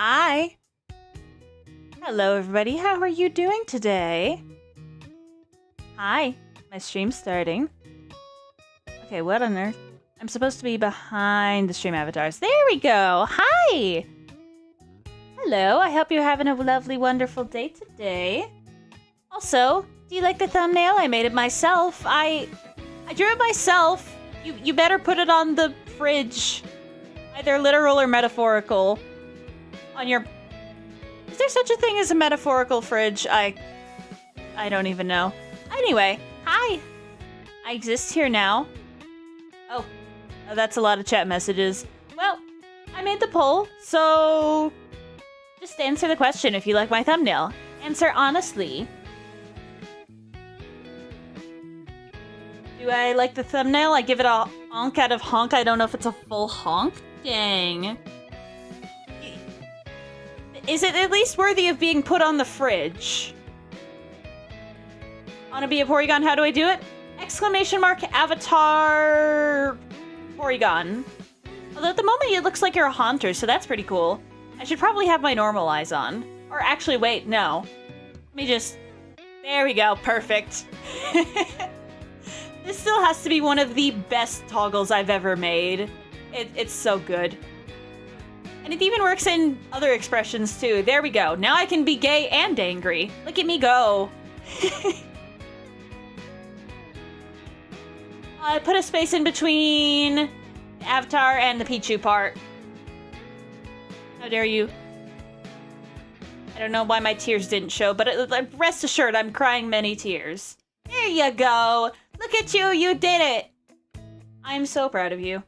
Hi. Hello, everybody. How are you doing today? Hi. My stream's starting. Okay, what on earth? I'm supposed to be behind the stream avatars. There we go. Hi. Hello. I hope you're having a lovely, wonderful day today. Also, do you like the thumbnail? I made it myself. I drew it myself. You better put it on the fridge. Either literal or metaphorical. On your... Is there such a thing as a metaphorical fridge? I don't even know. Anyway, hi. I exist here now. Oh, that's a lot of chat messages. Well, I made the poll, so... Just answer the question if you like my thumbnail. Answer honestly. Do I like the thumbnail? I give it a honk out of honk. I don't know if it's a full honk. Dang. Is it at least worthy of being put on the fridge? Wanna be a Porygon? How do I do it? Exclamation mark avatar Porygon. Although at the moment it looks like you're a Haunter, so that's pretty cool. I should probably have my normal eyes on. Or actually, wait, no. Let me just... There we go, perfect. This still has to be one of the best toggles I've ever made. It's so good. And it even works in other expressions too. There we go. Now I can be gay and angry. Look at me go. I put a space in between the avatar and the Pichu part. How dare you? I don't know why my tears didn't show, but rest assured I'm crying many tears. There you go. Look at you. You did it. I'm so proud of you.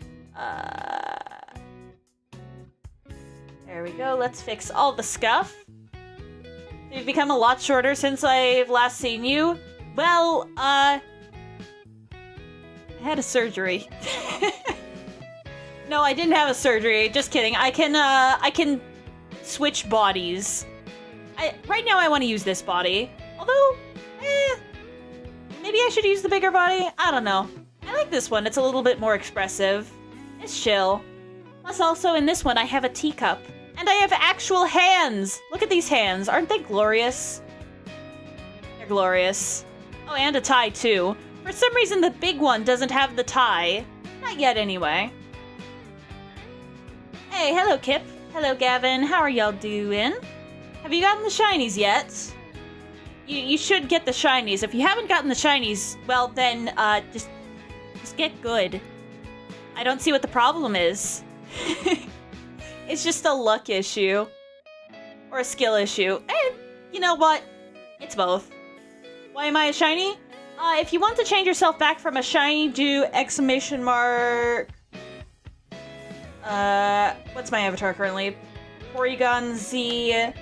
There we go. Let's fix all the scuff. You've become a lot shorter since I've last seen you. Well, I had a surgery. No, I didn't have a surgery. Just kidding. I can switch bodies. Right now I want to use this body. Although, maybe I should use the bigger body? I don't know. I like this one. It's a little bit more expressive. It's chill. Plus also in this one I have a teacup. And I have actual hands! Look at these hands. Aren't they glorious? They're glorious. Oh, and a tie, too. For some reason, the big one doesn't have the tie. Not yet, anyway. Hey, hello, Kip. Hello, Gavin. How are y'all doing? Have you gotten the shinies yet? You should get the shinies. If you haven't gotten the shinies, well, then, just get good. I don't see what the problem is. It's just a luck issue. Or a skill issue. And, you know what? It's both. Why am I a shiny? If you want to change yourself back from a shiny, do exclamation mark... what's my avatar currently? Porygon Z...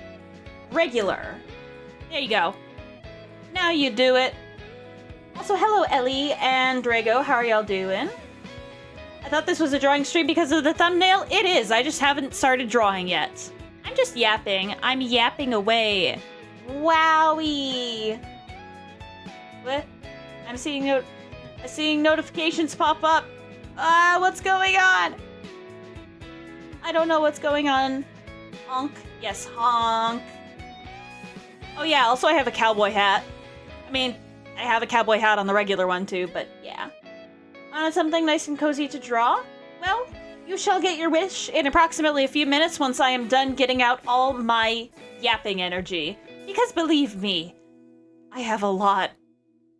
Regular. There you go. Now you do it. Also, hello Ellie and Drago. How are y'all doing? I thought this was a drawing stream because of the thumbnail. It is. I just haven't started drawing yet. I'm just yapping. I'm yapping away. Wowie. What? I'm seeing notifications pop up. What's going on? I don't know what's going on. Honk. Yes, honk. Oh yeah, also I have a cowboy hat. I mean, I have a cowboy hat on the regular one too, but yeah. Something nice and cozy to draw? Well, you shall get your wish in approximately a few minutes once I am done getting out all my yapping energy. Because believe me, I have a lot.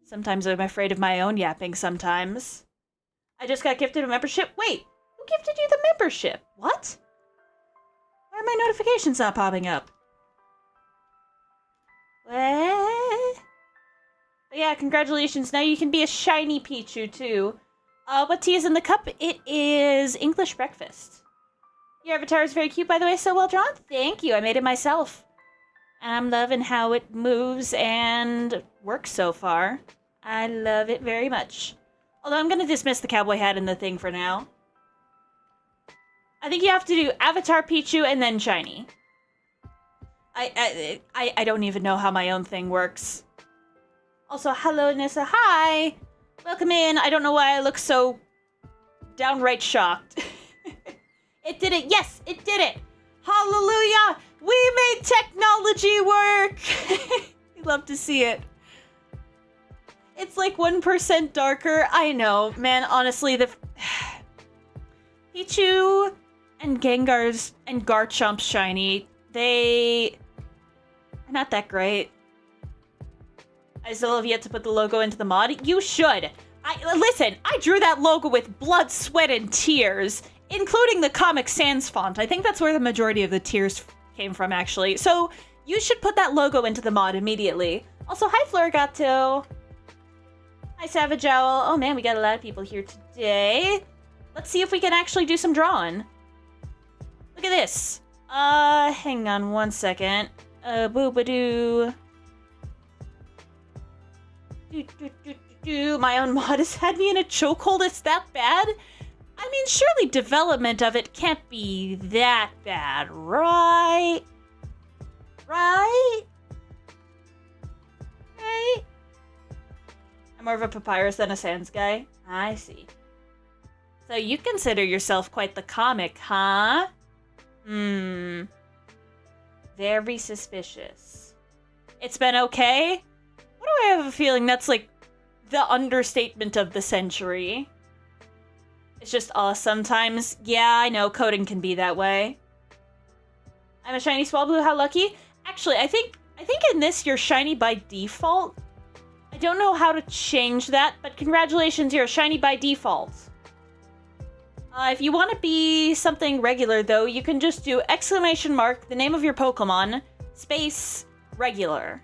Sometimes I'm afraid of my own yapping sometimes. I just got gifted a membership. Wait, who gifted you the membership? What? Why are my notifications not popping up? What? But yeah, congratulations. Now you can be a shiny Pichu too. What tea is in the cup? It is English breakfast. Your avatar is very cute, by the way. So well drawn. Thank you. I made it myself. And I'm loving how it moves and works so far. I love it very much. Although I'm going to dismiss the cowboy hat and the thing for now. I think you have to do avatar Pichu and then shiny. I don't even know how my own thing works. Also, hello, Nyssa. Hi! Welcome in. I don't know why I look so downright shocked. It did it. Yes, it did it. Hallelujah! We made technology work! We love to see it. It's like 1% darker. I know, man, honestly, the... Pichu and Gengar's and Garchomp's shiny, they are not that great. I still have yet to put the logo into the mod. You should! Listen, I drew that logo with blood, sweat, and tears, including the Comic Sans font. I think that's where the majority of the tears came from, actually. So, you should put that logo into the mod immediately. Also, hi, Florigato. Hi, Savage Owl. Oh, man, we got a lot of people here today. Let's see if we can actually do some drawing. Look at this. Hang on one second. Boobadoo. My own mod has had me in a chokehold. It's that bad? I mean, surely development of it can't be that bad, right? Right? Right? I'm more of a Papyrus than a Sans guy. I see. So you consider yourself quite the comic, huh? Very suspicious. It's been okay? What do I have a feeling that's like the understatement of the century? It's just sometimes. Yeah, I know, coding can be that way. I'm a shiny Swablu, how lucky? Actually, I think in this you're shiny by default. I don't know how to change that, but congratulations, you're a shiny by default. If you want to be something regular, though, you can just do ! The name of your Pokemon, space, regular.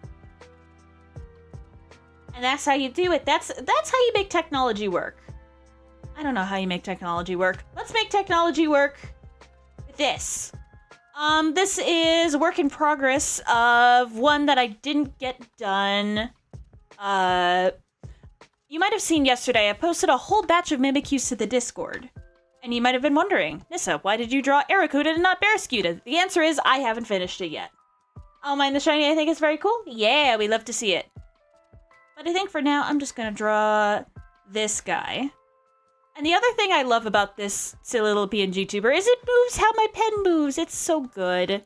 And that's how you do it. That's how you make technology work. I don't know how you make technology work. Let's make technology work with this. This is a work in progress of one that I didn't get done. You might have seen yesterday, I posted a whole batch of Mimikyus to the Discord. And you might have been wondering, Nyssa, why did you draw Arrokuda and not Barraskewda? The answer is, I haven't finished it yet. Oh, mind the shiny, I think it's very cool. Yeah, we love to see it. But I think for now, I'm just gonna draw this guy. And the other thing I love about this silly little PNG tuber is it moves how my pen moves. It's so good.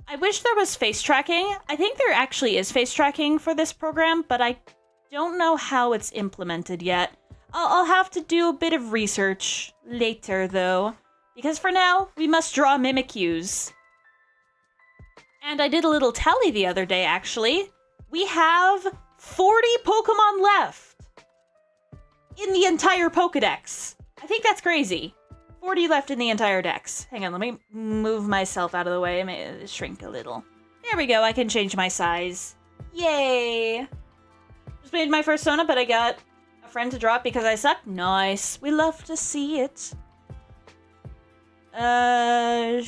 I wish there was face tracking. I think there actually is face tracking for this program, but I don't know how it's implemented yet. I'll have to do a bit of research later, though. Because for now, we must draw Mimikyus. And I did a little tally the other day, actually. We have 40 Pokemon left in the entire Pokedex. I think that's crazy. 40 left in the entire dex. Hang on, let me move myself out of the way. I may shrink a little. There we go, I can change my size. Yay! Just made my first Sona, but I got a friend to draw it because I suck. Nice. We love to see it. Can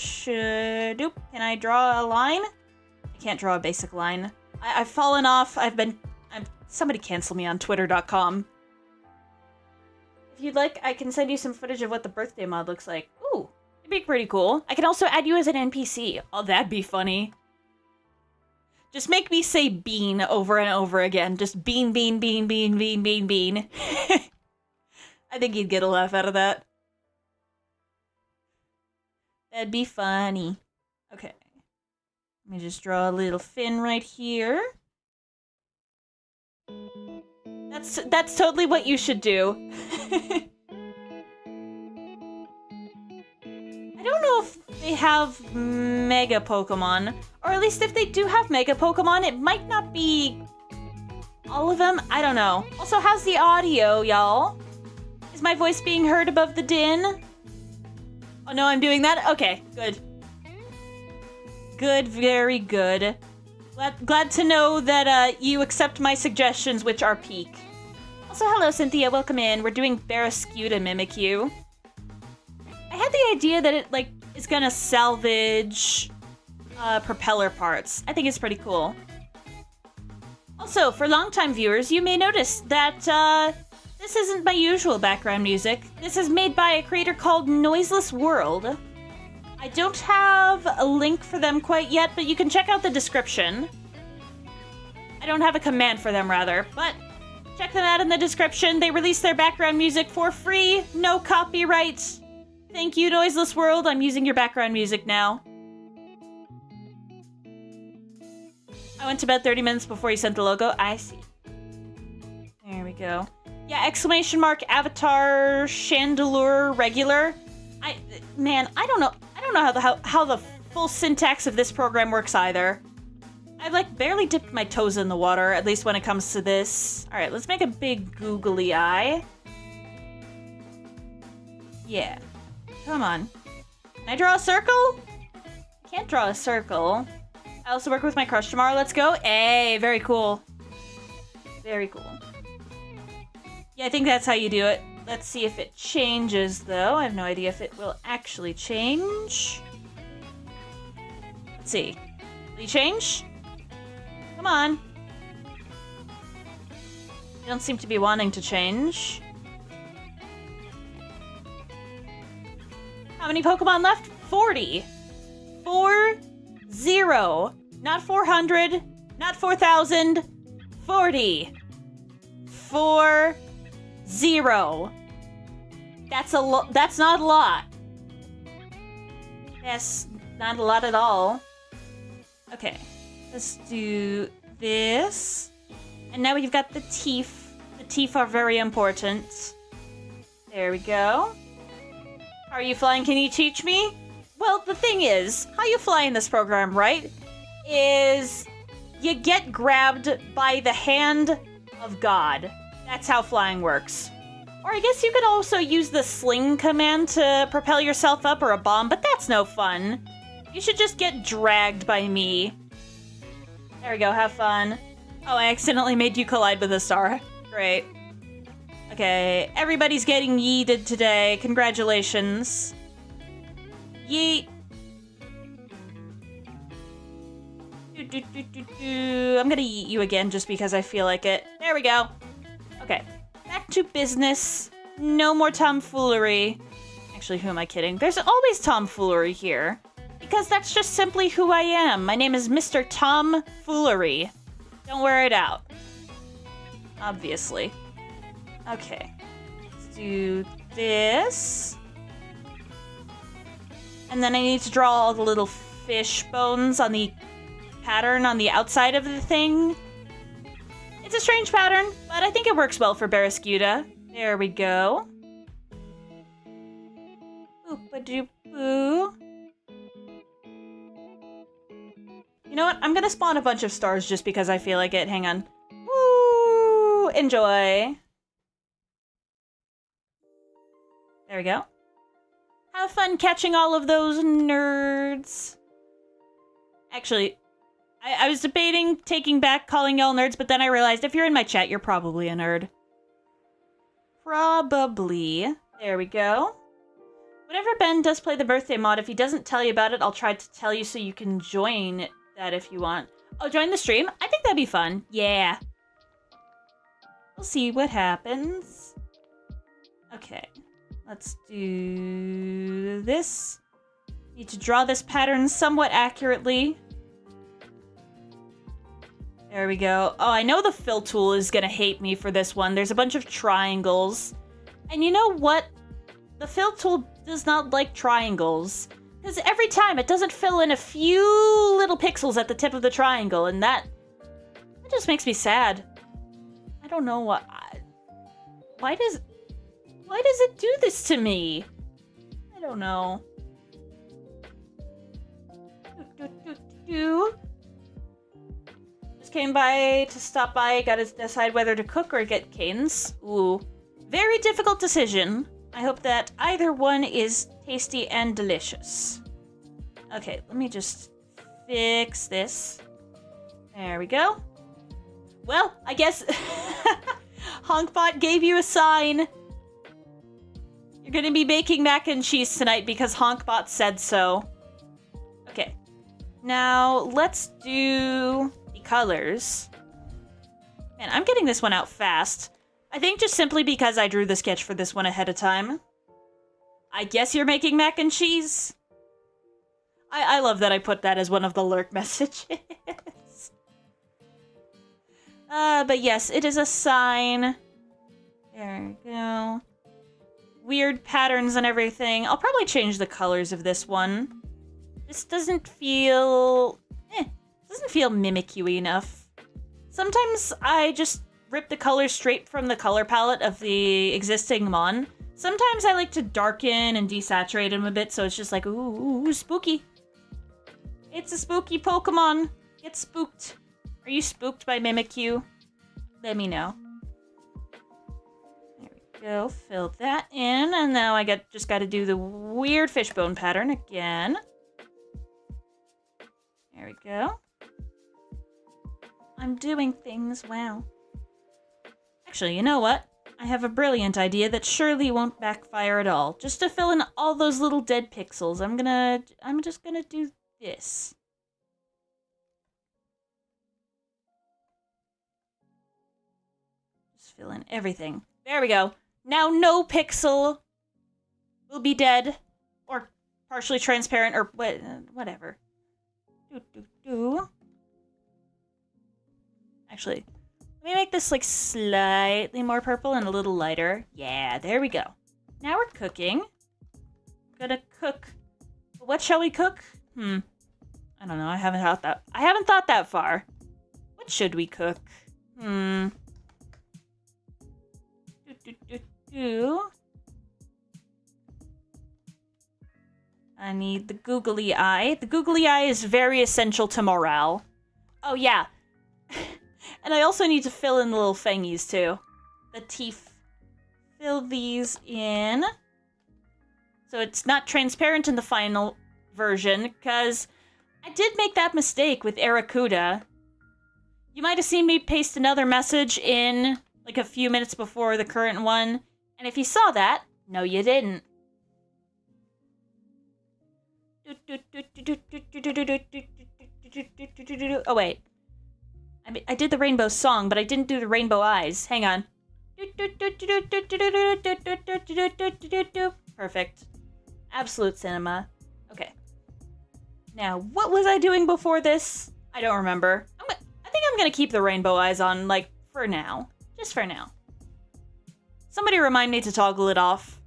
I draw a line? I can't draw a basic line. I've fallen off. Somebody cancel me on twitter.com. If you'd like, I can send you some footage of what the birthday mod looks like. Ooh, it'd be pretty cool. I can also add you as an NPC. Oh, that'd be funny. Just make me say bean over and over again. Just bean, bean, bean, bean, bean, bean, bean. I think you'd get a laugh out of that. That'd be funny. Okay. Let me just draw a little fin right here. That's totally what you should do. I don't know if they have Mega Pokemon, or at least if they do have Mega Pokemon, it might not be all of them. I don't know. Also, how's the audio, y'all? Is my voice being heard above the din? Oh no, I'm doing that? Okay, good. Good, very good. Glad to know that you accept my suggestions, which are peak. Also, hello, Cynthia. Welcome in. We're doing Barraskewda Mimikyu. I had the idea that it, is gonna salvage propeller parts. I think it's pretty cool. Also, for longtime viewers, you may notice that this isn't my usual background music. This is made by a creator called Noiseless World. I don't have a link for them quite yet, but you can check out the description. I don't have a command for them, rather, but check them out in the description. They release their background music for free, no copyright. Thank you, Noiseless World. I'm using your background music now. I went to bed 30 minutes before you sent the logo. I see. There we go. Yeah, exclamation mark, avatar, chandelier, regular. Man, I don't know how the full syntax of this program works either. I've like barely dipped my toes in the water, at least when it comes to this. All right, let's make a big googly eye. Yeah, come on. Can I draw a circle? I can't draw a circle. I also work with my crush tomorrow. Let's go. Hey, very cool. Very cool. Yeah, I think that's how you do it. Let's see if it changes, though. I have no idea if it will actually change. Let's see. Will you change? Come on. You don't seem to be wanting to change. How many Pokemon left? 40. 40. Not 400. Not 4,000. 40. 40. That's not a lot. Yes, not a lot at all. Okay, let's do this. And now we've got the teeth. The teeth are very important. There we go. How are you flying? Can you teach me? Well, the thing is, how you fly in this program, right, is you get grabbed by the hand of God. That's how flying works. Or I guess you could also use the sling command to propel yourself up, or a bomb, but that's no fun. You should just get dragged by me. There we go, have fun. Oh, I accidentally made you collide with a star. Great. Okay, everybody's getting yeeted today. Congratulations. Yeet. I'm gonna yeet you again just because I feel like it. There we go. Okay, back to business. No more tomfoolery. Actually, who am I kidding? There's always tomfoolery here. Because that's just simply who I am. My name is Mr. Tomfoolery. Don't wear it out. Obviously. Okay. Let's do this. And then I need to draw all the little fish bones on the pattern on the outside of the thing. It's a strange pattern, but I think it works well for Barraskewda. There we go. Boop-a-doop-boo. You know what? I'm gonna spawn a bunch of stars just because I feel like it. Hang on. Woo! Enjoy. There we go. Have fun catching all of those nerds. Actually, I was debating taking back calling y'all nerds, but then I realized if you're in my chat, you're probably a nerd. Probably. There we go. Whenever Ben does play the birthday mod, if he doesn't tell you about it, I'll try to tell you so you can join that if you want. Oh, join the stream? I think that'd be fun. Yeah. We'll see what happens. Okay. Let's do this. Need to draw this pattern somewhat accurately. There we go. Oh, I know the fill tool is gonna hate me for this one. There's a bunch of triangles. And you know what? The fill tool does not like triangles. Because every time it doesn't fill in a few little pixels at the tip of the triangle, and that just makes me sad. I don't know why. Why does it do this to me? I don't know. Just came by to stop by. Gotta decide whether to cook or get canes. Ooh. Very difficult decision. I hope that either one is tasty and delicious. Okay, let me just fix this. There we go. Well, I guess Honkbot gave you a sign. You're gonna be making mac and cheese tonight because Honkbot said so. Okay. Now, let's do the colors. Man, I'm getting this one out fast. I think just simply because I drew the sketch for this one ahead of time. I guess you're making mac and cheese? I love that I put that as one of the lurk messages. But yes, it is a sign. There we go. Weird patterns and everything. I'll probably change the colors of this one. This doesn't feel doesn't feel Mimikyu enough. Sometimes I just rip the colors straight from the color palette of the existing mon. Sometimes I like to darken and desaturate them a bit, so it's just like, ooh, spooky. It's a spooky Pokemon. Get spooked. Are you spooked by Mimikyu? Let me know. There we go. Fill that in, and now I just got to do the weird fishbone pattern again. There we go. I'm doing things well. Actually, you know what? I have a brilliant idea that surely won't backfire at all. Just to fill in all those little dead pixels, I'm just gonna do this. Just fill in everything. There we go. Now no pixel will be dead or partially transparent or whatever. Actually, let me make this like slightly more purple and a little lighter. Yeah, there we go. Now we're cooking. I'm gonna cook. What shall we cook? I don't know. I haven't thought that far. What should we cook? I need the googly eye. The googly eye is very essential to morale. Oh yeah. And I also need to fill in the little fangies too. The teeth. Fill these in. So it's not transparent in the final version, because I did make that mistake with Aracuda. You might have seen me paste another message in like a few minutes before the current one. And if you saw that, no you didn't. Oh wait. I did the rainbow song, but I didn't do the rainbow eyes. Hang on. Perfect. Absolute cinema. Okay. Now, what was I doing before this? I don't remember. I think I'm gonna keep the rainbow eyes on, like, for now. Just for now. Somebody remind me to toggle it off.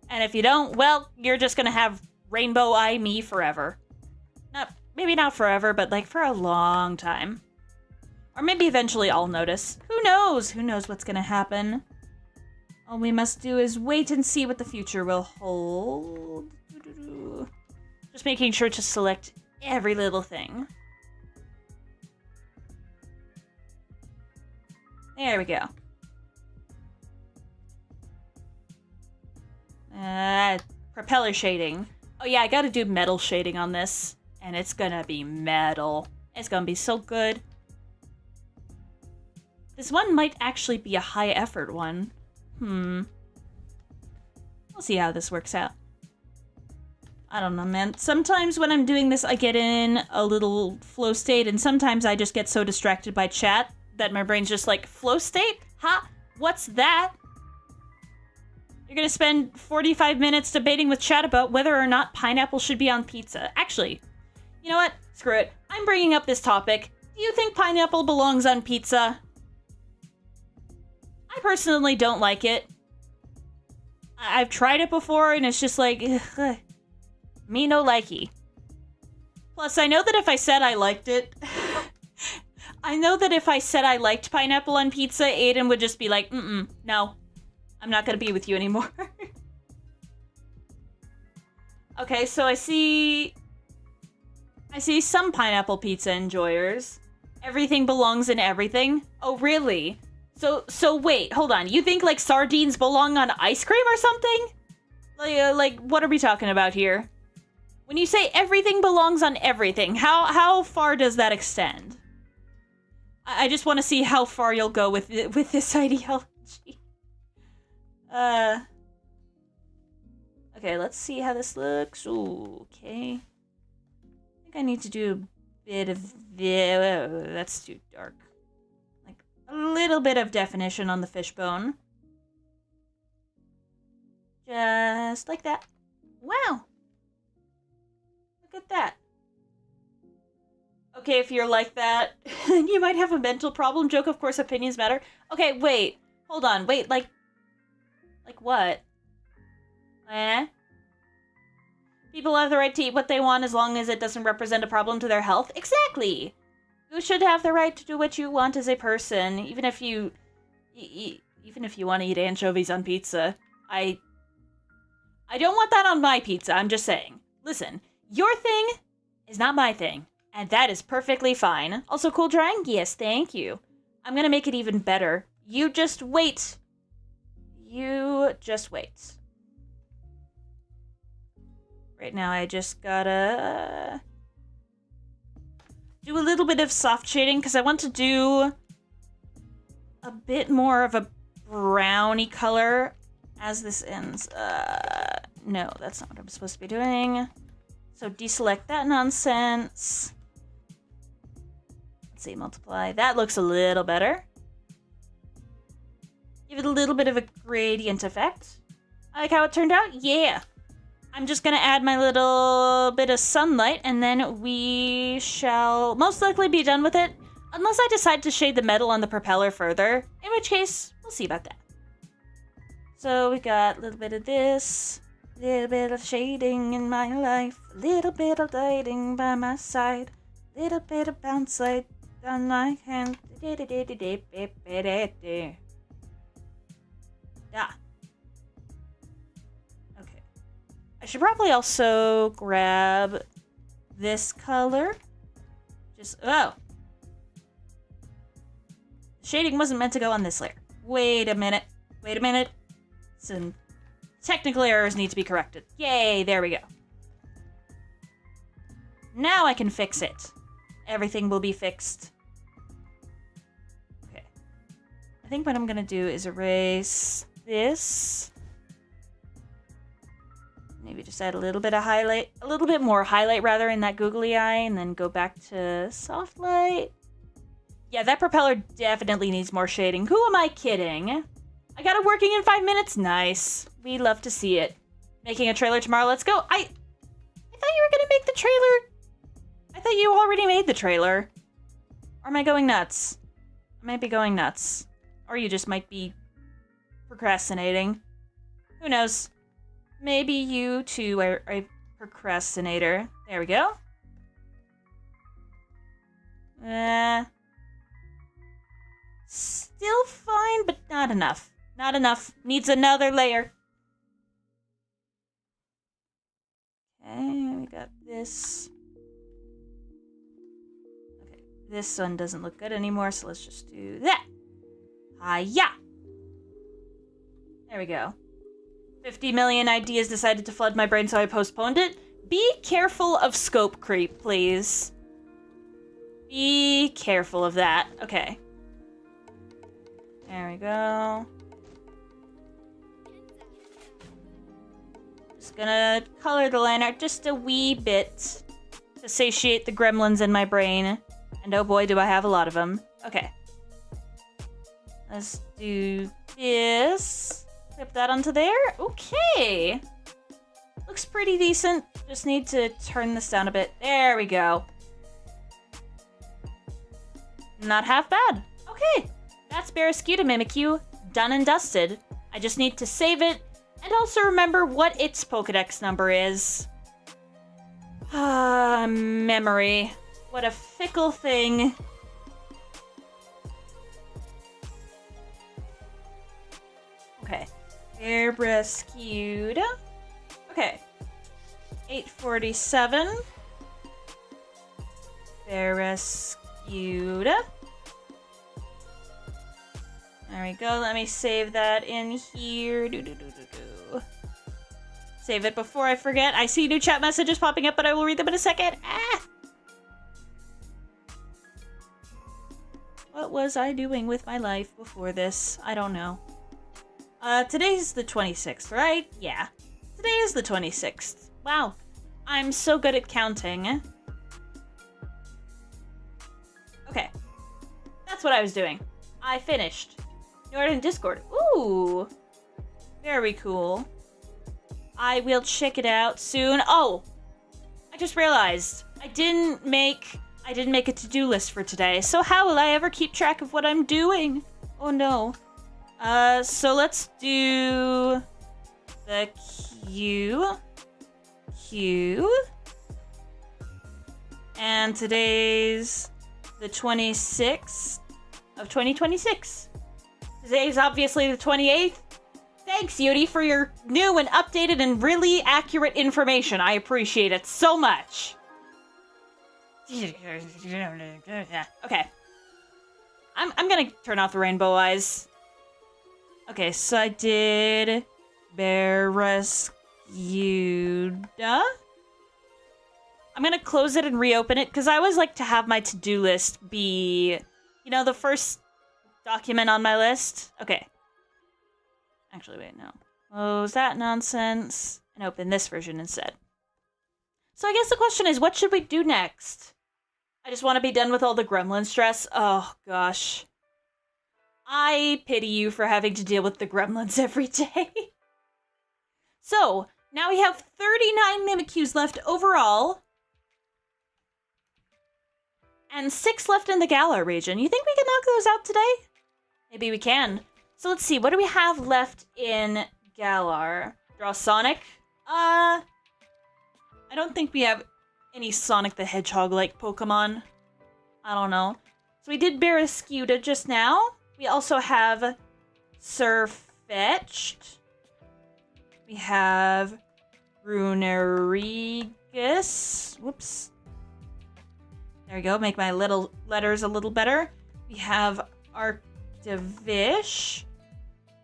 And if you don't, well, you're just gonna have rainbow eye me forever. Maybe not forever, but like for a long time. Or maybe eventually I'll notice. Who knows? Who knows what's gonna happen? All we must do is wait and see what the future will hold. Just making sure to select every little thing. There we go. Propeller shading. Oh yeah, I gotta do metal shading on this. And it's gonna be metal. It's gonna be so good. This one might actually be a high effort one. We'll see how this works out. I don't know, man. Sometimes when I'm doing this, I get in a little flow state, and sometimes I just get so distracted by chat that my brain's just like, flow state? Ha! What's that? You're gonna spend 45 minutes debating with chat about whether or not pineapple should be on pizza. Actually, you know what? Screw it. I'm bringing up this topic. Do you think pineapple belongs on pizza? I personally don't like it. I've tried it before, and it's just like, ugh, me no likey. Plus, I know that if I said I liked it, I know that if I said I liked pineapple on pizza, Aiden would just be like, no, I'm not gonna be with you anymore. Okay, so I see some pineapple pizza enjoyers. Everything belongs in everything. Oh, really? So wait, hold on. You think like sardines belong on ice cream or something? Like what are we talking about here? When you say everything belongs on everything, how far does that extend? I just want to see how far you'll go with this ideology. Okay, let's see how this looks. Ooh, okay. I think I need to do a bit of that's too dark. Like a little bit of definition on the fishbone. Just like that. Wow. Look at that. Okay, if you're like that, you might have a mental problem. Joke, of course, opinions matter. Okay, wait. Hold on. Wait, like what? Eh? People have the right to eat what they want as long as it doesn't represent a problem to their health. Exactly! You should have the right to do what you want as a person, even if you... even if you want to eat anchovies on pizza. I don't want that on my pizza, I'm just saying. Listen, your thing is not my thing, and that is perfectly fine. Also, cool drawing? Yes, thank you. I'm gonna make it even better. You just wait. You just wait. Right now, I just gotta do a little bit of soft shading, because I want to do a bit more of a browny color as this ends. No, that's not what I'm supposed to be doing. So deselect that nonsense. Let's see, multiply. That looks a little better. Give it a little bit of a gradient effect. I like how it turned out. Yeah. I'm just gonna add my little bit of sunlight, and then we shall most likely be done with it, unless I decide to shade the metal on the propeller further, in which case, we'll see about that. So we got a little bit of this, a little bit of shading in my life, a little bit of lighting by my side, a little bit of bounce light on my hand. Yeah. Okay. I should probably also grab this color. Oh. Shading wasn't meant to go on this layer. Wait a minute. Wait a minute. Some technical errors need to be corrected. Yay, there we go. Now I can fix it. Everything will be fixed. Okay. I think what I'm gonna do is erase this. Maybe just add a little bit of highlight, a little bit more highlight rather in that googly eye, and then go back to soft light. Yeah, that propeller definitely needs more shading. Who am I kidding? I got it working in 5 minutes. Nice. We love to see it. Making a trailer tomorrow. Let's go. I thought you were gonna make the trailer. I thought you already made the trailer. Or am I going nuts? I might be going nuts. Or you just might be procrastinating. Who knows? Maybe you too are a procrastinator. There we go. Still fine, but not enough. Not enough. Needs another layer. Okay, we got this. Okay, this one doesn't look good anymore, so let's just do that. Hi-ya! There we go. 50 million ideas decided to flood my brain, so I postponed it. Be careful of scope creep, please. Be careful of that. Okay. There we go. Just gonna color the line art just a wee bit to satiate the gremlins in my brain. And oh boy, do I have a lot of them. Okay. Let's do this. Flip that onto there. Okay. Looks pretty decent. Just need to turn this down a bit. There we go. Not half bad. Okay. That's Barrascuda Mimikyu, done and dusted. I just need to save it, and also remember what its Pokedex number is. Memory. What a fickle thing. Okay. Barrascuda. Okay. 847. Barrascuda. There we go. Let me save that in here. Save it before I forget. I see new chat messages popping up, but I will read them in a second. Ah! What was I doing with my life before this? I don't know. Today's the 26th, right? Yeah. Today is the 26th. Wow. I'm so good at counting. Okay. That's what I was doing. I finished. Nord in Discord. Ooh. Very cool. I will check it out soon. Oh! I just realized. I didn't make a to-do list for today, so how will I ever keep track of what I'm doing? Oh no. So let's do the Mimikyu. And today's the 26th of 2026. Today's obviously the 28th. Thanks, Yudi, for your new and updated and really accurate information. I appreciate it so much. Okay. I'm gonna turn off the rainbow eyes. Okay, so I did Barrascuda. I'm gonna close it and reopen it, because I always like to have my to-do list be, you know, the first document on my list. Okay. Actually, wait, no. Close that nonsense and open this version instead. So I guess the question is, what should we do next? I just want to be done with all the gremlin stress. Oh, gosh. I pity you for having to deal with the gremlins every day. So, now we have 39 Mimikyus left overall. And 6 left in the Galar region. You think we can knock those out today? Maybe we can. So let's see, what do we have left in Galar? Draw Sonic? I don't think we have any Sonic the Hedgehog-like Pokemon. I don't know. So we did Barrascuda just now. We also have Surfetched. We have Runerigus. Whoops. There we go, make my little letters a little better. We have Arctivish.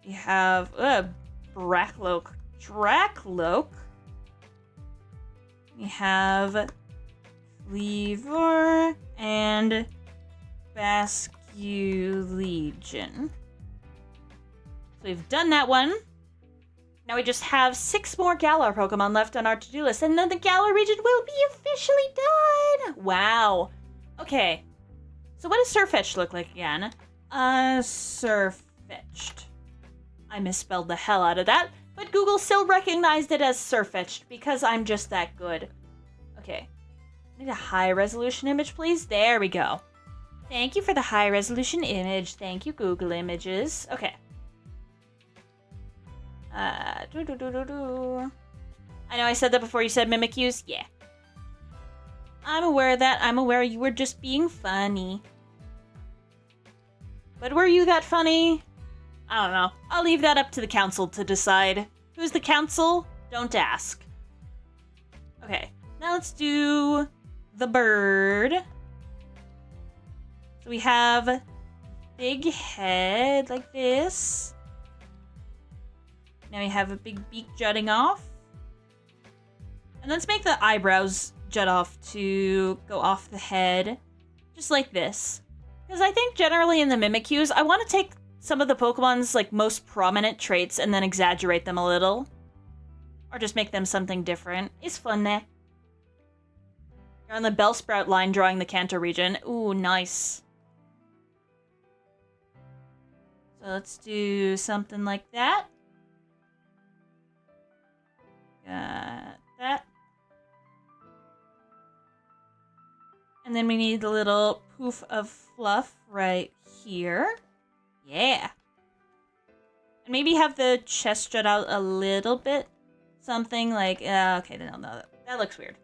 We have Dracloak. We have Cleaver and Basculegion. So we've done that one. Now we just have 6 more Galar Pokemon left on our to-do list, and then the Galar region will be officially done! Wow. Okay. So what does Surfetched look like again? Surfetched. I misspelled the hell out of that, but Google still recognized it as Surfetched because I'm just that good. Okay. I need a high-resolution image, please. There we go. Thank you for the high-resolution image. Thank you, Google Images. Okay. I know I said that before you said Mimikyus. Yeah. I'm aware of that. I'm aware you were just being funny. But were you that funny? I don't know. I'll leave that up to the council to decide. Who's the council? Don't ask. Okay. Now let's do the bird. So we have big head like this. Now we have a big beak jutting off. And let's make the eyebrows jut off to go off the head. Just like this. Because I think generally in the Mimikyus, I want to take some of the Pokemon's like most prominent traits and then exaggerate them a little. Or just make them something different. It's fun, eh? You're on the Bellsprout line drawing the Kanto region. Ooh, nice. So let's do something like that. Got that. And then we need a little poof of fluff right here. Yeah. And maybe have the chest jut out a little bit. Something like, okay, no, that looks weird.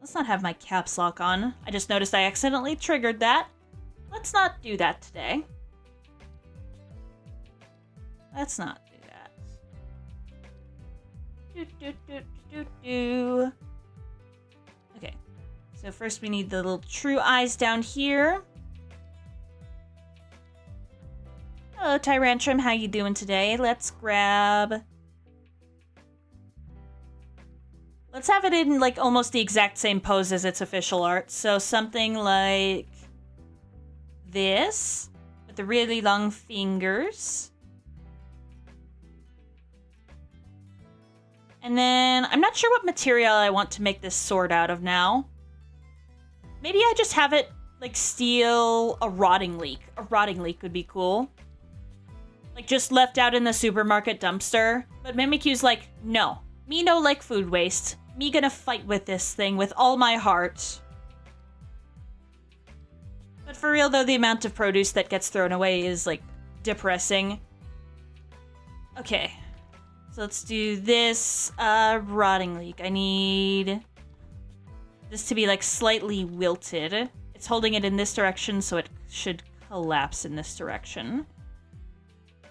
Let's not have my caps lock on. I just noticed I accidentally triggered that. Let's not do that today. Let's not do that. Okay, so first we need the little true eyes down here. Hello, Tyrantrum, how you doing today? Let's have it in like almost the exact same pose as its official art. So something like this with the really long fingers. And then, I'm not sure what material I want to make this sword out of now. Maybe I just have it, like, steal a rotting leek. A rotting leek would be cool. Like, just left out in the supermarket dumpster. But Mimikyu's like, no. Me no like food waste. Me gonna fight with this thing with all my heart. But for real, though, the amount of produce that gets thrown away is, like, depressing. Okay. So let's do this, Rotting Leak. I need this to be, like, slightly wilted. It's holding it in this direction, so it should collapse in this direction.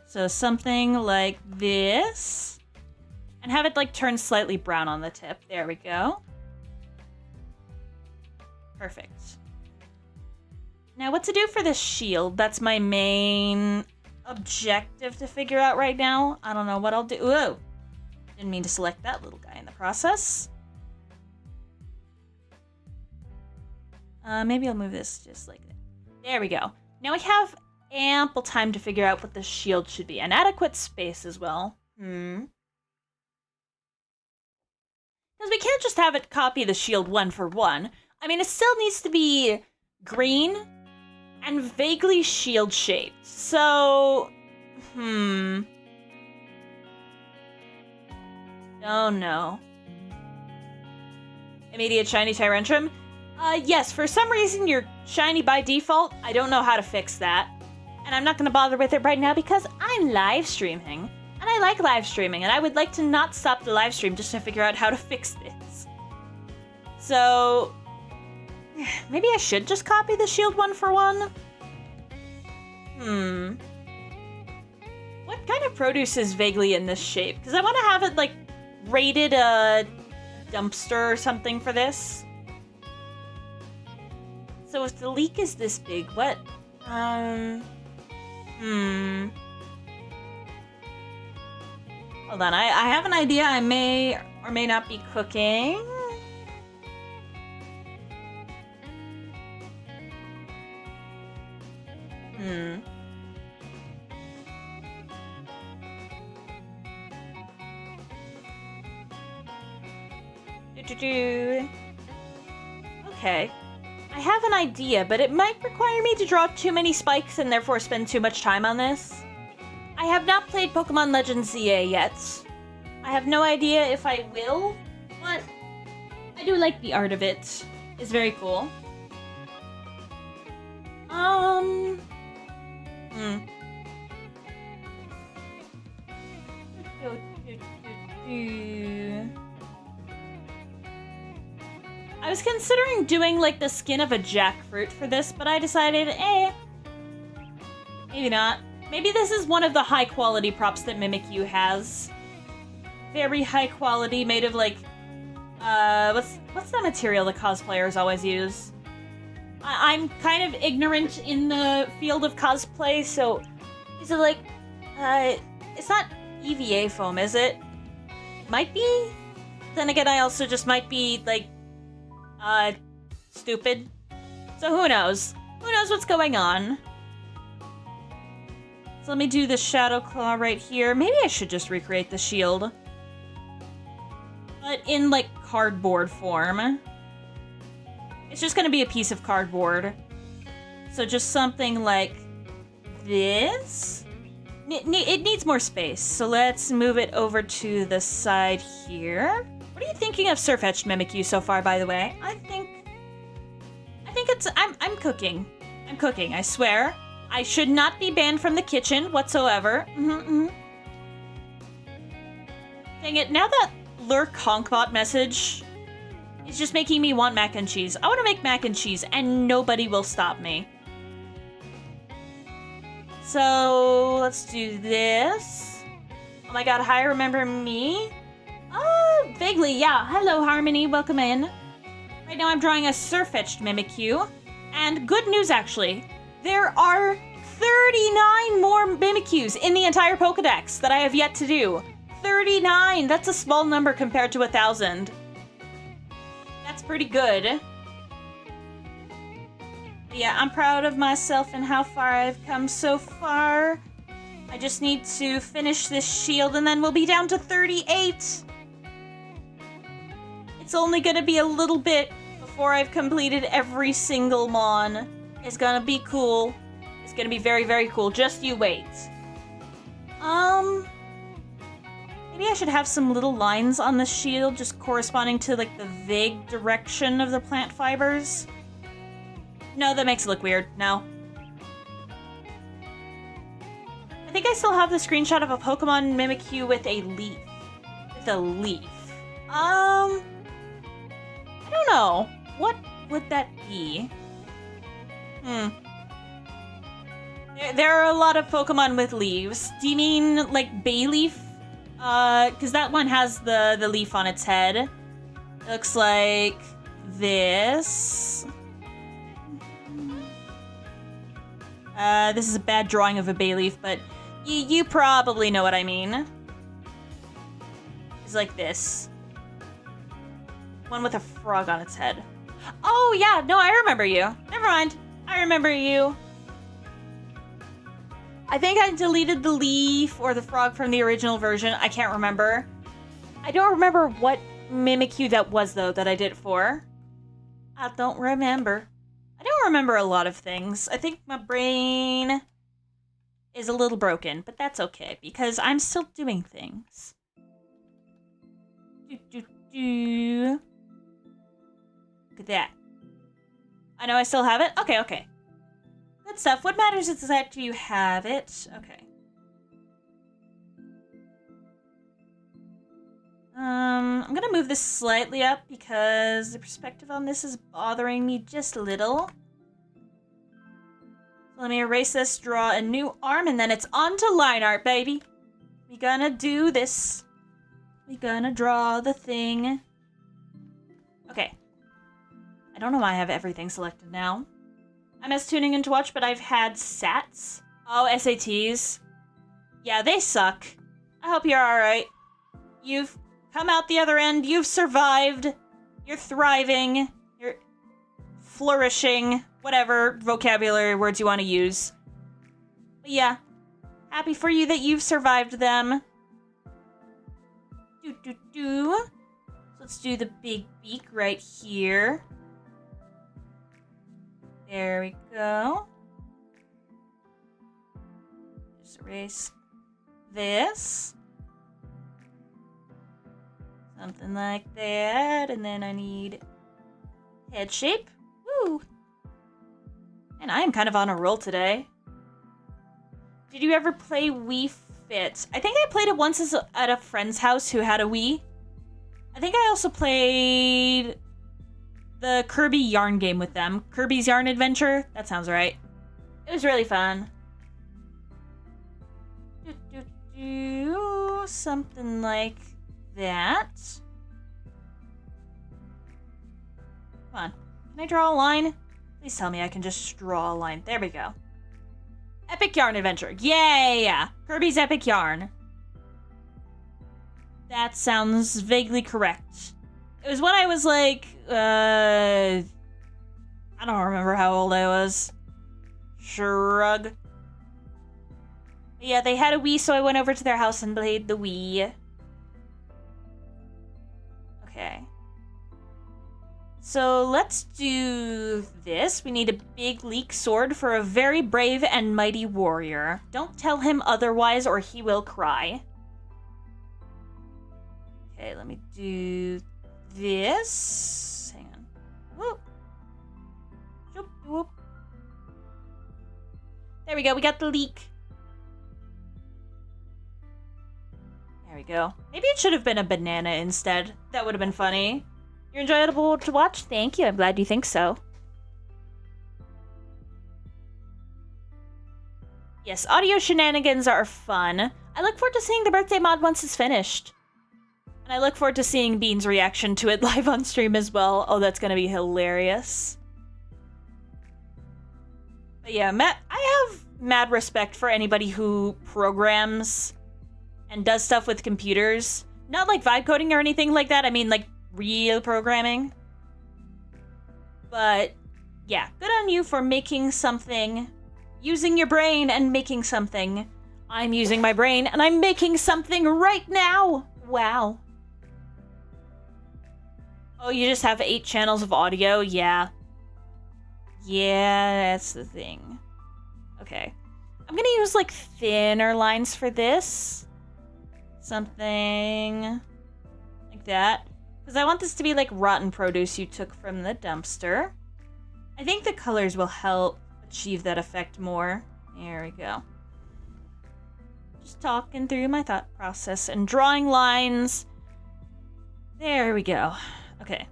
So something like this. And have it, like, turn slightly brown on the tip. There we go. Perfect. Now, what to do for this shield? That's my main objective to figure out right now. I don't know what I'll do. Whoa! Didn't mean to select that little guy in the process. Maybe I'll move this just like that. There we go. Now we have ample time to figure out what the shield should be. And adequate space as well. Because we can't just have it copy the shield 1-for-1. I mean, it still needs to be green and vaguely shield-shaped. So, Oh no. Immediate shiny Tyrantrum? Yes, for some reason you're shiny by default. I don't know how to fix that. And I'm not gonna bother with it right now because I'm live streaming. And I like live streaming, and I would like to not stop the live stream just to figure out how to fix this. So, maybe I should just copy the shield 1-for-1? What kind of produce is vaguely in this shape? Because I want to have it, like, rated a dumpster or something for this. So if the leak is this big, what? Hold on, I have an idea I may or may not be cooking. Okay. I have an idea, but it might require me to draw too many spikes and therefore spend too much time on this. I have not played Pokemon Legends ZA yet. I have no idea if I will, but I do like the art of it. It's very cool. I was considering doing, like, the skin of a jackfruit for this, but I decided, maybe not. Maybe this is one of the high-quality props that Mimikyu has. Very high quality, made of, like, what's that material the cosplayers always use? I'm kind of ignorant in the field of cosplay, so is it, like, it's not EVA foam, is it? Might be? Then again, I also just might be, like, stupid. So who knows? Who knows what's going on? So let me do the Shadow Claw right here. Maybe I should just recreate the shield. But in, like, cardboard form. It's just gonna be a piece of cardboard. So just something like this. It needs more space, so let's move it over to the side here. What are you thinking of Surf-Etched Mimikyu so far, by the way? I think it's... I'm cooking. I'm cooking, I swear. I should not be banned from the kitchen whatsoever. Dang it, now that Lurk Honkbot message is just making me want mac and cheese. I want to make mac and cheese, and nobody will stop me. So, let's do this. Oh my god, hi, remember me? Oh, vaguely, yeah. Hello, Harmony, welcome in. Right now I'm drawing a Surf-Etched Mimikyu. And good news, actually. There are 39 more Mimikyus in the entire Pokedex that I have yet to do. 39! That's a small number compared to 1,000. That's pretty good. Yeah, I'm proud of myself and how far I've come so far. I just need to finish this shield and then we'll be down to 38. It's only gonna be a little bit before I've completed every single Mon. It's gonna be cool. It's gonna be very, very cool. Just you wait. Maybe I should have some little lines on the shield just corresponding to, like, the vague direction of the plant fibers. No, that makes it look weird. No. I think I still have the screenshot of a Pokemon Mimikyu with a leaf. with a leaf. I don't know. What would that be? There are a lot of Pokemon with leaves. Do you mean like Bayleaf? Because that one has the leaf on its head. It looks like this. This is a bad drawing of a Bayleaf, but you probably know what I mean. It's like this. One with a frog on its head. Oh, yeah, no, I remember you. Never mind. I remember you. I think I deleted the leaf or the frog from the original version. I can't remember. I don't remember what Mimikyu that was, though, that I did it for. I don't remember. I don't remember a lot of things. I think my brain is a little broken, but that's okay, because I'm still doing things. Look at that. I know I still have it. Okay. Good stuff. What matters is that you have it. Okay. I'm gonna move this slightly up because the perspective on this is bothering me just a little. So let me erase this, draw a new arm, and then it's on to line art, baby. We gonna do this. We gonna draw the thing. Okay. I don't know why I have everything selected now. I miss tuning in to watch, but I've had SATs. Oh, SATs. Yeah, they suck. I hope you're alright. You've come out the other end. You've survived. You're thriving. You're flourishing. Whatever vocabulary words you want to use. But yeah. Happy for you that you've survived them. So let's do the big beak right here. There we go. Just erase this. Something like that. And then I need head shape. Woo! And I am kind of on a roll today. Did you ever play Wii Fit? I think I played it once at a friend's house who had a Wii. I think I also played the Kirby Yarn game with them. Kirby's Yarn Adventure? That sounds right. It was really fun. Something like that. Come on. Can I draw a line? Please tell me I can just draw a line. There we go. Epic Yarn Adventure. Yeah. Kirby's Epic Yarn. That sounds vaguely correct. It was when I was like, I don't remember how old I was. Shrug. But yeah, they had a Wii, so I went over to their house and played the Wii. Okay. So let's do this. We need a big leek sword for a very brave and mighty warrior. Don't tell him otherwise or he will cry. Okay, let me do this. Hang on. Whoop. Whoop, whoop. There we go. We got the leek. There we go. Maybe it should have been a banana instead. That would have been funny. You're enjoyable to watch? Thank you. I'm glad you think so. Yes, audio shenanigans are fun. I look forward to seeing the birthday mod once it's finished. And I look forward to seeing Bean's reaction to it live on stream as well. Oh, that's gonna be hilarious. But yeah, I have mad respect for anybody who programs and does stuff with computers. Not like vibe coding or anything like that. I mean, like, real programming. But yeah, good on you for making something, using your brain and making something. I'm using my brain and I'm making something right now. Wow. Oh, you just have 8 channels of audio? Yeah. Yeah, that's the thing. Okay. I'm gonna use like thinner lines for this. Something like that. Because I want this to be like rotten produce you took from the dumpster. I think the colors will help achieve that effect more. There we go. Just talking through my thought process and drawing lines There we go. Okay.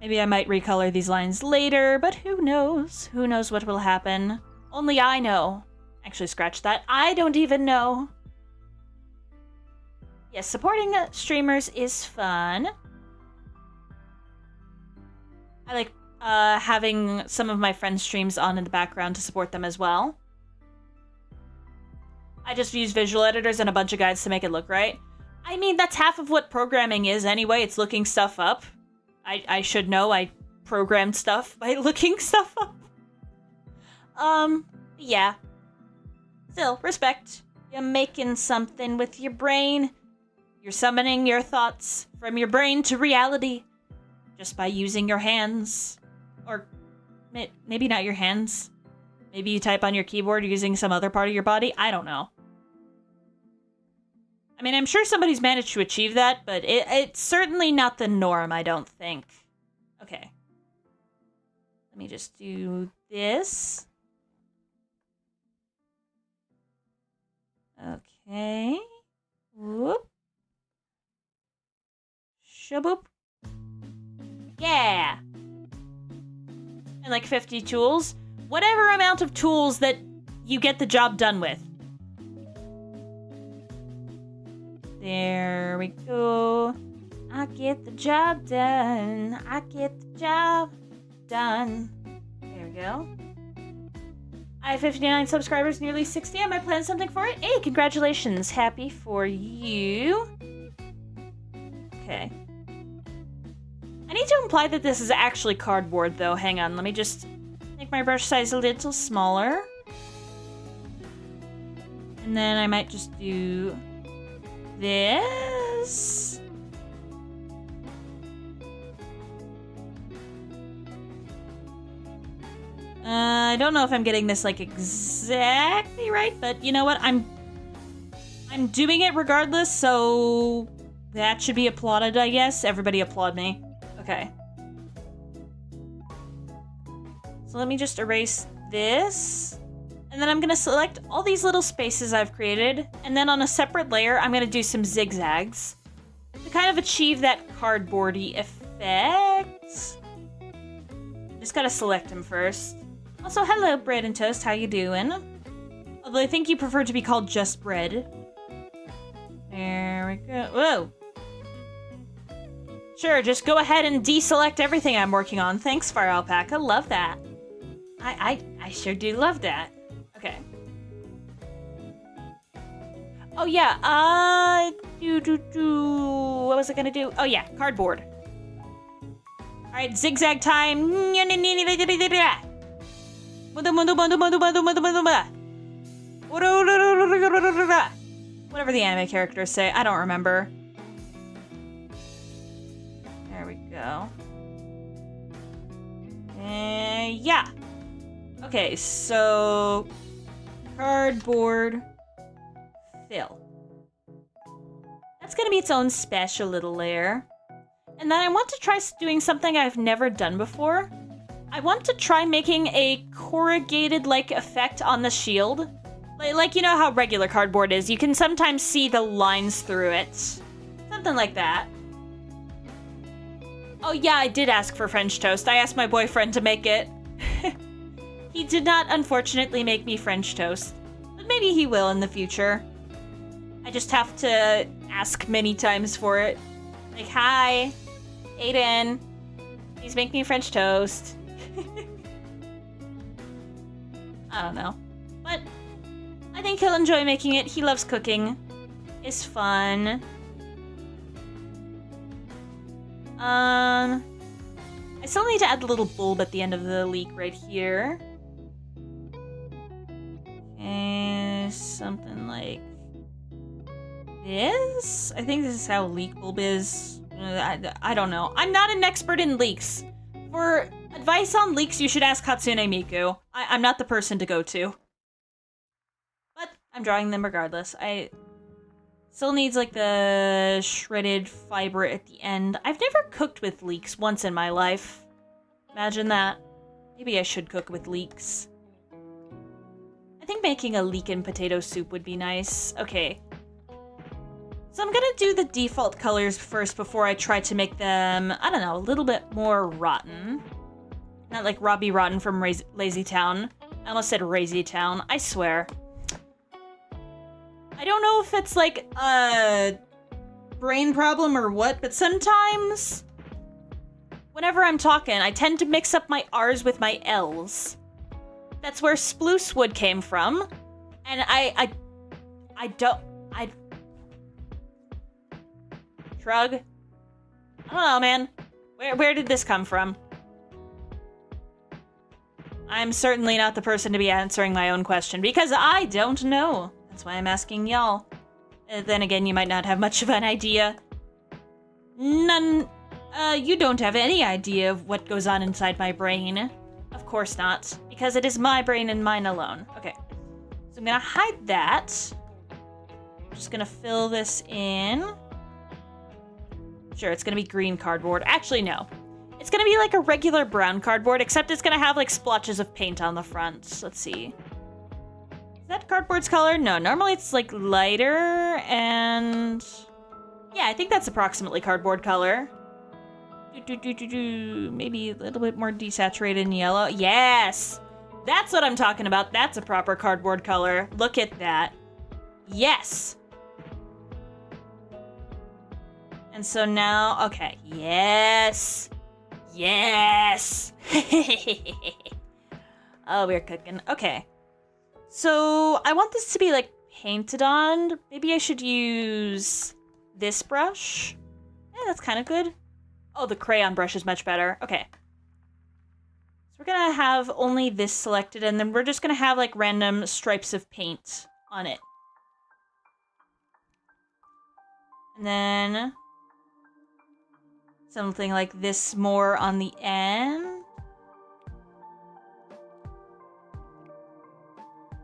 Maybe I might recolor these lines later, but who knows? Who knows what will happen? Only I know. Actually, scratch that. I don't even know. Yes, supporting streamers is fun. I like having some of my friends' streams on in the background to support them as well. I just use visual editors and a bunch of guides to make it look right. I mean, that's half of what programming is anyway. It's looking stuff up. I should know. I programmed stuff by looking stuff up. Yeah. Still, respect. You're making something with your brain. You're summoning your thoughts from your brain to reality just by using your hands. Or maybe not your hands. Maybe you type on your keyboard using some other part of your body. I don't know. I mean, I'm sure somebody's managed to achieve that, but it's certainly not the norm, I don't think. Okay. Let me just do this. Okay. Whoop. Shaboop. Yeah! And like 50 tools. Whatever amount of tools that you get the job done with. There we go. I get the job done. I get the job done. There we go. I have 59 subscribers, nearly 60. I might plan something for it. Hey, congratulations. Happy for you. Okay. I need to imply that this is actually cardboard, though. Hang on. Let me just make my brush size a little smaller. And then I might just do this. I don't know if I'm getting this like exactly right, but you know what? I'm doing it regardless, so that should be applauded, I guess. Everybody applaud me. Okay. So let me just erase this. And then I'm going to select all these little spaces I've created. And then on a separate layer, I'm going to do some zigzags to kind of achieve that cardboardy effect. Just got to select him first. Also, hello, Bread and Toast. How you doing? Although I think you prefer to be called just Bread. There we go. Whoa. Sure, just go ahead and deselect everything I'm working on. Thanks, Fire Alpaca. Love that. I sure do love that. Okay. Oh, yeah. What was I gonna do? Oh, yeah. Cardboard. Alright, zigzag time. Whatever the anime characters say. I don't remember. There we go. Yeah. Okay, so cardboard fill. That's gonna be its own special little layer. And then I want to try doing something I've never done before. I want to try making a corrugated-like effect on the shield. Like, you know how regular cardboard is. You can sometimes see the lines through it. Something like that. Oh yeah, I did ask for French toast. I asked my boyfriend to make it. He did not, unfortunately, make me French toast. But maybe he will in the future. I just have to ask many times for it. Like, hi, Aiden, please make me French toast. I don't know. But I think he'll enjoy making it. He loves cooking. It's fun. I still need to add the little bulb at the end of the leek right here. And something like this? I think this is how a leek bulb is. I don't know. I'm not an expert in leeks. For advice on leeks, you should ask Hatsune Miku. I'm not the person to go to. But I'm drawing them regardless. I still needs like the shredded fiber at the end. I've never cooked with leeks once in my life. Imagine that. Maybe I should cook with leeks. I think making a leek and potato soup would be nice. Okay. So I'm gonna do the default colors first before I try to make them, I don't know, a little bit more rotten. Not like Robbie Rotten from Lazy Town. I almost said Razy Town, I swear. I don't know if it's like a brain problem or what, but sometimes whenever I'm talking, I tend to mix up my R's with my L's. That's where Splooswood came from. And I Shrug. I don't know, man. Where did this come from? I'm certainly not the person to be answering my own question, because I don't know. That's why I'm asking y'all. Then again, you might not have much of an idea. You don't have any idea of what goes on inside my brain. Of course not, because it is my brain and mine alone. Okay, so I'm gonna hide that. I'm just gonna fill this in. Sure, it's gonna be green cardboard. Actually, no. It's gonna be like a regular brown cardboard, except it's gonna have like splotches of paint on the front. Let's see. Is that cardboard's color? No, normally it's like lighter and... yeah, I think that's approximately cardboard color. Maybe a little bit more desaturated in yellow. Yes! That's what I'm talking about. That's a proper cardboard color. Look at that. Yes! And so now, okay, yes! Yes! Oh, we're cooking. Okay. So, I want this to be, like, painted on. Maybe I should use this brush. Yeah, that's kind of good. Oh, the crayon brush is much better. Okay. So we're gonna have only this selected, and then we're just gonna have, like, random stripes of paint on it. And then... something like this more on the end.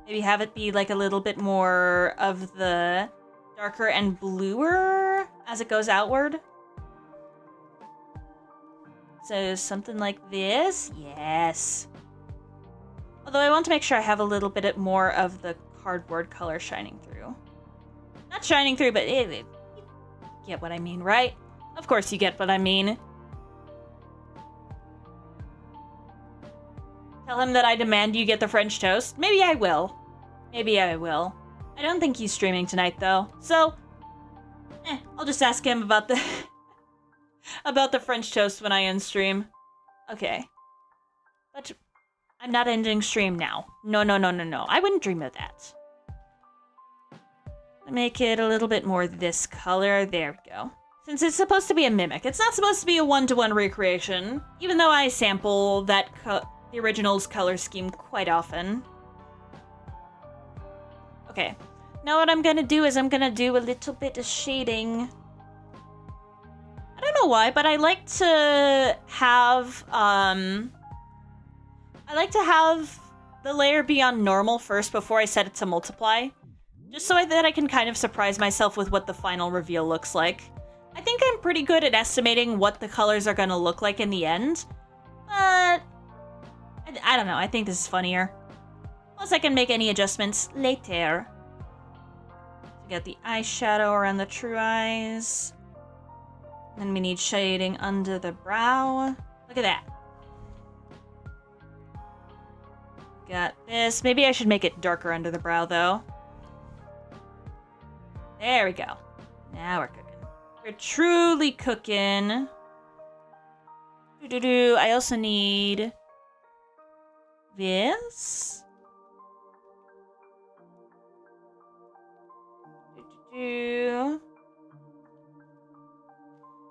Maybe have it be like a little bit more of the darker and bluer as it goes outward. So something like this. Yes. Although I want to make sure I have a little bit more of the cardboard color shining through. Not shining through, but you get what I mean, right? Of course you get what I mean. Tell him that I demand you get the French toast. Maybe I will. Maybe I will. I don't think he's streaming tonight, though. So, I'll just ask him about the... about the French toast when I end stream. Okay. But I'm not ending stream now. No. I wouldn't dream of that. Make it a little bit more this color. There we go. Since it's supposed to be a mimic, it's not supposed to be a one-to-one recreation, even though I sample that the original's color scheme quite often. Okay, now what I'm gonna do is I'm gonna do a little bit of shading. I don't know why, but I like to have the layer be on normal first before I set it to multiply, just so that I can kind of surprise myself with what the final reveal looks like. I think I'm pretty good at estimating what the colors are gonna look like in the end, but I don't know, I think this is funnier. Plus I can make any adjustments later. We got the eyeshadow around the true eyes. Then we need shading under the brow. Look at that. Got this. Maybe I should make it darker under the brow though. There we go. Now we're cooking. We're truly cooking. I also need this.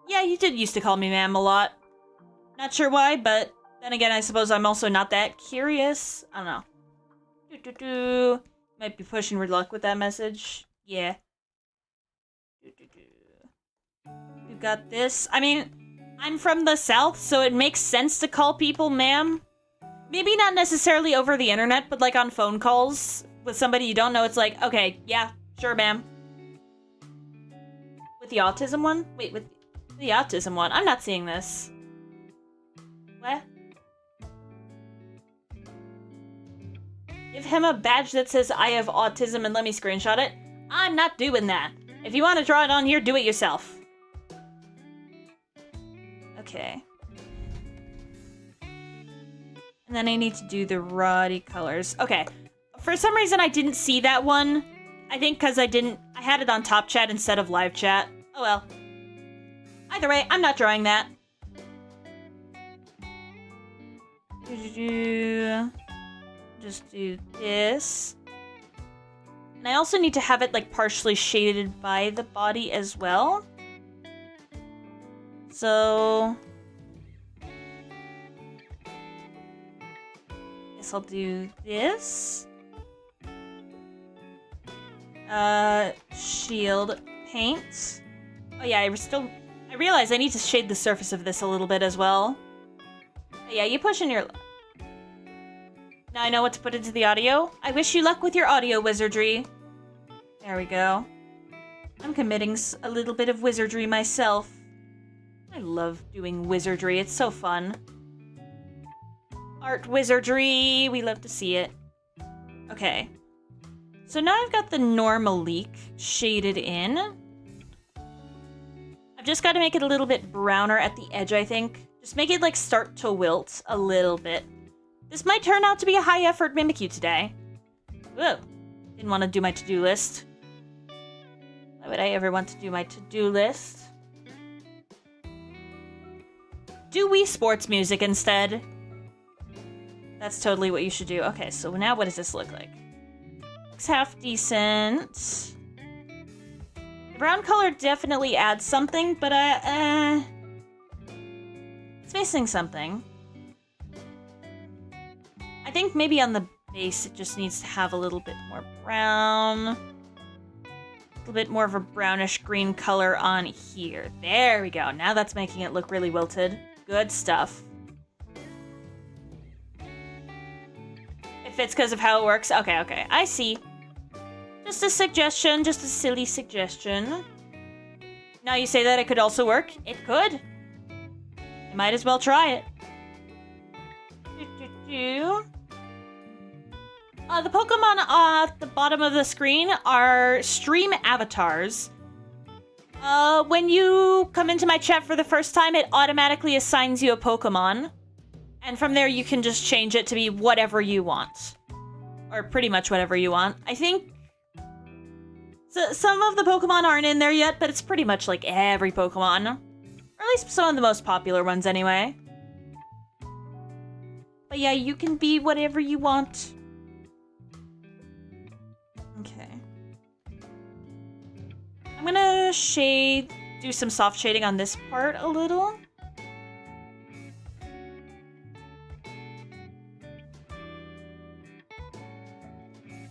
Yeah, you did used to call me ma'am a lot. Not sure why, but then again, I suppose I'm also not that curious. I don't know. Might be pushing your luck with that message. Yeah. We've got this. I mean, I'm from the South, so it makes sense to call people ma'am. Maybe not necessarily over the internet, but like on phone calls with somebody you don't know, it's like, okay, yeah, sure, ma'am. With the autism one? Wait, with the autism one? I'm not seeing this. What? Give him a badge that says I have autism and let me screenshot it? I'm not doing that. If you want to draw it on here, do it yourself. Okay. And then I need to do the Roddy colors. Okay. For some reason, I didn't see that one. I think because I had it on top chat instead of live chat. Oh well. Either way, I'm not drawing that. Just do this. And I also need to have it like partially shaded by the body as well. So guess I'll do this. Shield paint. Oh yeah, I realize I need to shade the surface of this a little bit as well. But yeah, you push in your... Now I know what to put into the audio. I wish you luck with your audio wizardry. There we go. I'm committing a little bit of wizardry myself. I love doing wizardry. It's so fun. Art wizardry. We love to see it. Okay. So now I've got the Normaleek shaded in. I've just got to make it a little bit browner at the edge, I think. Just make it like start to wilt a little bit. This might turn out to be a high-effort Mimikyu today. Whoa. Didn't want to do my to-do list. Why would I ever want to do my to-do list? Do Wii Sports music instead. That's totally what you should do. Okay, so now what does this look like? Looks half decent. The brown color definitely adds something, but it's missing something. I think maybe on the base it just needs to have a little bit more brown. A little bit more of a brownish green color on here. There we go. Now that's making it look really wilted. Good stuff. If it's because of how it works. Okay. I see. Just a suggestion. Just a silly suggestion. Now you say that it could also work. It could. You might as well try it. The Pokemon at the bottom of the screen are stream avatars. When you come into my chat for the first time, it automatically assigns you a Pokemon. And from there, you can just change it to be whatever you want. Or pretty much whatever you want. I think some of the Pokemon aren't in there yet, but it's pretty much like every Pokemon. Or at least some of the most popular ones anyway. But yeah, you can be whatever you want. Okay. I'm gonna do some soft shading on this part a little.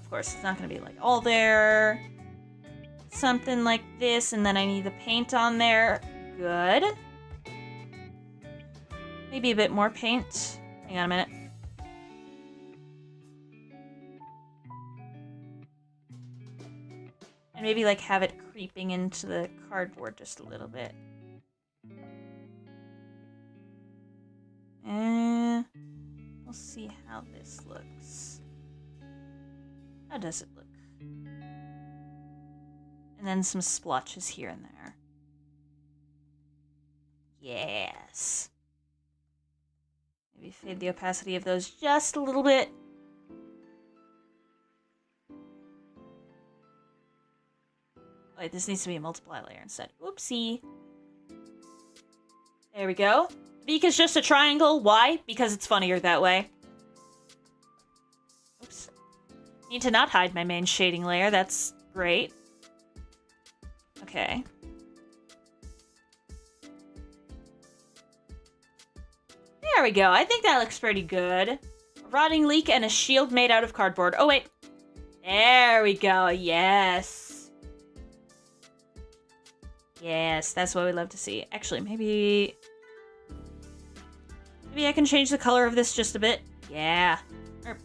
Of course, it's not gonna be like all there. Something like this, and then I need the paint on there. Good. Maybe a bit more paint. Hang on a minute. And maybe like have it creeping into the cardboard just a little bit. And we'll see how this looks. How does it look? And then some splotches here and there. Yes. Maybe fade the opacity of those just a little bit. Wait, this needs to be a multiply layer instead. Oopsie. There we go. Beak is just a triangle. Why? Because it's funnier that way. Oops. Need to not hide my main shading layer. That's great. Okay. There we go. I think that looks pretty good. A rotting leek and a shield made out of cardboard. Oh, wait. There we go. Yes. Yes, that's what we love to see. Actually, maybe I can change the color of this just a bit. Yeah. Or,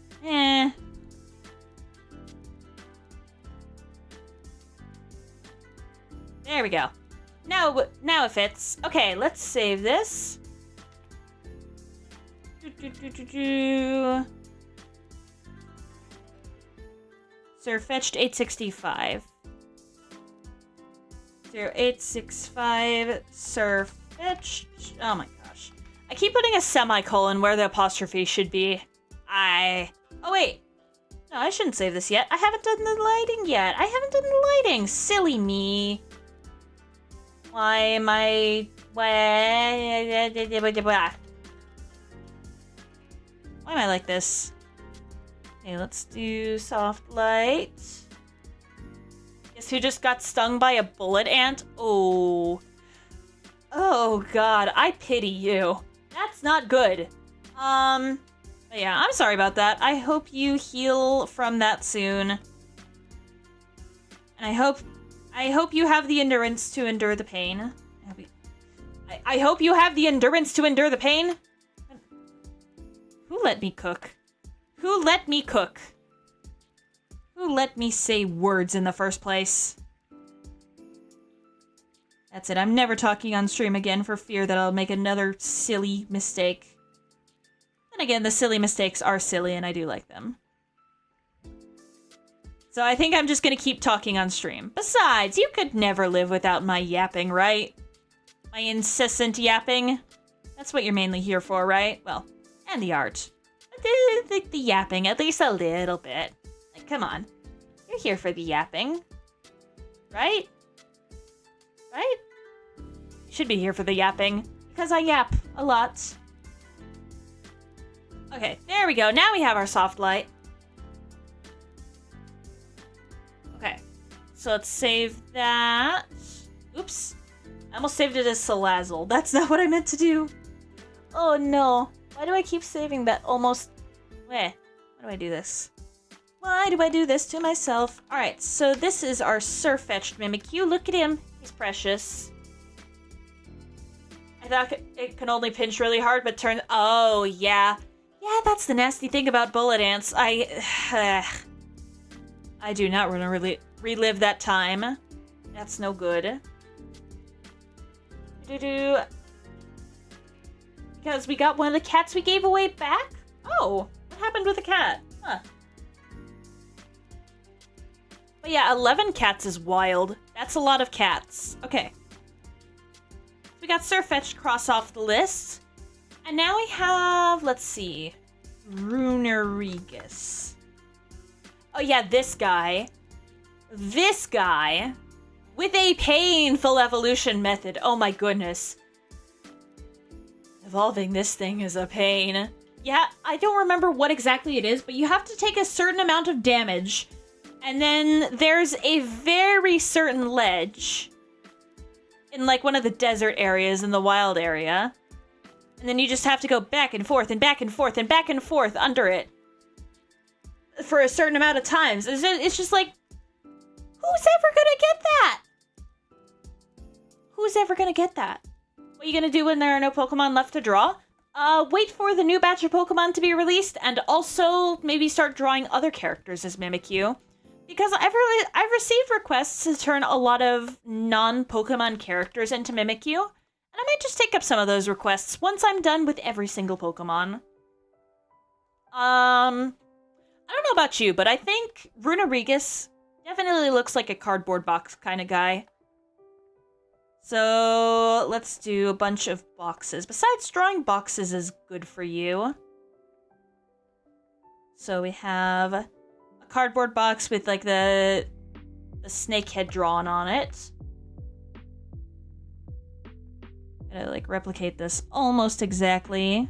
There we go. Now it fits. Okay, let's save this. Sir fetched 865. 0865 Surfetched. Oh my gosh. I keep putting a semicolon where the apostrophe should be. Oh wait. No, I shouldn't save this yet. I haven't done the lighting yet. Silly me. Why am I... Why am I like this? Okay, let's do soft light. Guess who just got stung by a bullet ant? Oh. Oh god, I pity you. That's not good. But yeah, I'm sorry about that. I hope you heal from that soon. And I hope you have the endurance to endure the pain. I hope you have the endurance to endure the pain. Who let me cook? Who let me cook? Who let me say words in the first place? That's it. I'm never talking on stream again for fear that I'll make another silly mistake. Then again, the silly mistakes are silly and I do like them. So I think I'm just gonna keep talking on stream. Besides, you could never live without my yapping, right? My incessant yapping. That's what you're mainly here for, right? Well, and the art. The yapping, at least a little bit. Like, come on. You're here for the yapping. Right? Right? You should be here for the yapping. Because I yap a lot. Okay, there we go. Now we have our soft light. Okay. So let's save that. Oops. I almost saved it as Salazzle. That's not what I meant to do. Oh no. Why do I keep saving that almost... Why do I do this? Why do I do this to myself? Alright, so this is our Surfetched Mimikyu. Look at him. He's precious. I thought it can only pinch really hard, but turn... Oh, yeah. Yeah, that's the nasty thing about bullet ants. I do not want to really relive that time. That's no good. Because we got one of the cats we gave away back? Oh, what happened with the cat? Huh. But yeah, 11 cats is wild. That's a lot of cats. Okay. We got Surfetched cross off the list. And now we have, let's see, Runerigus. Oh yeah, this guy. This guy with a painful evolution method. Oh my goodness. Evolving this thing is a pain. Yeah, I don't remember what exactly it is, but you have to take a certain amount of damage. And then there's a very certain ledge in like one of the desert areas in the wild area. And then you just have to go back and forth and back and forth and back and forth under it for a certain amount of times. It's just like, who's ever gonna get that? Who's ever gonna get that? What are you gonna do when there are no Pokemon left to draw? Wait for the new batch of Pokemon to be released, and also maybe start drawing other characters as Mimikyu. Because I've received requests to turn a lot of non-Pokemon characters into Mimikyu, and I might just take up some of those requests once I'm done with every single Pokemon. I don't know about you, but I think Runerigus definitely looks like a cardboard box kind of guy. So let's do a bunch of boxes. Besides, drawing boxes is good for you. So we have a cardboard box with like the snake head drawn on it. Gotta like replicate this almost exactly.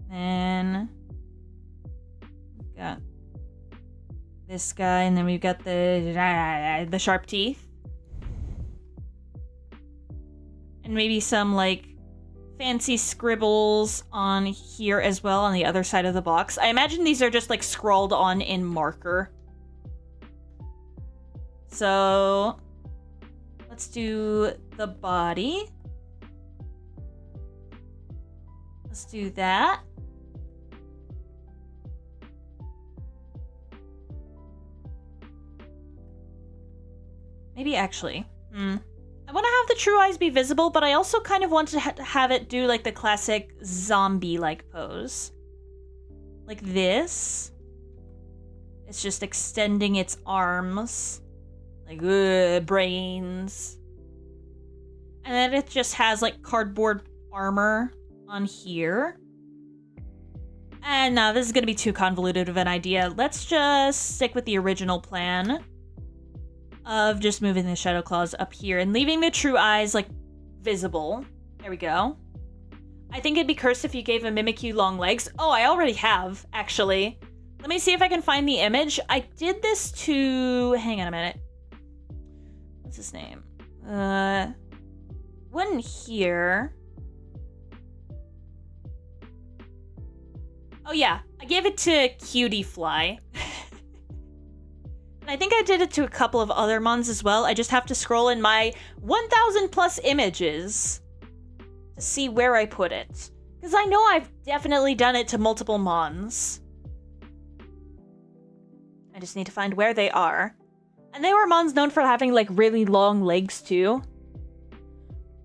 Then we've got this guy, and then we've got the sharp teeth. And maybe some like fancy scribbles on here as well on the other side of the box. I imagine these are just like scrawled on in marker. So let's do the body. Let's do that. Maybe actually. I want to have the true eyes be visible, but I also kind of want to have it do like the classic zombie-like pose. Like this. It's just extending its arms. Like, brains. And then it just has, like, cardboard armor on here. And no, this is gonna be too convoluted of an idea. Let's just stick with the original plan of just moving the Shadow Claws up here and leaving the true eyes, like, visible. There we go. I think it'd be cursed if you gave a Mimikyu long legs. Oh, I already have, actually. Let me see if I can find the image. I did this to... Hang on a minute. What's his name? One here. Oh yeah, I gave it to Cutie Fly. And I think I did it to a couple of other mons as well. I just have to scroll in my 1,000 plus images to see where I put it. Because I know I've definitely done it to multiple mons. I just need to find where they are. And they were mons known for having, like, really long legs, too.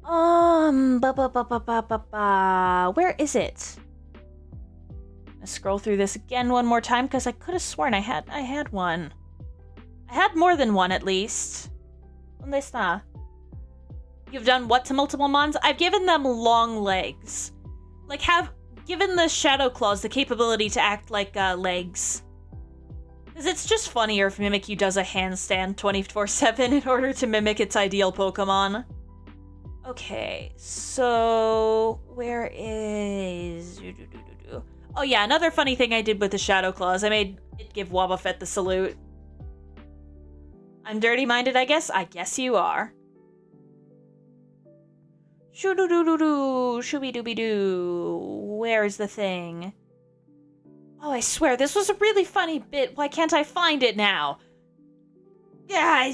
Where is it? I'm gonna scroll through this again one more time, because I could have sworn I had one. I had more than one, at least. ¿Dónde está? You've done what to multiple mons? I've given them long legs. Like, have given the Shadow Claws the capability to act like, legs. Because it's just funnier if Mimikyu does a handstand 24/7 in order to mimic its ideal Pokemon. Okay, so... Where is... Oh yeah, another funny thing I did with the Shadow Claws. I made it give Wobbuffet the salute. I'm dirty-minded, I guess? I guess you are. Shoo-doo-doo-doo-doo, shooby-dooby-doo. Where's the thing? Oh, I swear, this was a really funny bit. Why can't I find it now? You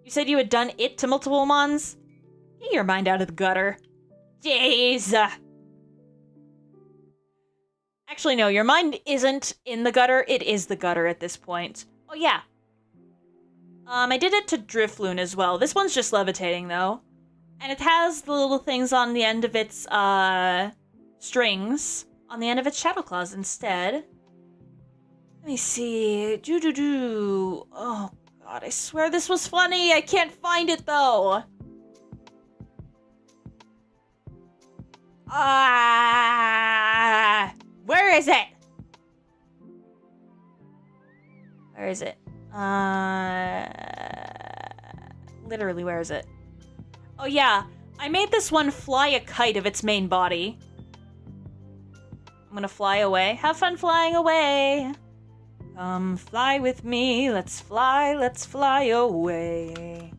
said you had done it to multiple mons? Get your mind out of the gutter. Jeez. Actually, no, your mind isn't in the gutter. It is the gutter at this point. Oh, yeah. I did it to Drifloon as well. This one's just levitating, though. And it has the little things on the end of its, strings. On the end of its Shadow Claws instead. Let me see. Doo-doo-doo. Oh, God, I swear this was funny. I can't find it, though. Where is it? Where is it? Literally, where is it? Oh yeah, I made this one fly a kite of its main body. I'm gonna fly away. Have fun flying away. Come fly with me, let's fly away.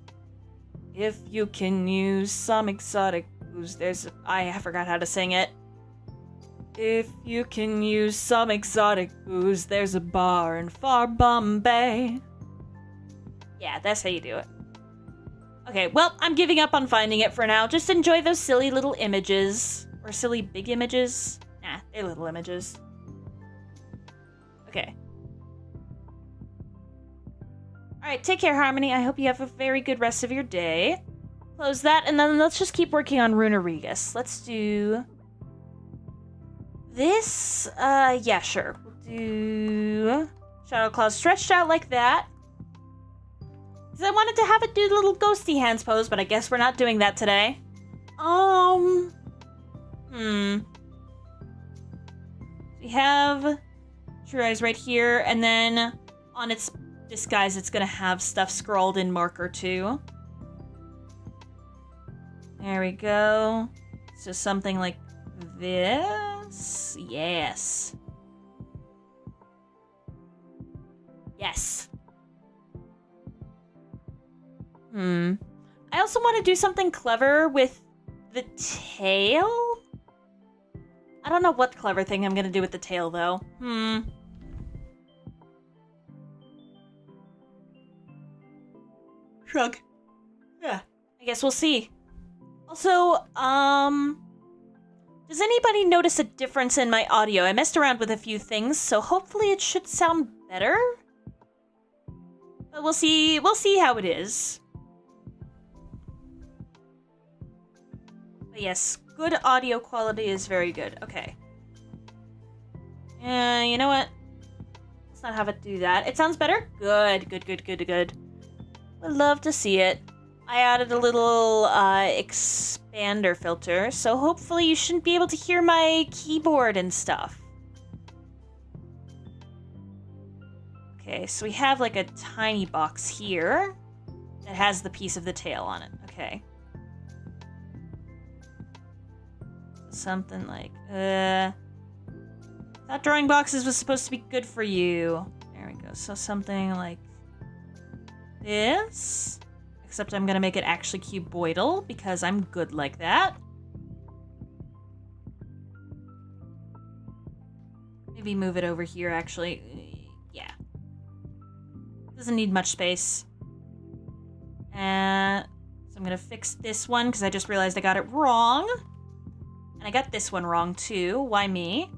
If you can use some exotic booze, I forgot how to sing it. If you can use some exotic booze, there's a bar in far Bombay. Yeah, that's how you do it. Okay, well, I'm giving up on finding it for now. Just enjoy those silly little images. Or silly big images. Nah, they're little images. Okay. Alright, take care, Harmony. I hope you have a very good rest of your day. Close that, and then let's just keep working on Runerigus. Let's do... this? Yeah, sure. We'll do... Shadow Claws stretched out like that. Because I wanted to have it do the little ghosty hands pose, but I guess we're not doing that today. We have True Eyes right here, and then on its disguise, it's gonna have stuff scrawled in marker too. There we go. So something like this. Yes. Yes. I also want to do something clever with the tail? I don't know what clever thing I'm gonna do with the tail, though. Shrug. Yeah. I guess we'll see. Also, does anybody notice a difference in my audio? I messed around with a few things, so hopefully it should sound better? But we'll see how it is. But yes, good audio quality is very good. Okay. You know what? Let's not have it do that. It sounds better? Good, good, good, good, good. Would love to see it. I added a little expander filter, so hopefully you shouldn't be able to hear my keyboard and stuff. Okay, so we have like a tiny box here that has the piece of the tail on it. Okay. Something like, thought drawing boxes was supposed to be good for you. There we go. So something like this. Except I'm gonna make it actually cuboidal because I'm good like that. Maybe move it over here, actually. Yeah. Doesn't need much space. And so I'm gonna fix this one because I just realized I got it wrong. And I got this one wrong too. Why me?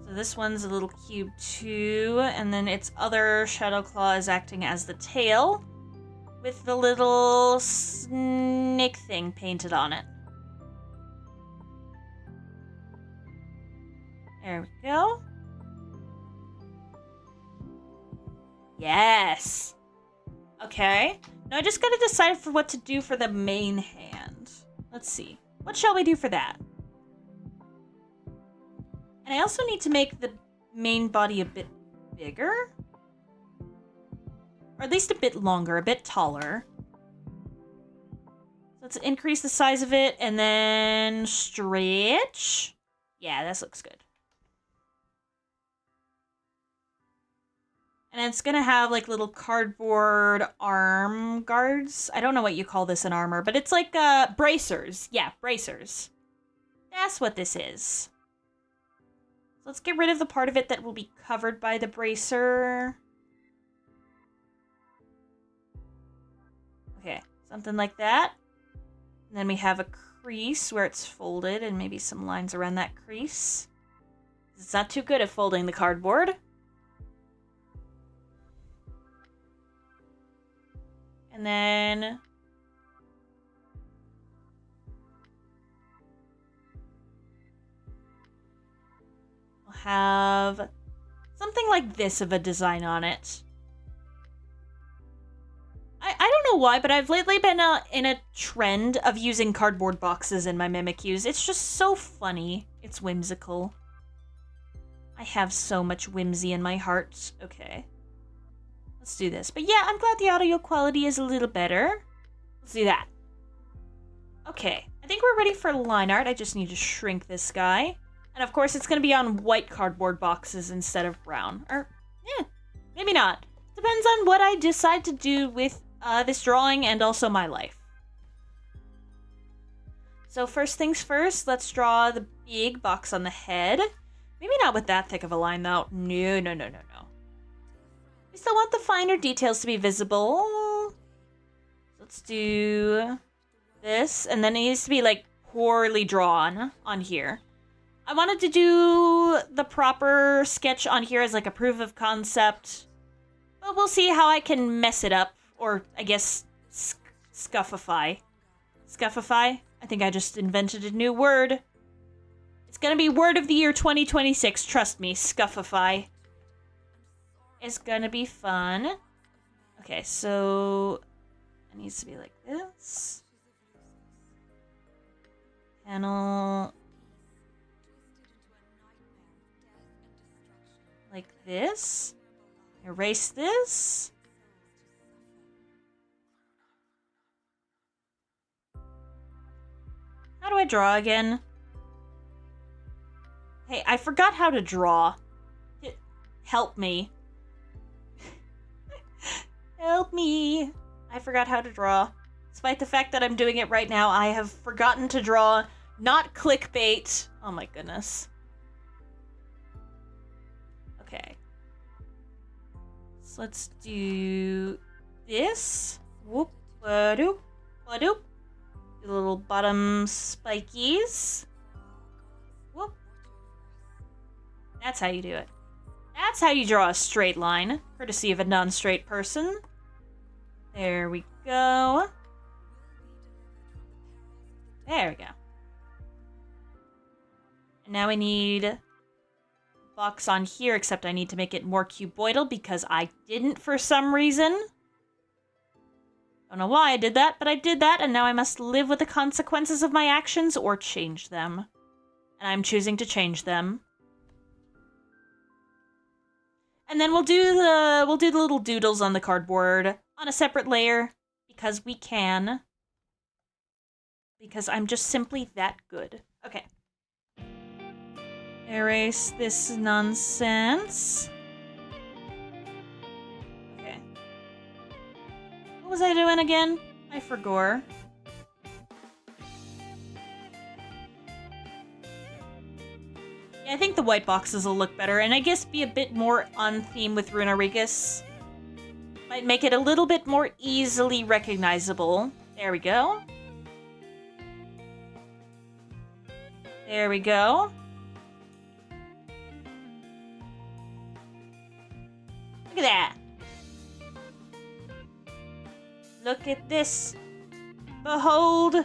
So this one's a little cube too, and then its other shadow claw is acting as the tail with the little snake thing painted on it. There we go. Yes! Okay. Now I just gotta decide for what to do for the main hand. Let's see. What shall we do for that? And I also need to make the main body a bit bigger. Or at least a bit longer, a bit taller. Let's increase the size of it and then stretch. Yeah, this looks good. And it's gonna have like little cardboard arm guards. I don't know what you call this in armor, but it's like bracers. Yeah, bracers. That's what this is. So let's get rid of the part of it that will be covered by the bracer. Okay, something like that. And then we have a crease where it's folded and maybe some lines around that crease. It's not too good at folding the cardboard. And then we'll have something like this of a design on it. I don't know why, but I've lately been in a trend of using cardboard boxes in my Mimikyus. It's just so funny. It's whimsical. I have so much whimsy in my heart. Okay. Let's do this. But yeah, I'm glad the audio quality is a little better. Let's do that. Okay, I think we're ready for line art. I just need to shrink this guy. And of course, it's going to be on white cardboard boxes instead of brown. Or, yeah, maybe not. Depends on what I decide to do with this drawing and also my life. So first things first, let's draw the big box on the head. Maybe not with that thick of a line, though. No, no, no, no, no. We still want the finer details to be visible. Let's do this, and then it needs to be, like, poorly drawn on here. I wanted to do the proper sketch on here as, like, a proof of concept, but we'll see how I can mess it up, or, I guess, scuffify. Scuffify? I think I just invented a new word. It's gonna be word of the year 2026, trust me, scuffify. It's gonna be fun. Okay, so it needs to be like this. Panel like this. Erase this. How do I draw again? Hey, I forgot how to draw. Help me. Help me. I forgot how to draw. Despite the fact that I'm doing it right now, I have forgotten to draw. Not clickbait. Oh my goodness. Okay. So let's do this. Whoop, ba-doop, ba-doop. The little bottom spikies. Whoop. That's how you do it. That's how you draw a straight line, courtesy of a non-straight person. There we go. There we go. And now we need box on here, except I need to make it more cuboidal because I didn't for some reason. Don't know why I did that, but I did that, and now I must live with the consequences of my actions or change them. And I'm choosing to change them. And then we'll do the little doodles on the cardboard on a separate layer because we can. Because I'm just simply that good. Okay. Erase this nonsense. Okay. What was I doing again? I forgot. Yeah, I think the white boxes will look better, and I guess be a bit more on theme with Runarigus. Might make it a little bit more easily recognizable. There we go. There we go. Look at that. Look at this. Behold,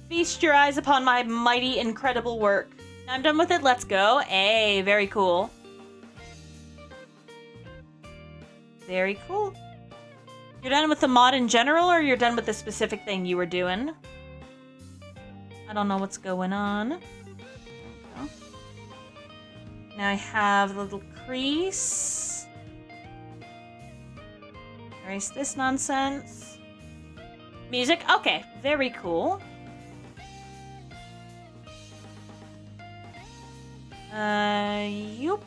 feast your eyes upon my mighty, incredible work. Now I'm done with it, let's go. Hey, very cool. Very cool. You're done with the mod in general, or you're done with the specific thing you were doing? I don't know what's going on. There we go. Now I have the little crease. Erase this nonsense. Music? Okay, very cool. Yup.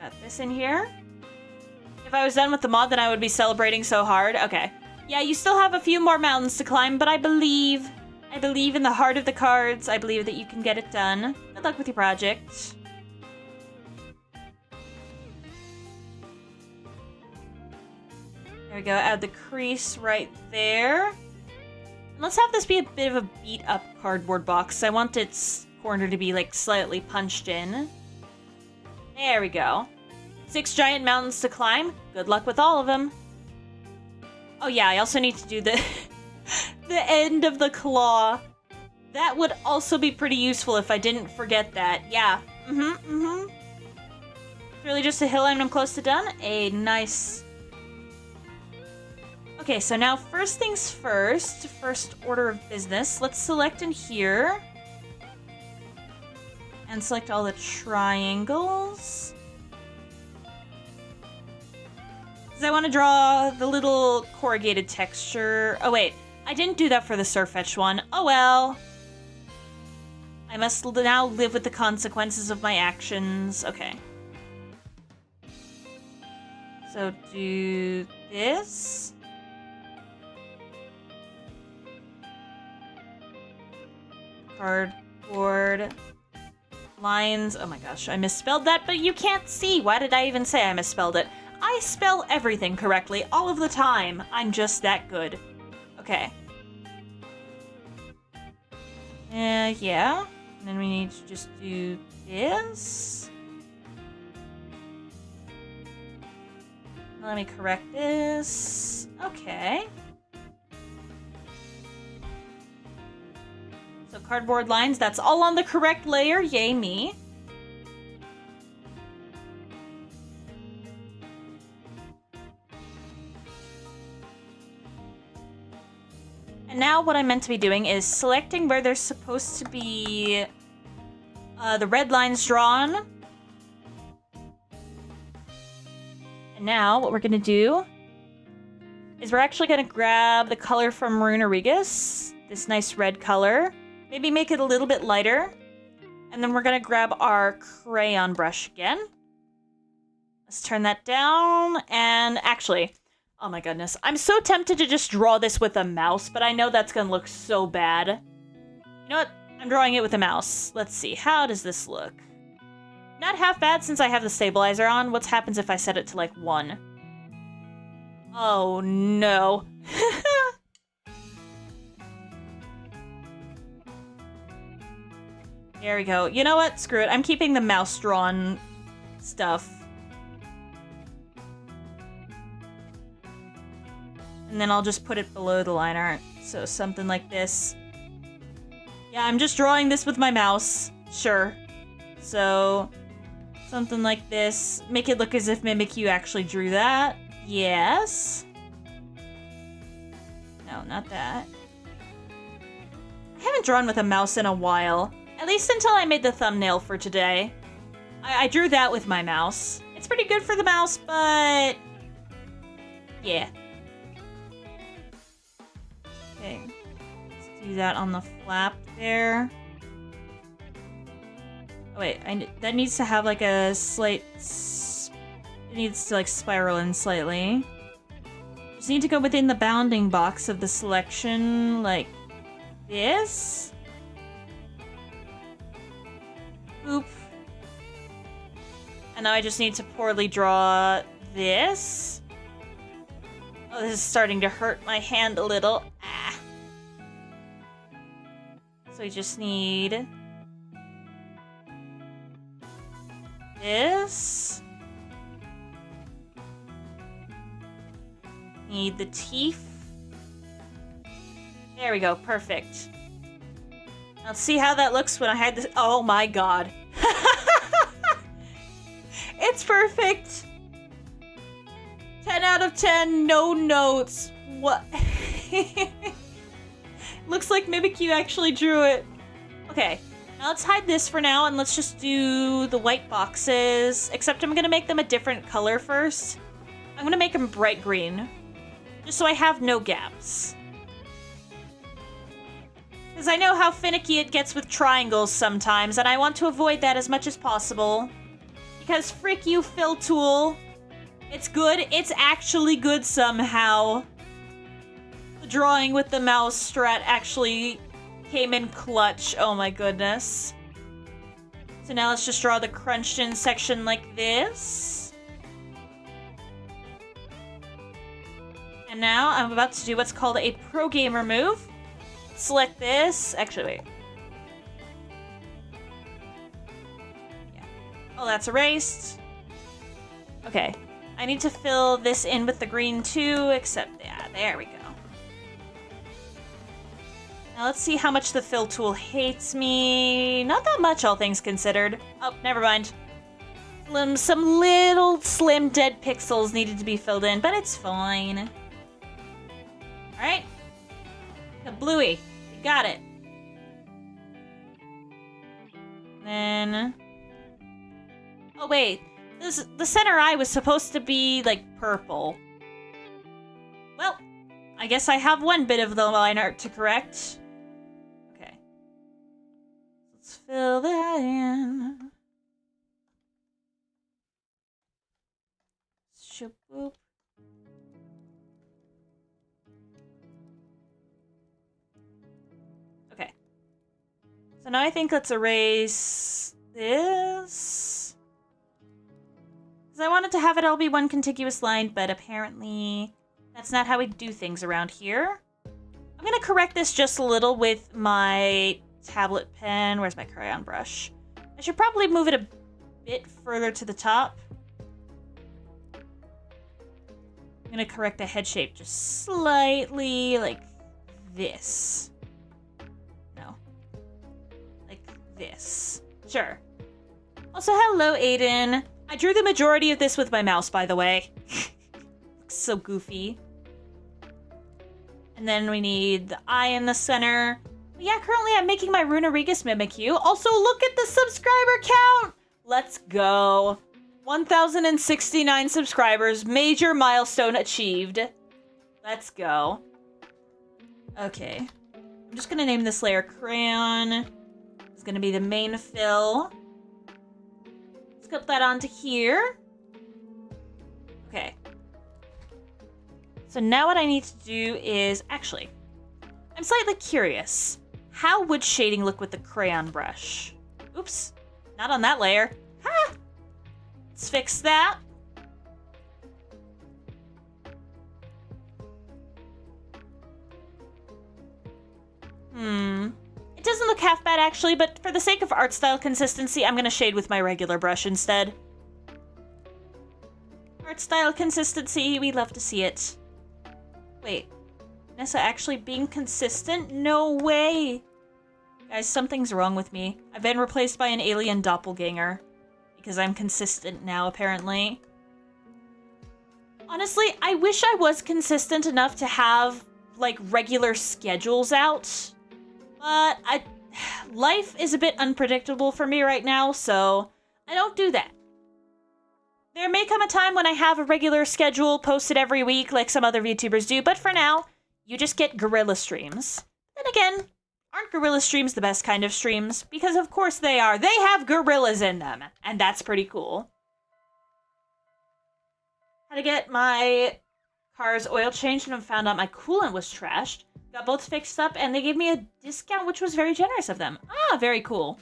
Got this in here. If I was done with the mod, then I would be celebrating so hard. Okay. Yeah, you still have a few more mountains to climb, but I believe in the heart of the cards. I believe that you can get it done. Good luck with your project. There we go, add the crease right there. And let's have this be a bit of a beat-up cardboard box. I want its corner to be, like, slightly punched in. There we go. 6 giant mountains to climb. Good luck with all of them. Oh yeah, I also need to do the the end of the claw. That would also be pretty useful if I didn't forget that. Yeah. It's really just a hill and I'm close to done. A nice... Okay, so now first things first. First order of business. Let's select in here. And select all the triangles. Because I want to draw the little corrugated texture. Oh wait, I didn't do that for the Sirfetch'd one. Oh well. I must now live with the consequences of my actions. Okay. So do this. Cardboard lines. Oh my gosh, I misspelled that, but you can't see. Why did I even say I misspelled it? I spell everything correctly all of the time. I'm just that good. Okay. Yeah. And then we need to just do this. Let me correct this. Okay. So cardboard lines, that's all on the correct layer. Yay me. And now what I'm meant to be doing is selecting where there's supposed to be the red lines drawn. And now what we're going to do is we're actually going to grab the color from Runarigus, this nice red color. Maybe make it a little bit lighter. And then we're going to grab our crayon brush again. Let's turn that down. And actually, oh my goodness. I'm so tempted to just draw this with a mouse, but I know that's going to look so bad. You know what? I'm drawing it with a mouse. Let's see. How does this look? Not half bad since I have the stabilizer on. What happens if I set it to like 1? Oh no. There we go. You know what? Screw it. I'm keeping the mouse-drawn stuff. And then I'll just put it below the line art. So something like this. Yeah, I'm just drawing this with my mouse. Sure. So, something like this. Make it look as if Mimikyu actually drew that. Yes. No, not that. I haven't drawn with a mouse in a while. At least until I made the thumbnail for today. I drew that with my mouse. It's pretty good for the mouse, but... yeah. Okay. Let's do that on the flap there. Oh wait, that needs to have like a slight... it needs to like spiral in slightly. Just need to go within the bounding box of the selection, like this. Oop. And now I just need to poorly draw this. Oh, this is starting to hurt my hand a little. Ah. So we just need this. Need the teeth. There we go, perfect. Let's see how that looks when I had this. Oh my god. It's perfect. 10 out of 10, no notes. What? Looks like Mimikyu actually drew it. Okay, now let's hide this for now and let's just do the white boxes. Except I'm gonna make them a different color first. I'm gonna make them bright green. Just so I have no gaps. Because I know how finicky it gets with triangles sometimes, and I want to avoid that as much as possible. Because frick you, fill tool. It's good. It's actually good somehow. The drawing with the mouse strat actually came in clutch. Oh my goodness. So now let's just draw the crunched in section like this. And now I'm about to do what's called a pro gamer move. Select this. Actually, wait. Yeah. Oh, that's erased. Okay. I need to fill this in with the green too, except, yeah, there we go. Now let's see how much the fill tool hates me. Not that much, all things considered. Oh, never mind. Some little slim dead pixels needed to be filled in, but it's fine. Alright. The bluey. You got it. Then... oh, wait. The center eye was supposed to be, like, purple. Well, I guess I have one bit of the line art to correct. Okay. Let's fill that in. Shaboop. Okay. So now I think let's erase this. Because I wanted to have it all be one contiguous line, but apparently that's not how we do things around here. I'm going to correct this just a little with my tablet pen. Where's my crayon brush? I should probably move it a bit further to the top. I'm going to correct the head shape just slightly like this. No. Like this. Sure. Also, hello, Aiden. I drew the majority of this with my mouse, by the way. Looks so goofy. And then we need the eye in the center. But yeah, currently I'm making my Runarigus Mimikyu. Also, look at the subscriber count! Let's go. 1,069 subscribers. Major milestone achieved. Let's go. Okay. I'm just gonna name this layer Crayon. It's gonna be the main fill. Put that onto here. Okay. So now what I need to do is... actually, I'm slightly curious. How would shading look with the crayon brush? Oops. Not on that layer. Ha! Let's fix that. It doesn't look half bad, actually, but for the sake of art style consistency, I'm gonna shade with my regular brush instead. Art style consistency, we love to see it. Wait. Nyssa actually being consistent? No way! Guys, something's wrong with me. I've been replaced by an alien doppelganger. Because I'm consistent now, apparently. Honestly, I wish I was consistent enough to have, like, regular schedules out. But life is a bit unpredictable for me right now, so I don't do that. There may come a time when I have a regular schedule posted every week like some other VTubers do, but for now, you just get gorilla streams. Then again, aren't gorilla streams the best kind of streams? Because of course they are. They have gorillas in them, and that's pretty cool. Had to get my car's oil changed and found out my coolant was trashed. Got both fixed up, and they gave me a discount, which was very generous of them. Ah, very cool.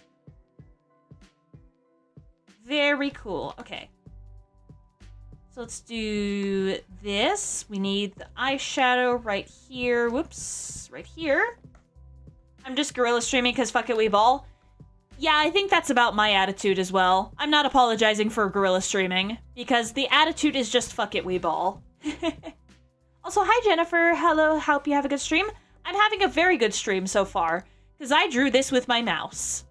Very cool. Okay. So let's do this. We need the eyeshadow right here. Whoops. Right here. I'm just gorilla streaming because fuck it, we ball. Yeah, I think that's about my attitude as well. I'm not apologizing for gorilla streaming, because the attitude is just fuck it, we ball. Also, hi Jennifer. Hello, hope you have a good stream. I'm having a very good stream so far, because I drew this with my mouse.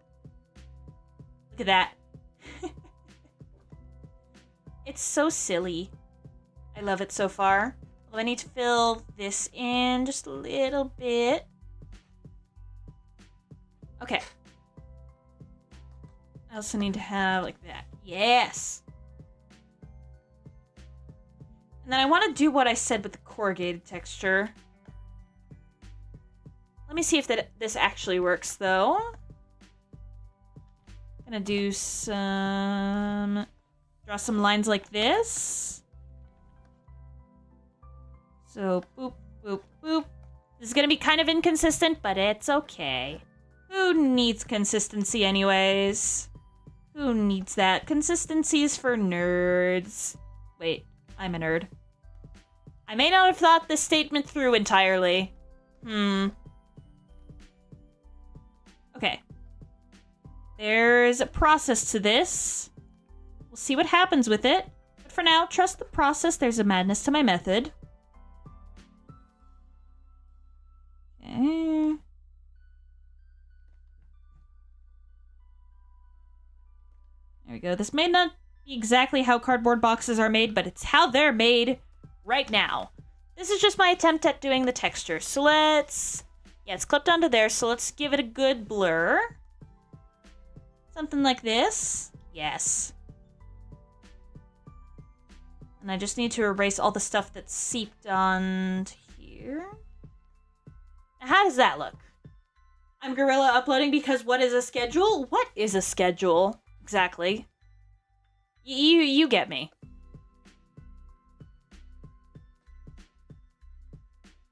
Look at that. It's so silly. I love it so far. Well, I need to fill this in just a little bit. Okay. I also need to have like that. Yes! And then I want to do what I said with the corrugated texture. Let me see if this actually works, though. I'm gonna do some... Draw some lines like this. So, boop, boop, boop. This is gonna be kind of inconsistent, but it's okay. Who needs consistency anyways? Who needs that? Consistency's for nerds. Wait, I'm a nerd. I may not have thought this statement through entirely. Okay. There's a process to this. We'll see what happens with it. But for now, trust the process. There's a madness to my method. Okay. There we go. This may not be exactly how cardboard boxes are made, but it's how they're made right now. This is just my attempt at doing the texture. So let's... Yeah, it's clipped onto there, so let's give it a good blur. Something like this. Yes. And I just need to erase all the stuff that's seeped onto here. Now, how does that look? I'm gorilla uploading because what is a schedule? What is a schedule? Exactly. You get me.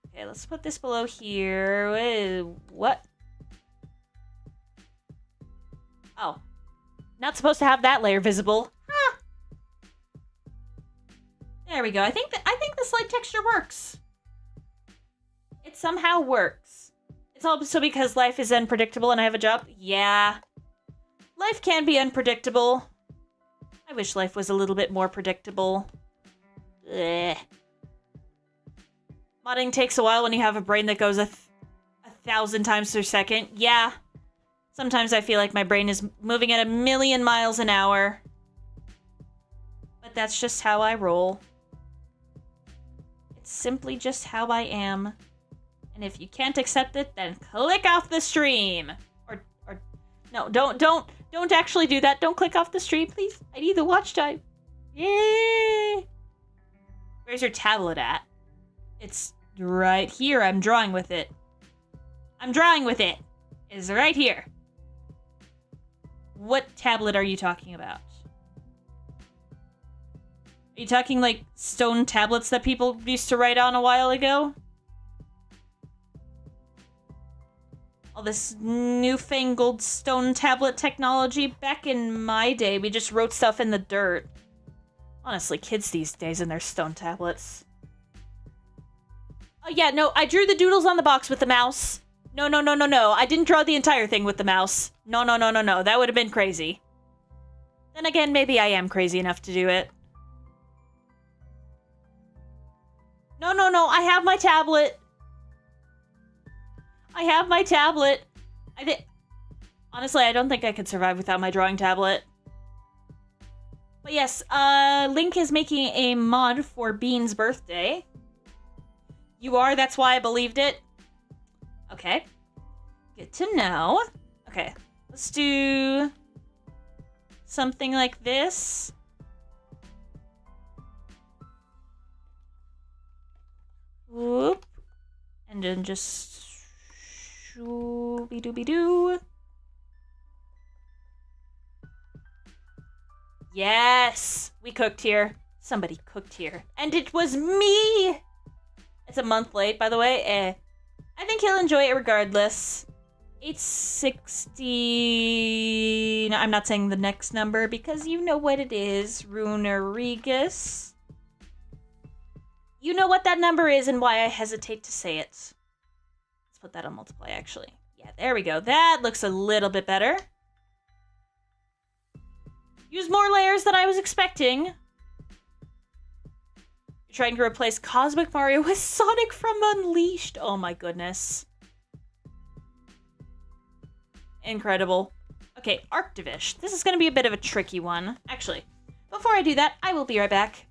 Okay, let's put this below here. What? Oh. Not supposed to have that layer visible. Huh. There we go. I think this light texture works. It somehow works. It's also because life is unpredictable and I have a job. Yeah. Life can be unpredictable. I wish life was a little bit more predictable. Ugh. Modding takes a while when you have a brain that goes 1,000 times per second. Yeah. Sometimes I feel like my brain is moving at 1,000,000 miles an hour. But that's just how I roll. It's simply just how I am. And if you can't accept it, then click off the stream. Or no, don't actually do that. Don't click off the stream, please. I need the watch time. Yay! Where's your tablet at? It's right here. I'm drawing with it. I'm drawing with it. It's right here. What tablet are you talking about? Are you talking like stone tablets that people used to write on a while ago? All this newfangled stone tablet technology. Back in my day, we just wrote stuff in the dirt. Honestly, kids these days and their stone tablets. Oh yeah, no, I drew the doodles on the box with the mouse. No. I didn't draw the entire thing with the mouse. No. That would have been crazy. Then again, maybe I am crazy enough to do it. No, no, no, I have my tablet. I have my tablet. Honestly, I don't think I could survive without my drawing tablet. But yes, Link is making a mod for Bean's birthday. You are, that's why I believed it. Okay. Good to know. Okay, let's do something like this. Whoop. And then just shooby-dooby-doo. Yes! We cooked here. Somebody cooked here. And it was me! It's a month late, by the way. I think he'll enjoy it regardless. 860... No, I'm not saying the next number because you know what it is. Runerigus. You know what that number is and why I hesitate to say it. Let's put that on multiply, actually. Yeah, there we go. That looks a little bit better. Use more layers than I was expecting. You're trying to replace Cosmic Mario with Sonic from Unleashed. Oh my goodness. Incredible. Okay, Arctivish. This is going to be a bit of a tricky one. Actually, before I do that, I will be right back.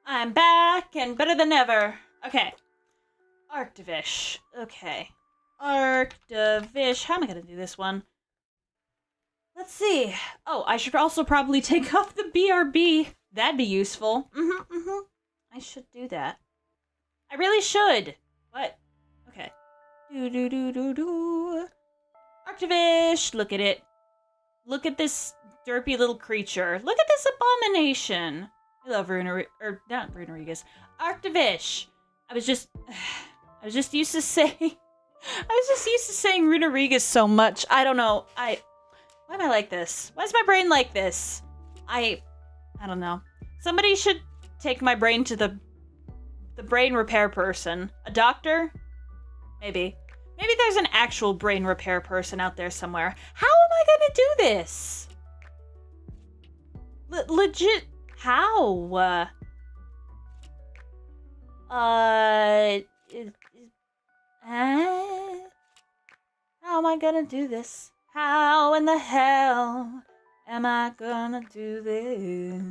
I'm back and better than ever. Okay. Arctivish. Okay. Arctivish. How am I going to do this one? Let's see. Oh, I should also probably take off the BRB. That'd be useful. I should do that. I really should. What? Okay. Do. Arctivish. Look at it. Look at this derpy little creature. Look at this abomination. I love not Runerigus. Arctivish. I was just used to saying Runerigus so much. I don't know. Why am I like this? Why is my brain like this? I don't know. Somebody should take my brain to the brain repair person. A doctor? Maybe. Maybe there's an actual brain repair person out there somewhere. How am I gonna do this? Legit. How? How am I gonna do this? How in the hell am I gonna do this?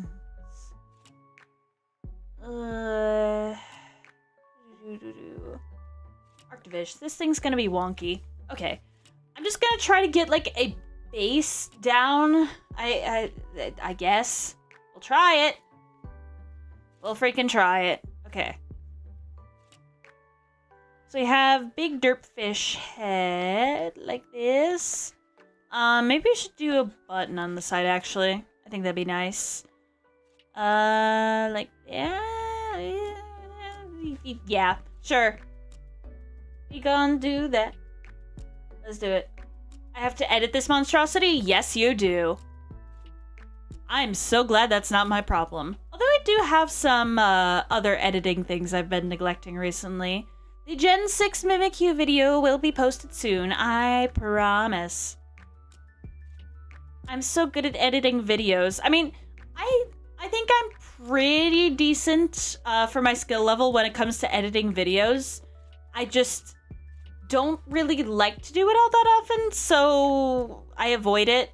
Arctivish, this thing's gonna be wonky. Okay, I'm just gonna try to get like a base down. I guess we'll try it. We'll freaking try it. Okay. So we have big derp fish head like this. Maybe we should do a button on the side actually. I think that'd be nice. Like yeah, sure. We gonna do that. Let's do it. I have to edit this monstrosity? Yes, you do. I'm so glad that's not my problem. Although I do have some other editing things I've been neglecting recently. The Gen 6 Mimikyu video will be posted soon, I promise. I'm so good at editing videos. I mean, I think I'm pretty decent for my skill level when it comes to editing videos. I just don't really like to do it all that often, so I avoid it.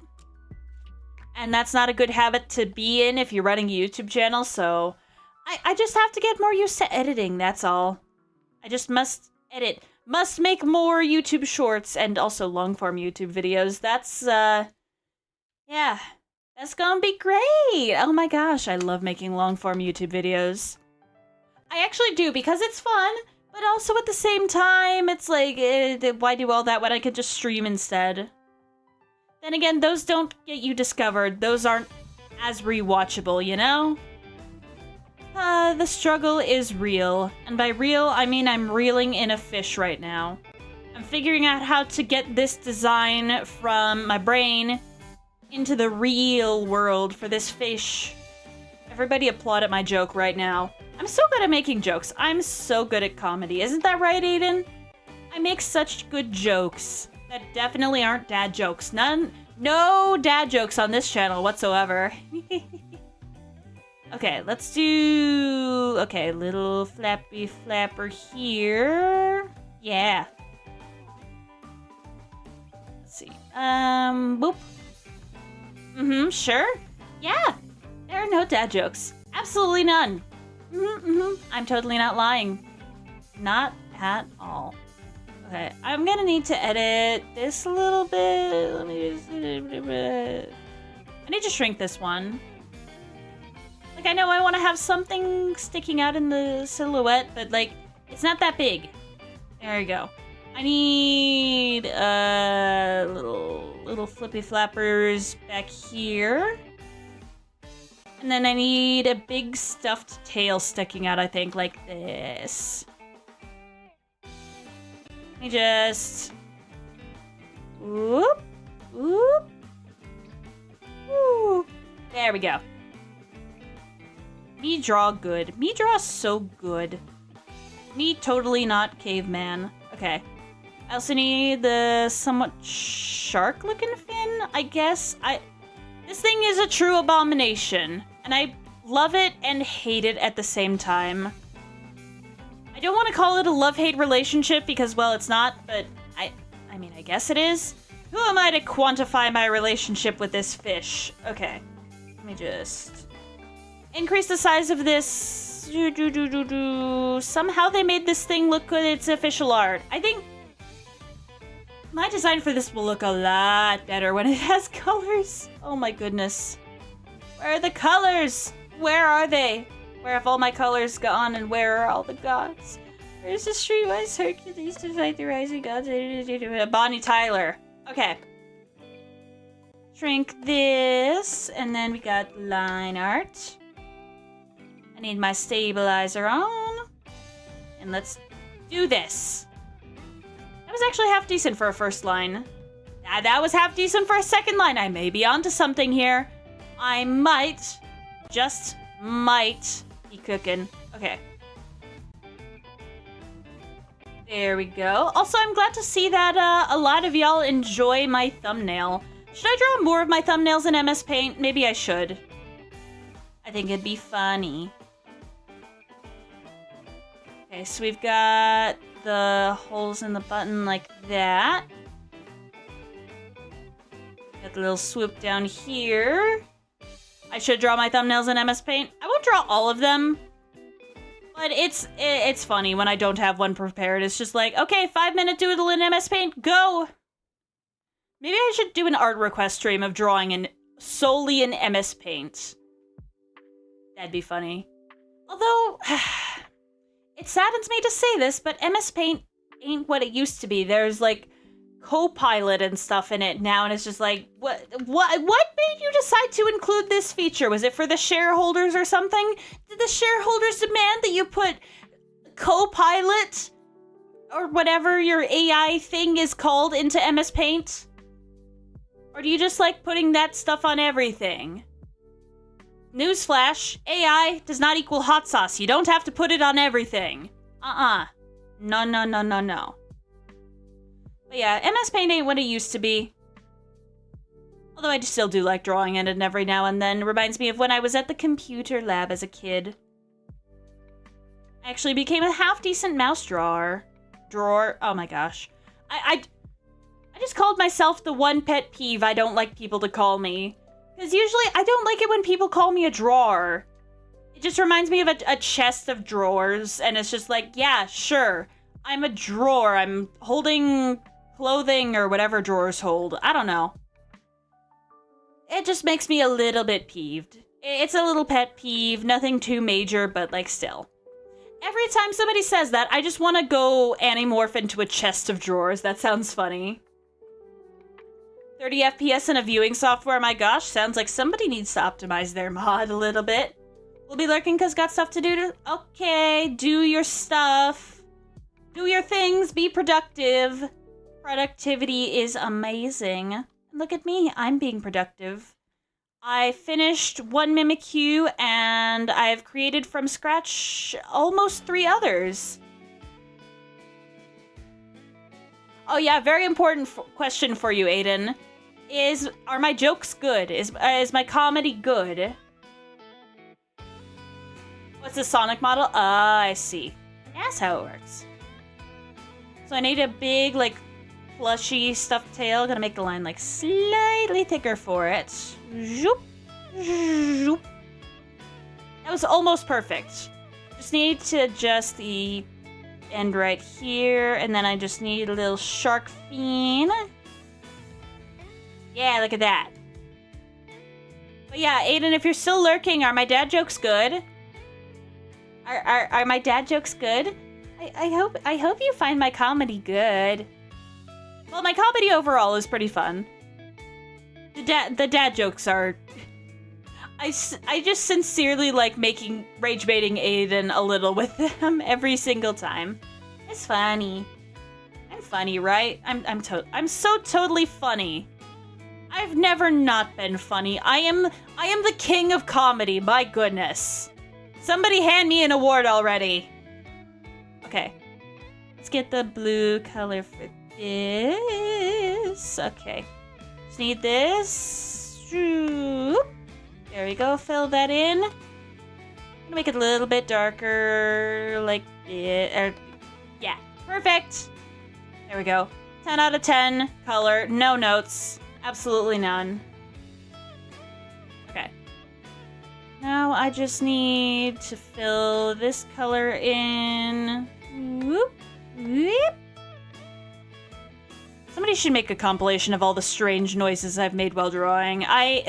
And that's not a good habit to be in if you're running a YouTube channel, so I just have to get more used to editing, that's all. I just must edit. Must make more YouTube shorts and also long-form YouTube videos. That's, yeah. That's gonna be great! Oh my gosh, I love making long-form YouTube videos. I actually do, because it's fun, but also at the same time, it's like, why do all that when I could just stream instead? Then again, those don't get you discovered. Those aren't as rewatchable, you know? The struggle is real. And by real, I mean I'm reeling in a fish right now. I'm figuring out how to get this design from my brain into the real world for this fish. Everybody applaud at my joke right now. I'm so good at making jokes. I'm so good at comedy. Isn't that right, Aiden? I make such good jokes that definitely aren't dad jokes. No dad jokes on this channel whatsoever. Okay, let's do... Okay, little flappy flapper here. Yeah. Let's see. Boop. Sure. Yeah. There are no dad jokes. Absolutely none. I'm totally not lying. Not at all. Okay, I'm gonna need to edit this a little bit. Let me just... I need to shrink this one. Like, I know I want to have something sticking out in the silhouette, but, like, it's not that big. There we go. I need, little flippy flappers back here. And then I need a big stuffed tail sticking out, I think, like this. Let me just... Whoop. Whoop. Woo. There we go. Me draw good. Me draw so good. Me totally not caveman. Okay. I also need the somewhat shark-looking fin, I guess. This thing is a true abomination. And I love it and hate it at the same time. I don't want to call it a love-hate relationship because, well, it's not, but I mean, I guess it is. Who am I to quantify my relationship with this fish? Okay. Let me just... increase the size of this. Somehow they made this thing look good. It's official art. I think my design for this will look a lot better when it has colors. Oh my goodness. Where are the colors? Where are they? Where have all my colors gone and where are all the gods? Where's the streetwise Hercules to fight the rising gods? Bonnie Tyler. Okay. Shrink this. And then we got line art. I need my stabilizer on. And let's do this. That was actually half decent for a first line. That was half decent for a second line. I may be onto something here. I might, just might, be cooking. Okay. There we go. Also, I'm glad to see that a lot of y'all enjoy my thumbnail. Should I draw more of my thumbnails in MS Paint? Maybe I should. I think it'd be funny. Okay, so we've got the holes in the button like that. Got the little swoop down here. I should draw my thumbnails in MS Paint. I won't draw all of them. But it's funny when I don't have one prepared. It's just like, okay, 5-minute doodle in MS Paint, go! Maybe I should do an art request stream of drawing solely in MS Paint. That'd be funny. Although, it saddens me to say this, but MS Paint ain't what it used to be. There's like Copilot and stuff in it now, and it's just like, what made you decide to include this feature? Was it for the shareholders or something? Did the shareholders demand that you put Copilot or whatever your AI thing is called into MS Paint? Or do you just like putting that stuff on everything? Newsflash, AI does not equal hot sauce. You don't have to put it on everything. No. But yeah, MS Paint ain't what it used to be. Although I still do like drawing in it every now and then. It reminds me of when I was at the computer lab as a kid. I actually became a half-decent mouse drawer. Oh my gosh. I just called myself the one pet peeve I don't like people to call me. Because usually I don't like it when people call me a drawer. It just reminds me of a chest of drawers. And it's just like, yeah, sure. I'm a drawer. I'm holding clothing or whatever drawers hold. I don't know. It just makes me a little bit peeved. It's a little pet peeve. Nothing too major, but like still. Every time somebody says that, I just want to go animorph into a chest of drawers. That sounds funny. 30 FPS in a viewing software, my gosh, sounds like somebody needs to optimize their mod a little bit. We'll be lurking because got stuff to do. Okay, do your stuff. Do your things, be productive. Productivity is amazing. Look at me, I'm being productive. I finished one Mimikyu and I've created from scratch almost 3 others. Oh yeah, very important question for you, Aiden. Are my jokes good? Is my comedy good? What's the Sonic model? I see. That's how it works. So I need a big, like, plushy stuffed tail. Gonna make the line, like, slightly thicker for it. Zoop. Zoop. That was almost perfect. Just need to adjust the end right here, and then I just need a little shark fin. Yeah, look at that. But yeah, Aiden, if you're still lurking, are my dad jokes good? Are my dad jokes good? I hope you find my comedy good. Well, my comedy overall is pretty fun. The dad jokes are... I just sincerely like rage baiting Aiden a little with them every single time. It's funny. I'm funny, right? I'm so totally funny. I've never not been funny. I am the king of comedy, my goodness. Somebody hand me an award already. Okay. Let's get the blue color for this. Okay. Just need this. There we go. Fill that in. I'm gonna make it a little bit darker, like it. Yeah, perfect. There we go. 10 out of 10 color. No notes. Absolutely none. Okay. Now I just need to fill this color in. Whoop. Whoop. Somebody should make a compilation of all the strange noises I've made while drawing. My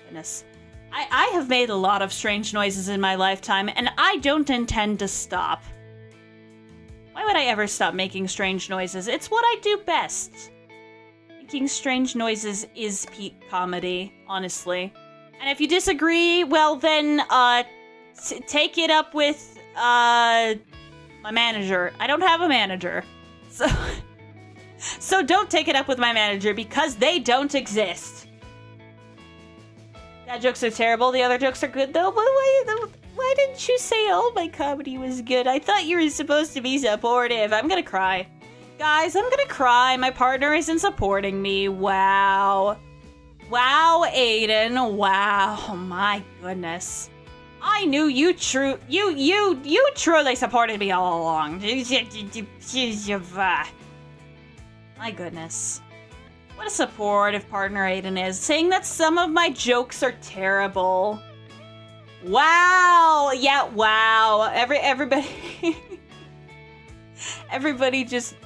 goodness. I have made a lot of strange noises in my lifetime, and I don't intend to stop. Why would I ever stop making strange noises? It's what I do best. Making strange noises is peak comedy, honestly. And if you disagree, well then, take it up with, my manager. I don't have a manager. So don't take it up with my manager, because they don't exist. That jokes are terrible, the other jokes are good, though. Why didn't you say all my comedy was good? I thought you were supposed to be supportive. I'm gonna cry. Guys, I'm gonna cry. My partner isn't supporting me. Wow. Wow, Aiden. Wow. My goodness. I knew you truly supported me all along. My goodness. What a supportive partner Aiden is, saying that some of my jokes are terrible. Wow! Yeah, wow. Everybody... everybody just...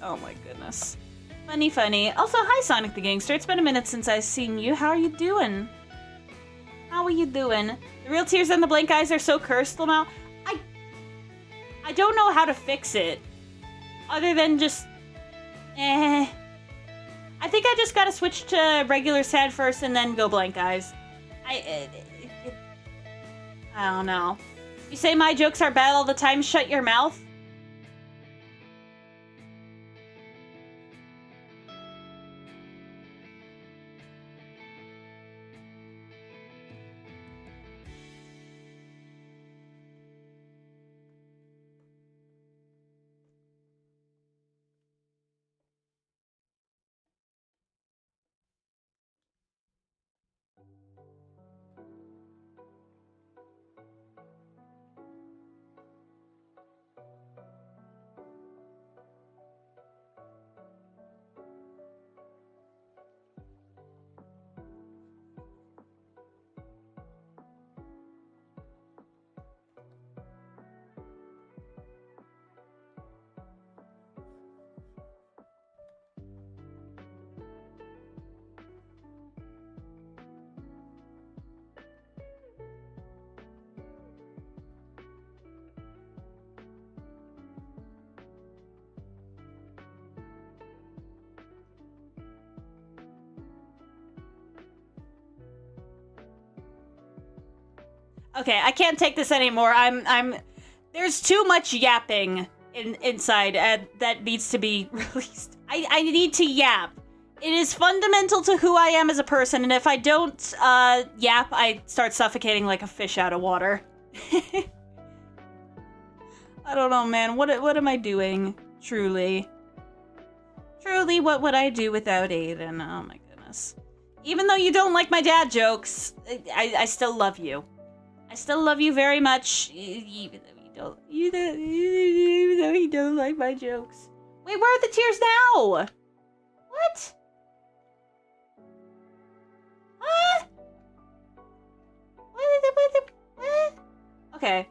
Oh my goodness. Funny, funny. Also, hi Sonic the Gangster. It's been a minute since I've seen you. How are you doing? How are you doing? The real tears and the blank eyes are so cursed, Lamau. I don't know how to fix it. Other than just... I think I just gotta switch to regular sad first and then go blank eyes. I don't know. You say my jokes are bad all the time, shut your mouth? Okay, I can't take this anymore. There's too much yapping inside that needs to be released. I need to yap. It is fundamental to who I am as a person, and if I don't yap, I start suffocating like a fish out of water. I don't know, man. What am I doing? Truly, what would I do without Aiden? Oh my goodness. Even though you don't like my dad jokes, I still love you. I still love you very much, even though you don't like my jokes. Wait, where are the tears now? What? What? What? Okay.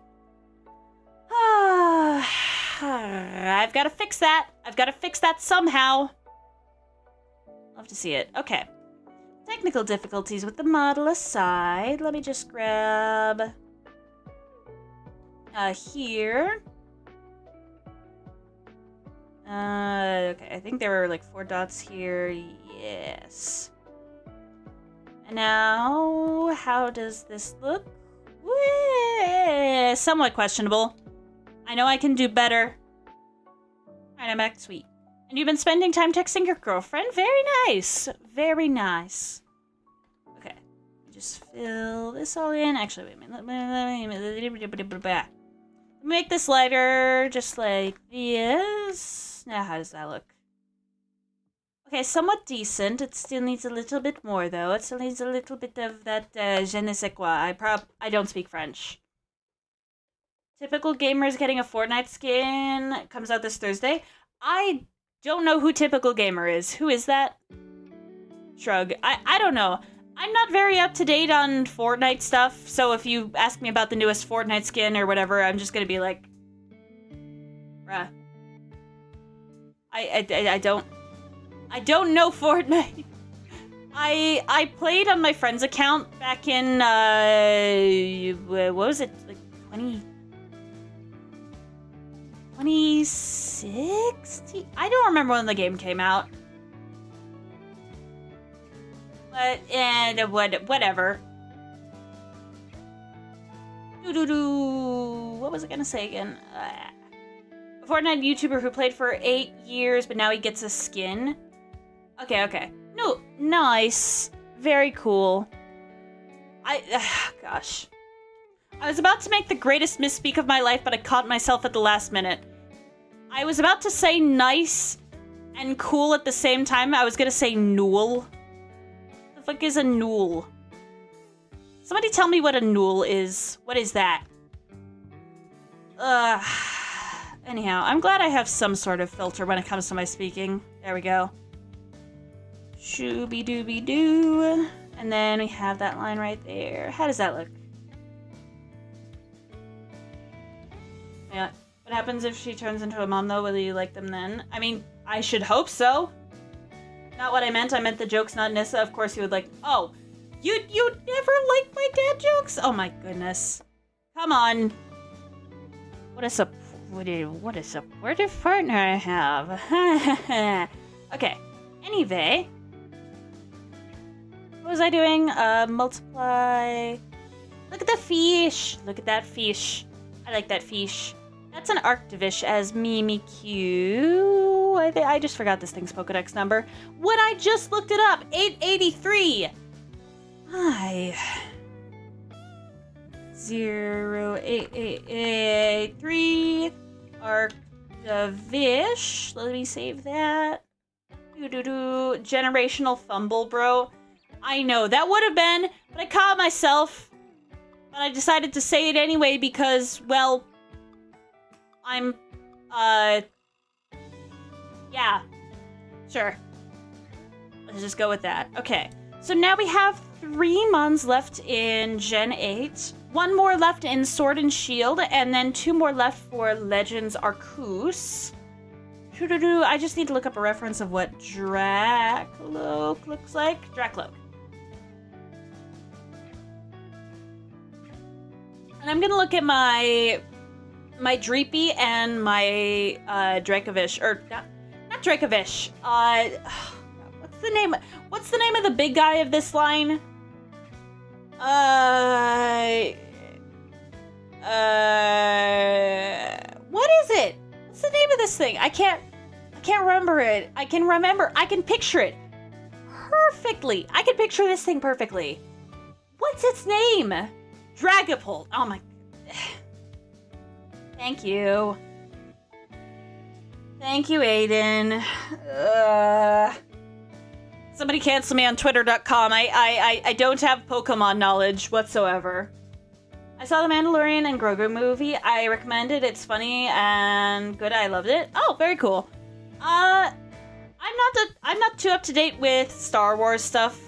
I've got to fix that. I've got to fix that somehow. Love to see it. Okay. Technical difficulties with the model aside. Let me just grab... here. Okay, I think there were like 4 dots here. Yes. And now, how does this look? Somewhat questionable. I know I can do better. Alright, I'm back. Sweet. And you've been spending time texting your girlfriend? Very nice. Very nice. Okay. Just fill this all in. Actually, wait a minute. Let me make this lighter, just like this. Now, how does that look? Okay, somewhat decent. It still needs a little bit more, though. It still needs a little bit of that je ne sais quoi. I don't speak French. Typical Gamers getting a Fortnite skin. Comes out this Thursday. I don't know who Typical Gamer is. Who is that? Shrug. I don't know. I'm not very up to date on Fortnite stuff, so if you ask me about the newest Fortnite skin or whatever, I'm just gonna be like, bruh. I don't know Fortnite. I played on my friend's account back in what was it, like 2016? I don't remember when the game came out. But, whatever. What was I gonna say again? A Fortnite YouTuber who played for 8 years, but now he gets a skin. Okay. No, nice. Very cool. Gosh. I was about to make the greatest misspeak of my life, but I caught myself at the last minute. I was about to say nice and cool at the same time. I was gonna say Nool. The fuck is a Nool? Somebody tell me what a null is. What is that? Anyhow, I'm glad I have some sort of filter when it comes to my speaking. There we go. Shooby-dooby-doo. And then we have that line right there. How does that look? Yeah. What happens if she turns into a mom, though? Will you like them then? I mean, I should hope so. Not what I meant. I meant the jokes, not Nyssa. Of course you would like... Oh, you never liked my dad jokes? Oh my goodness. Come on. What a supportive partner I have. Okay. Anyway. What was I doing? Multiply. Look at the fish. Look at that fish. I like that fish. That's an Arctivish as Mimikyu. I just forgot this thing's Pokedex number. When I just looked it up, 883. Hi. 08883 Arctivish. Let me save that. Generational fumble, bro. I know, that would have been, but I caught myself. But I decided to say it anyway because, well, I'm, yeah. Sure. Let's just go with that. Okay. So now we have 3 Mons left in Gen 8. 1 more left in Sword and Shield, and then 2 more left for Legends Arceus. I just need to look up a reference of what Dracloak looks like. Dracloak. And I'm gonna look at my Dreepy and my Dracovish, or not Dracovish. What's the name of the big guy of this line? What is it? What's the name of this thing? I can't remember it. I can picture it perfectly. I can picture this thing perfectly. What's its name? Dragapult. Oh my. Thank you. Thank you, Aiden. Somebody cancel me on twitter.com. I don't have Pokemon knowledge whatsoever. I saw the Mandalorian and Grogu movie. I recommend it. It's funny and good. I loved it. Oh, very cool. I'm not too up to date with Star Wars stuff.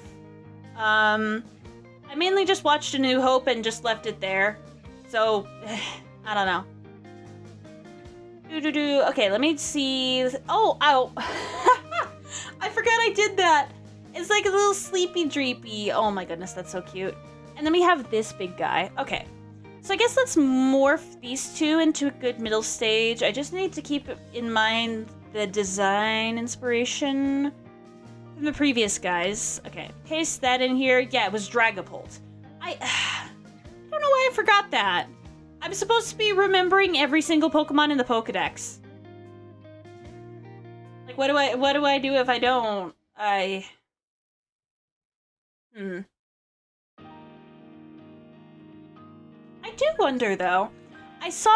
I mainly just watched A New Hope and just left it there. So, I don't know. Okay, let me see. Oh, ow. I forgot I did that. It's like a little sleepy dreepy. Oh my goodness, that's so cute. And then we have this big guy. Okay. So I guess let's morph these two into a good middle stage. I just need to keep in mind the design inspiration from the previous guys. Okay, paste that in here. Yeah, it was Dragapult. I don't know why I forgot that. I'm supposed to be remembering every single Pokemon in the Pokedex. Like, what do I do if I don't? I do wonder, though. I saw,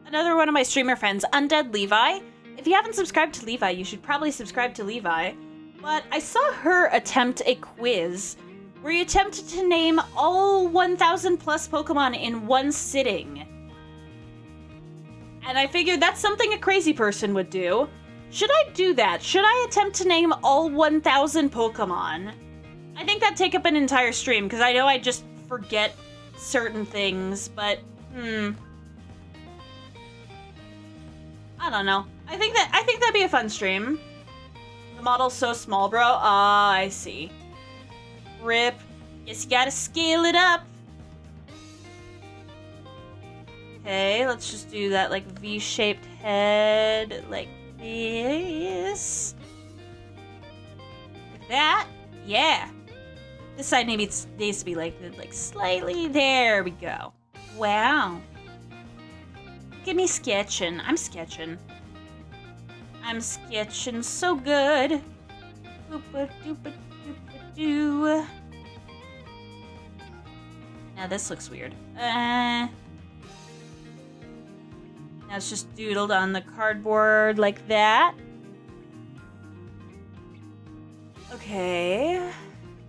another one of my streamer friends, Undead Levi. If you haven't subscribed to Levi, you should probably subscribe to Levi. But I saw her attempt a quiz where you attempted to name all 1,000 plus Pokemon in one sitting. And I figured that's something a crazy person would do. Should I do that? Should I attempt to name all 1,000 Pokemon? I think that'd take up an entire stream, because I know I just forget certain things, but, I don't know. I think that'd be a fun stream. The model's so small, bro. Ah, I see. Rip. Guess you gotta scale it up. Okay, let's just do that, like, V-shaped head, like this. Like that. Yeah. This side maybe it needs to be like slightly. There we go. Wow. Look at me sketching. I'm sketching. I'm sketching so good. Boop-a-doop-a-doop-a-doo. Now this looks weird. Now it's just doodled on the cardboard like that. Okay.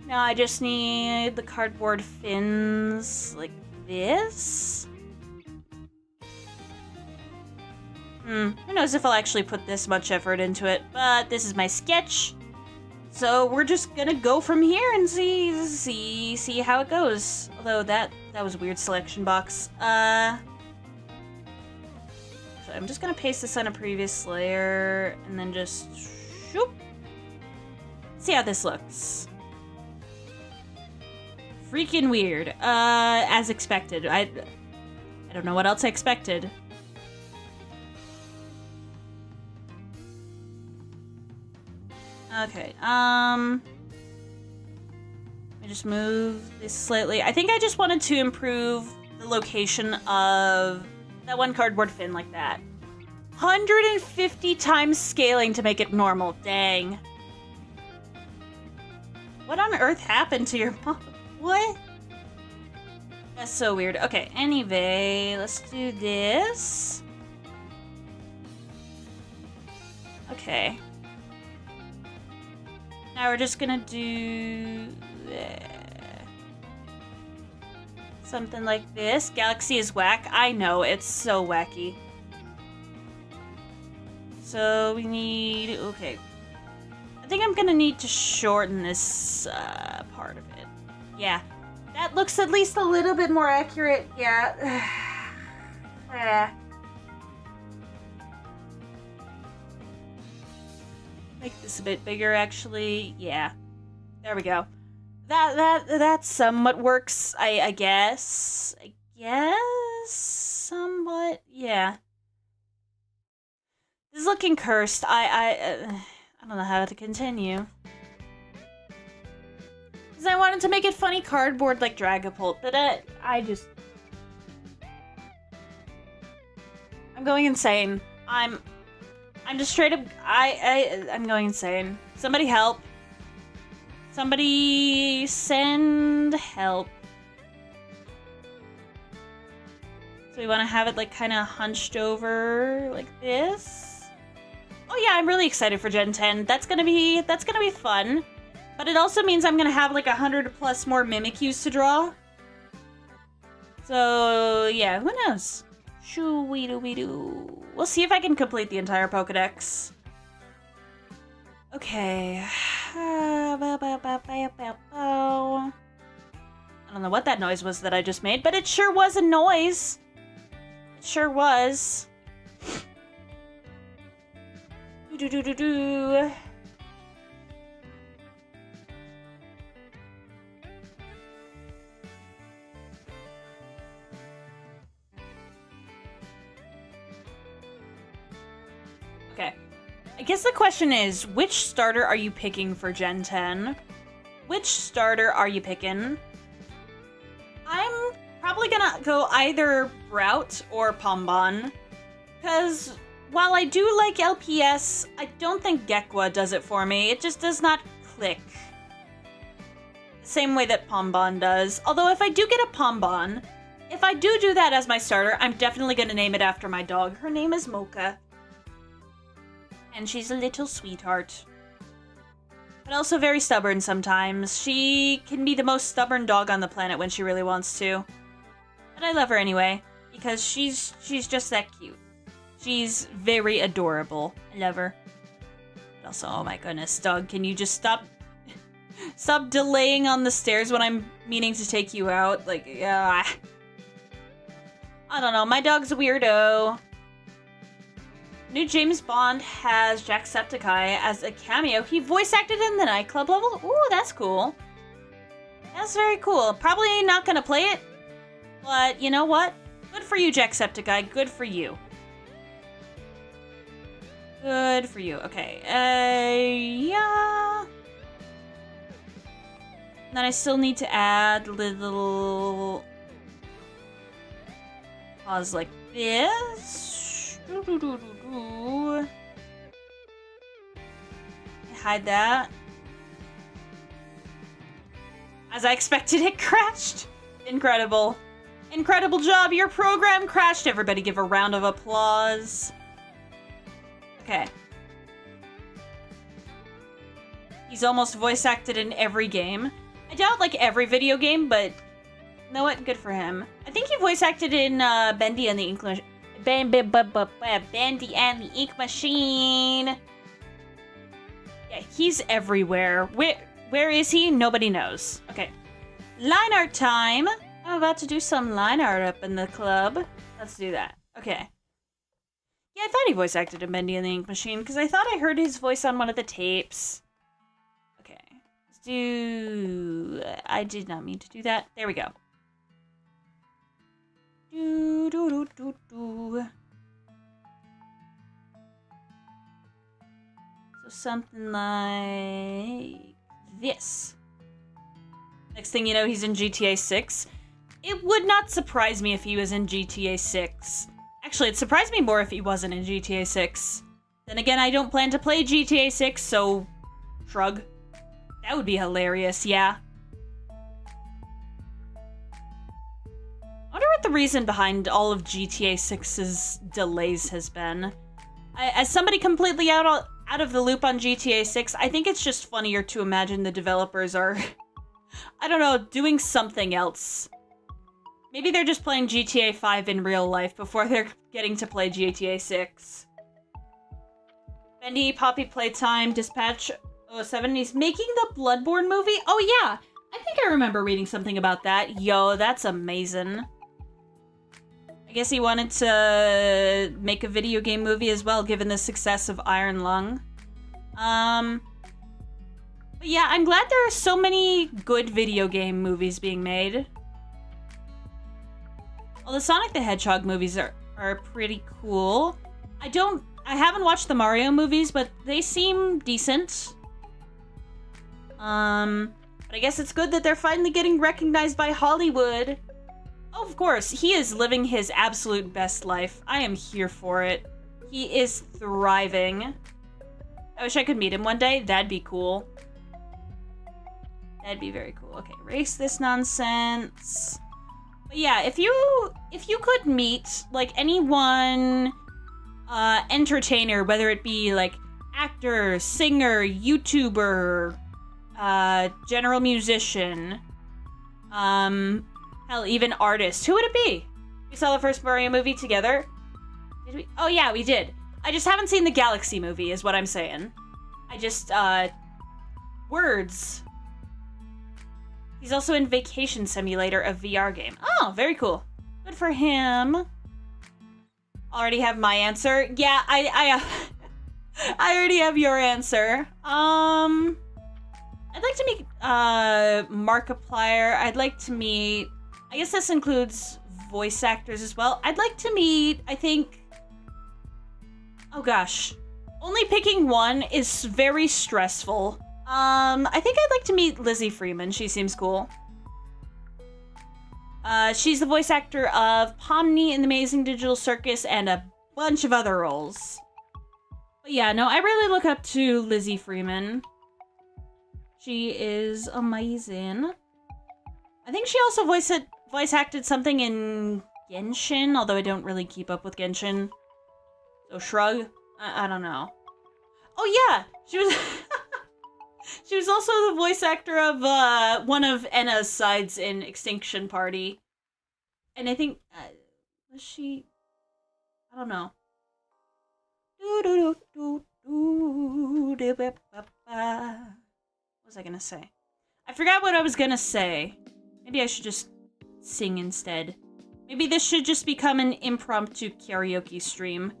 Now I just need the cardboard fins like this. Who knows if I'll actually put this much effort into it, but this is my sketch. So we're just gonna go from here and see how it goes. Although that was a weird selection box. So I'm just gonna paste this on a previous layer and then just shoop. See how this looks. Freaking weird. As expected. I don't know what else I expected. Okay, let me just move this slightly. I think I just wanted to improve the location of that one cardboard fin like that. 150 times scaling to make it normal. Dang. What on earth happened to your mom? What? That's so weird. Okay, anyway, let's do this. Okay. Now we're just gonna do something like this. Galaxy is whack. I know, it's so wacky. So we need, okay. I think I'm gonna need to shorten this part of it. Yeah, that looks at least a little bit more accurate. Yeah. Make this a bit bigger, actually. Yeah, there we go. That somewhat works. I guess. Somewhat. Yeah. This is looking cursed. I don't know how to continue. Because I wanted to make it funny cardboard like Dragapult, but I'm going insane. I'm just straight up. I'm going insane. Somebody help. Somebody send help. So we want to have it like kind of hunched over like this. Oh yeah, I'm really excited for Gen 10. That's gonna be fun. But it also means I'm gonna have like 100 plus more Mimikyus to draw. So yeah, who knows? Shoo-wee-doo-wee-doo. We'll see if I can complete the entire Pokedex. Okay. I don't know what that noise was that I just made, but it sure was a noise. It sure was. Do-do-do-do-do. Okay. I guess the question is, which starter are you picking for Gen 10? Which starter are you picking? I'm probably gonna go either Brout or Pombon. Because while I do like LPS, I don't think Gekwa does it for me. It just does not click. Same way that Pombon does. Although if I do get a Pombon, if I do that as my starter, I'm definitely gonna name it after my dog. Her name is Mocha. And she's a little sweetheart. But also very stubborn sometimes. She can be the most stubborn dog on the planet when she really wants to. But I love her anyway, because she's just that cute. She's very adorable. I love her. But also, oh my goodness, dog, can you just stop delaying on the stairs when I'm meaning to take you out? Like, I don't know, my dog's a weirdo. New James Bond has Jacksepticeye as a cameo. He voice acted in the nightclub level? Ooh, that's cool. That's very cool. Probably not gonna play it, but you know what? Good for you, Jacksepticeye. Good for you. Good for you. Okay, yeah. Then I still need to add little paws like this. Hide that. As I expected, it crashed. Incredible. Incredible job. Your program crashed. Everybody give a round of applause. Okay. He's almost voice acted in every game. I doubt like every video game, but you know what? Good for him. I think he voice acted in Bendy and the Ink Machine. Bendy and the Ink Machine. Yeah, he's everywhere. Where is he? Nobody knows. Okay. Line art time. I'm about to do some line art up in the club. Let's do that. Okay. Yeah, I thought he voice acted in Bendy and the Ink Machine, because I thought I heard his voice on one of the tapes. Okay. Let's do... I did not mean to do that. There we go. Do, do, do, do, do. So something like this. Next thing you know, he's in GTA 6. It would not surprise me if he was in GTA 6. Actually, it surprised me more if he wasn't in GTA 6. Then again, I don't plan to play GTA 6, so... Shrug. That would be hilarious, yeah. I wonder what the reason behind all of GTA 6's delays has been. As somebody completely out of the loop on GTA 6, I think it's just funnier to imagine the developers are... I don't know, doing something else. Maybe they're just playing GTA 5 in real life before they're getting to play GTA 6. Bendy, Poppy Playtime, Dispatch 07. He's making the Bloodborne movie? Oh yeah! I think I remember reading something about that. Yo, that's amazing. I guess he wanted to make a video game movie as well, given the success of Iron Lung. But yeah, I'm glad there are so many good video game movies being made. Well, the Sonic the Hedgehog movies are pretty cool. I haven't watched the Mario movies, but they seem decent. But I guess it's good that they're finally getting recognized by Hollywood. Oh, of course, he is living his absolute best life. I am here for it. He is thriving. I wish I could meet him one day. That'd be cool. That'd be very cool. Okay, erase this nonsense. But yeah, if you could meet, like, anyone, entertainer, whether it be, like, actor, singer, YouTuber, general musician, hell, even artist, who would it be? We saw the first Mario movie together. Did we? Oh yeah, we did. I just haven't seen the Galaxy movie, is what I'm saying. I just, words. He's also in Vacation Simulator, a VR game. Oh, very cool. Good for him. Already have my answer. Yeah, I already have your answer. I'd like to meet, Markiplier. I'd like to meet... I guess this includes voice actors as well. I'd like to meet, I think... Oh gosh. Only picking one is very stressful. I think I'd like to meet Lizzie Freeman. She seems cool. She's the voice actor of Pomni in the Amazing Digital Circus and a bunch of other roles. But yeah, no, I really look up to Lizzie Freeman. She is amazing. I think she also voice acted something in Genshin, although I don't really keep up with Genshin. So shrug. I don't know. Oh yeah, she was... She was also the voice actor of one of Enna's sides in Extinction Party. And I think... was she... I don't know. What was I gonna say? I forgot what I was gonna say. Maybe I should just sing instead. Maybe this should just become an impromptu karaoke stream.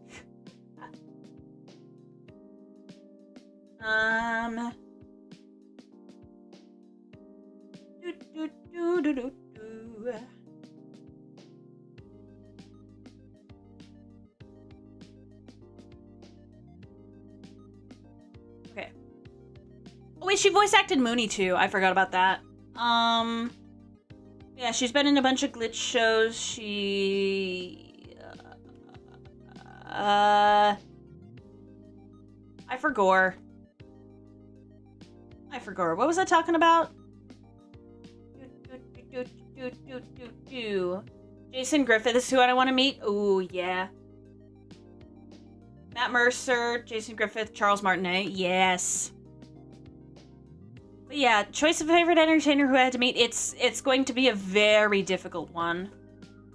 Okay. Oh wait, she voice acted Mooney too. I forgot about that. Yeah, she's been in a bunch of glitch shows. I forgot. What was I talking about? Jason Griffith is who I want to meet. Ooh, yeah. Matt Mercer, Jason Griffith, Charles Martinet. Yes. But yeah, choice of favorite entertainer who I had to meet, it's going to be a very difficult one.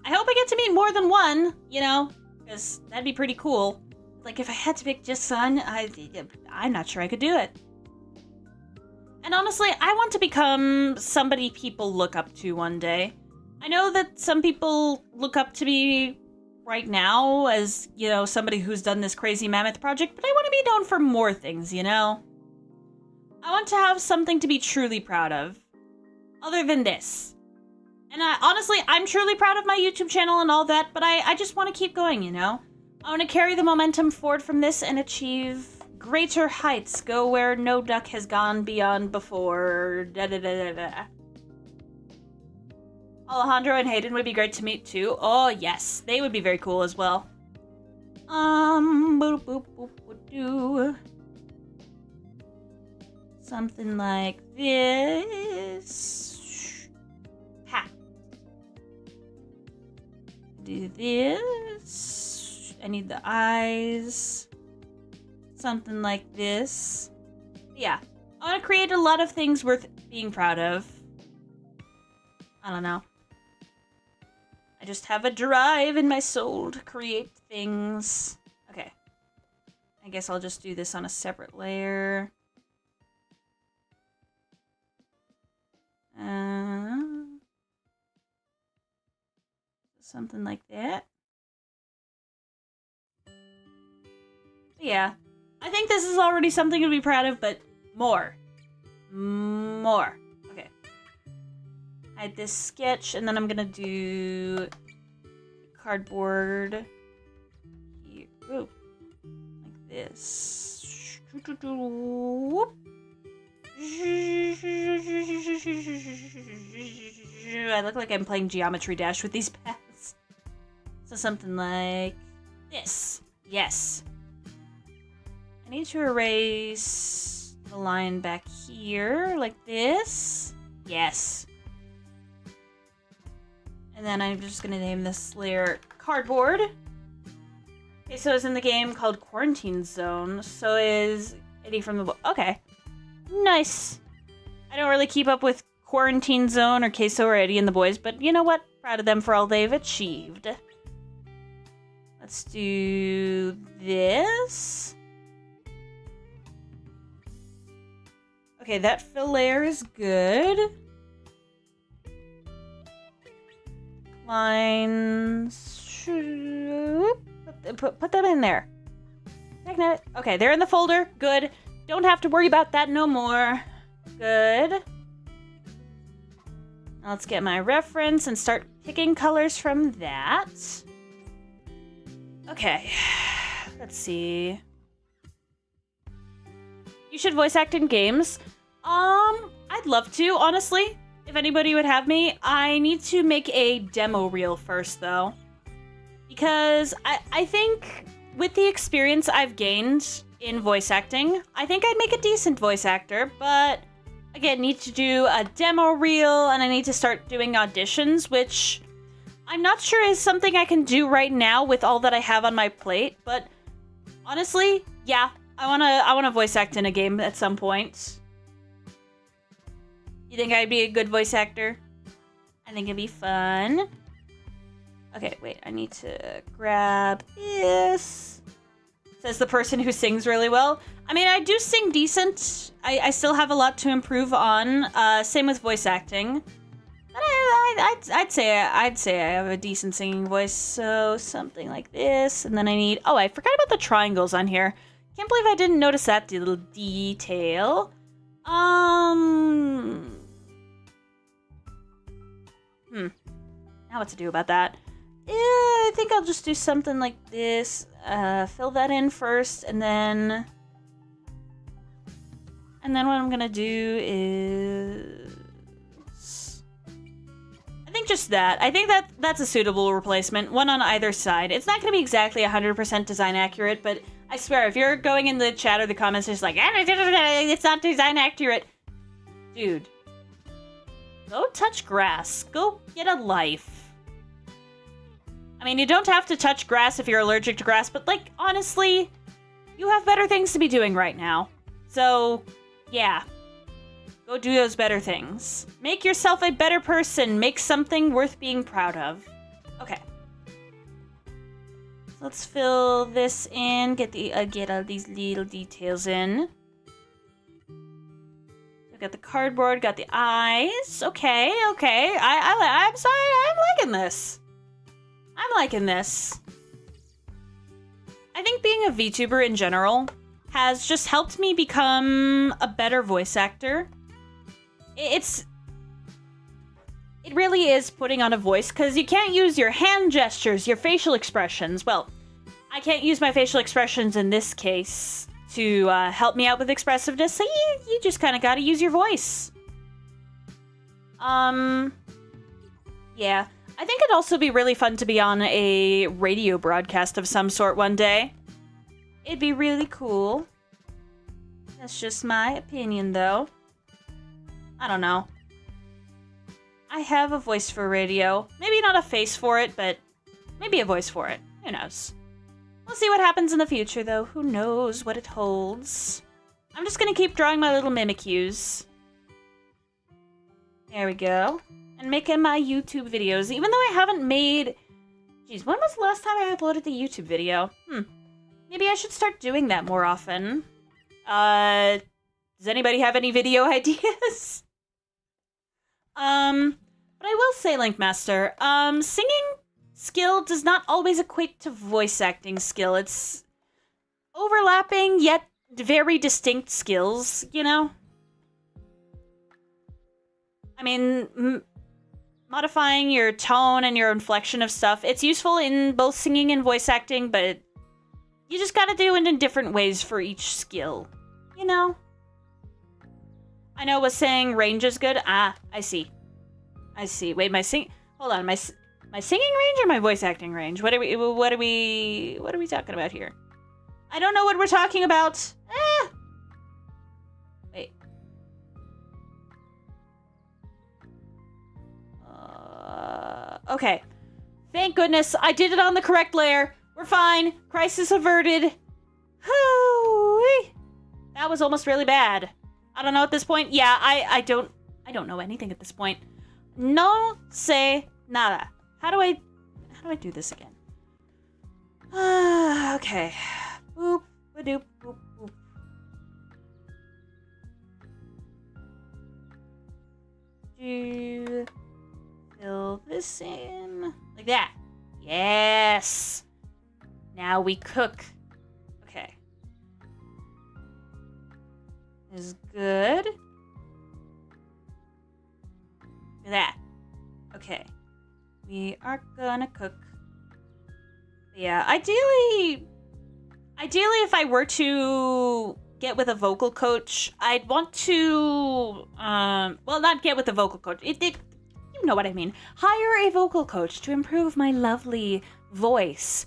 I hope I get to meet more than one, you know, because that'd be pretty cool. Like, if I had to pick just one, I'm not sure I could do it. And honestly, I want to become somebody people look up to one day. I know that some people look up to me right now as, you know, somebody who's done this crazy mammoth project, but I want to be known for more things, you know? I want to have something to be truly proud of, other than this. And honestly, I'm truly proud of my YouTube channel and all that, but I just want to keep going, you know? I want to carry the momentum forward from this and achieve greater heights, go where no duck has gone beyond before, da-da-da-da-da. Alejandro and Hayden would be great to meet too. Oh yes, they would be very cool as well. Boop, boop, boop, boop, do. Something like this. Ha. Do this. I need the eyes. Something like this. Yeah. I want to create a lot of things worth being proud of. I don't know. I just have a drive in my soul to create things. Okay. I guess I'll just do this on a separate layer. Something like that. Yeah. I think this is already something to be proud of, but more. More. Okay. I had this sketch, and then I'm gonna do cardboard here. Ooh. Like this. I look like I'm playing Geometry Dash with these paths. So something like this. Yes. I need to erase the line back here, like this. Yes. And then I'm just gonna name this layer cardboard. Okay, so it's in the game called Quarantine Zone. So is Eddie from the book. Okay. Nice. I don't really keep up with Quarantine Zone or Queso or Eddie and the boys, but you know what? Proud of them for all they've achieved. Let's do this. Okay, that fill layer is good. Lines. Put them in there. Okay, they're in the folder. Good. Don't have to worry about that no more. Good. Now let's get my reference and start picking colors from that. Okay. Let's see. You should voice act in games. I'd love to, honestly. If anybody would have me. I need to make a demo reel first, though. Because I think with the experience I've gained in voice acting, I think I'd make a decent voice actor, but again, need to do a demo reel, and I need to start doing auditions, which I'm not sure is something I can do right now with all that I have on my plate, but honestly, yeah, I wanna voice act in a game at some point. You think I'd be a good voice actor? I think it'd be fun. Okay, wait, I need to grab this. Says the person who sings really well. I mean, I do sing decent. I still have a lot to improve on. Same with voice acting. But I'd say I have a decent singing voice. So something like this, and then I need. Oh, I forgot about the triangles on here. Can't believe I didn't notice that little detail. Now what to do about that? I think I'll just do something like this. Fill that in first, and then what I'm gonna do is, I think just that. I think that's a suitable replacement. One on either side. It's not gonna be exactly 100% design accurate, but I swear, if you're going in the chat or the comments just like, it's not design accurate, dude, go touch grass. Go get a life. I mean, you don't have to touch grass if you're allergic to grass, but, like, honestly, you have better things to be doing right now. So, yeah. Go do those better things. Make yourself a better person. Make something worth being proud of. Okay. Let's fill this in. Get all these little details in. We got the cardboard. Got the eyes. Okay. I'm sorry. I'm liking this. I'm liking this. I think being a VTuber in general has just helped me become a better voice actor. It really is putting on a voice, because you can't use your hand gestures, your facial expressions. Well, I can't use my facial expressions in this case to help me out with expressiveness, so you just kind of gotta use your voice. Yeah. I think it'd also be really fun to be on a radio broadcast of some sort one day. It'd be really cool. That's just my opinion, though. I don't know. I have a voice for radio. Maybe not a face for it, but maybe a voice for it. Who knows? We'll see what happens in the future, though. Who knows what it holds? I'm just gonna keep drawing my little Mimikyus. There we go. And making my YouTube videos, even though I haven't made... Jeez, when was the last time I uploaded the YouTube video? Maybe I should start doing that more often. Does anybody have any video ideas? But I will say, Linkmaster, singing skill does not always equate to voice acting skill. It's overlapping, yet very distinct skills, you know? I mean, modifying your tone and your inflection of stuff, it's useful in both singing and voice acting, but you just gotta do it in different ways for each skill, you know? I know was saying range is good. Ah, I see. I see. Wait, hold on, my singing range or my voice acting range? What are we talking about here? I don't know what we're talking about. Wait. Okay. Thank goodness I did it on the correct layer. We're fine. Crisis averted. Hoo-wee. That was almost really bad. I don't know at this point. Yeah, I don't know anything at this point. No sé nada. How do I do this again? Okay. Boop, ba-doop, boop, boop. Do fill this in like that. Yes. Now we cook. Okay. Is good. Look at that. Okay. We are gonna cook. Yeah, ideally if I were to get with a vocal coach, I'd want to, well, not get with a vocal coach. You know what I mean. Hire a vocal coach to improve my lovely voice.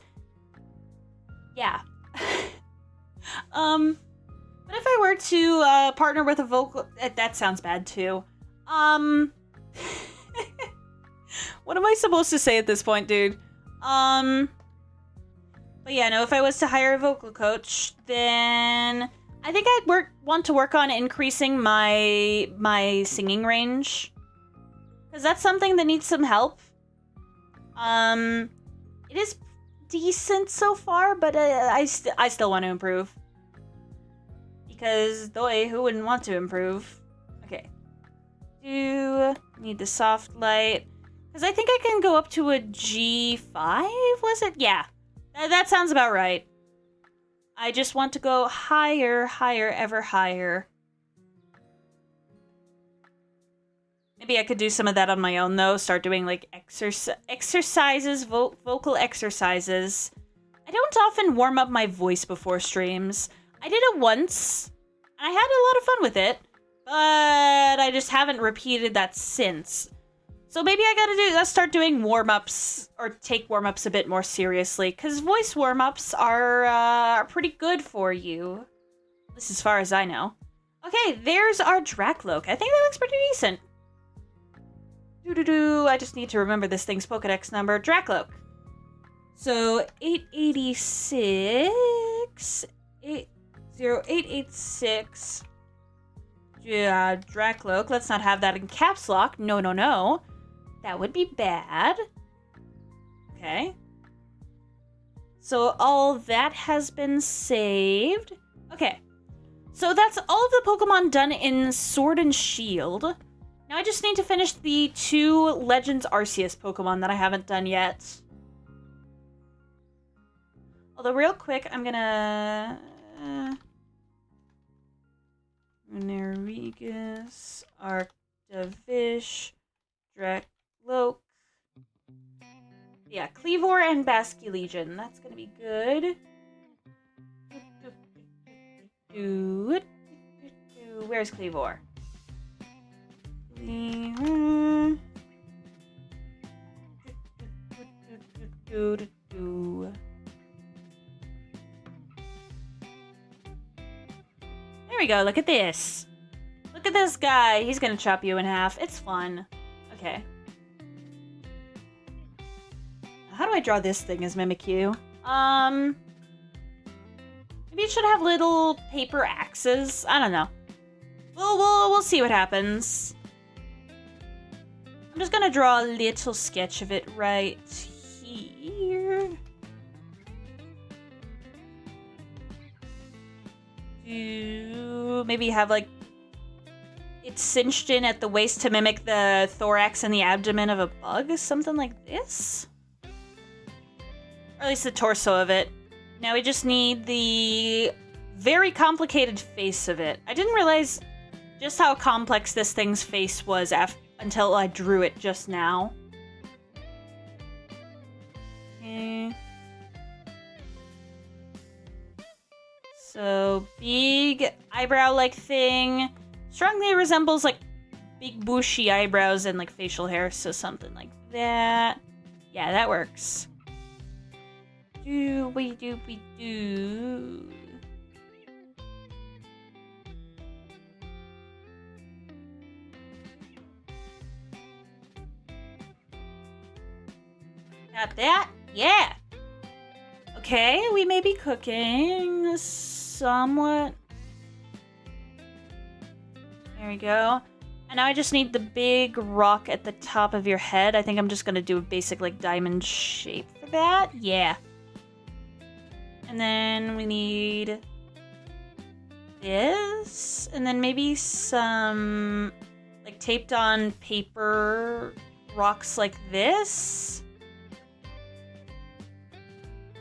Yeah. But if I were to partner with a vocal... That sounds bad, too. What am I supposed to say at this point, dude? But yeah, no, if I was to hire a vocal coach, then I think I'd want to work on increasing my singing range. Because that's something that needs some help. It is decent so far, but I still want to improve. Because, boy, who wouldn't want to improve? Okay. Need the soft light. Because I think I can go up to a G5, was it? Yeah. That sounds about right. I just want to go higher, ever higher. Maybe I could do some of that on my own, though. Start doing, like, exercises, vocal exercises. I don't often warm up my voice before streams. I did it once. I had a lot of fun with it. But I just haven't repeated that since. So maybe I gotta start doing warm-ups, or take warm-ups a bit more seriously, because voice warm-ups are pretty good for you. At least as far as I know. Okay, there's our Dracloak. I think that looks pretty decent. I just need to remember this thing's Pokedex number. Dracloak. So, 886... 80886... Dracloak. Let's not have that in caps lock. No, no, no. That would be bad. Okay. So all that has been saved. Okay. So that's all of the Pokemon done in Sword and Shield. Now I just need to finish the 2 Legends Arceus Pokemon that I haven't done yet. Although real quick, I'm gonna... Nerigus, Arctavish, Dracloak. Yeah, Cleavor and Basculegion. That's gonna be good. Where's Cleavor? Cleavor. There we go, look at this. Look at this guy. He's gonna chop you in half. It's fun. Okay. How do I draw this thing as Mimikyu? Maybe it should have little paper axes. I don't know. We'll see what happens. I'm just gonna draw a little sketch of it right here. Maybe have like it cinched in at the waist to mimic the thorax and the abdomen of a bug, something like this. Or at least the torso of it. Now we just need the very complicated face of it. I didn't realize just how complex this thing's face was until I drew it just now. Okay. So, big eyebrow-like thing. Strongly resembles, like, big bushy eyebrows and, like, facial hair, so something like that. Yeah, that works. Do-we-do-we-do. Got that? Yeah! Okay, we may be cooking somewhat. There we go. And now I just need the big rock at the top of your head. I think I'm just gonna do a basic, like, diamond shape for that. Yeah. And then we need this. And then maybe some, like, taped on paper rocks like this.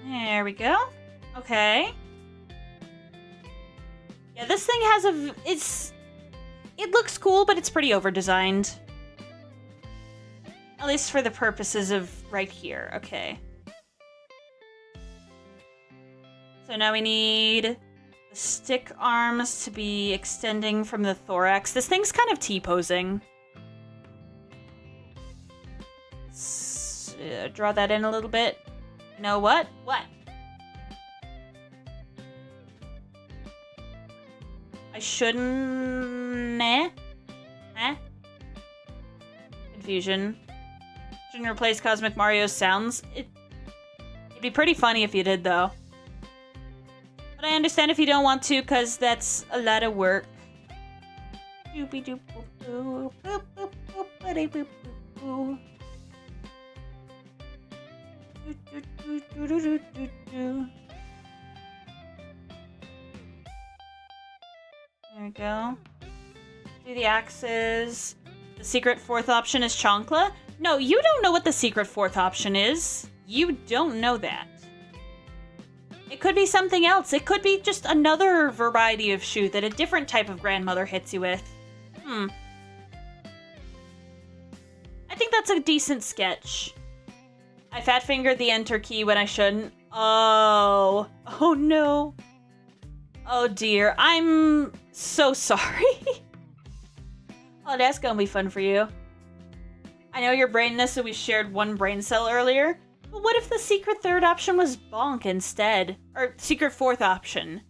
There we go. Okay. Yeah, this thing has it looks cool, but it's pretty over-designed. At least for the purposes of right here. Okay. So now we need the stick arms to be extending from the thorax. This thing's kind of T-posing. Let's draw that in a little bit. You know what? What? I shouldn't... Confusion. Shouldn't replace Cosmic Mario's sounds. It'd be pretty funny if you did, though. But I understand if you don't want to, because that's a lot of work. There we go. Do the axes. The secret fourth option is Chancla? No, you don't know what the secret fourth option is. You don't know that. It could be something else. It could be just another variety of shoe that a different type of grandmother hits you with. I think that's a decent sketch. I fat-fingered the enter key when I shouldn't. Oh. Oh no. Oh dear. I'm so sorry. Oh, that's gonna be fun for you. I know your brain, Nyssa, we shared one brain cell earlier. But what if the secret third option was Bonk instead? Or secret fourth option?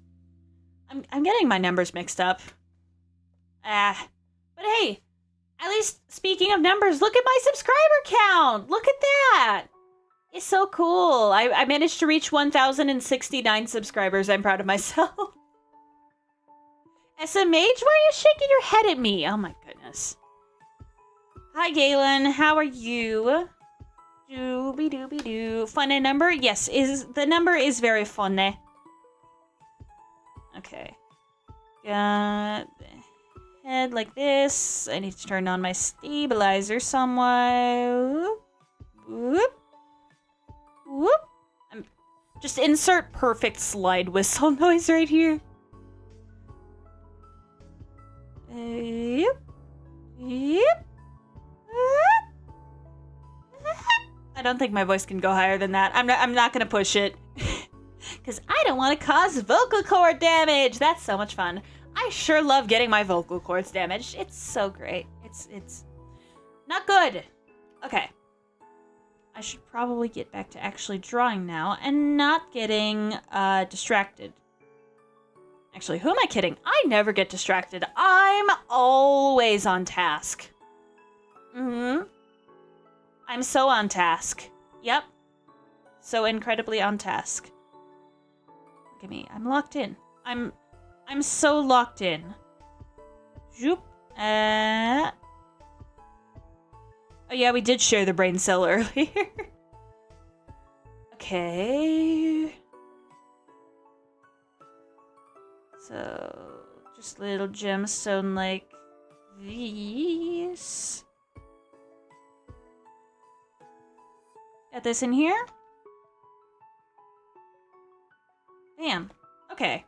I'm getting my numbers mixed up. But hey, at least speaking of numbers, look at my subscriber count! Look at that! It's so cool. I managed to reach 1,069 subscribers. I'm proud of myself. SMH, why are you shaking your head at me? Oh my goodness. Hi, Galen. How are you? Dooby-dooby-doo. Funny number? Yes, the number is very funny. Okay. Got the head like this. I need to turn on my stabilizer somewhat. Whoop. Whoop. Just insert perfect slide whistle noise right here. Yep. Yep. I don't think my voice can go higher than that. I'm not gonna push it. Because I don't want to cause vocal cord damage. That's so much fun. I sure love getting my vocal cords damaged. It's so great. It's not good. Okay. I should probably get back to actually drawing now and not getting distracted. Actually, who am I kidding? I never get distracted. I'm always on task. I'm so on task. Yep. So incredibly on task. Look at me. I'm locked in. I'm so locked in. Zoop. Oh yeah, we did share the brain cell earlier. Okay. So, just little gemstone like these. Got this in here. Bam. Okay.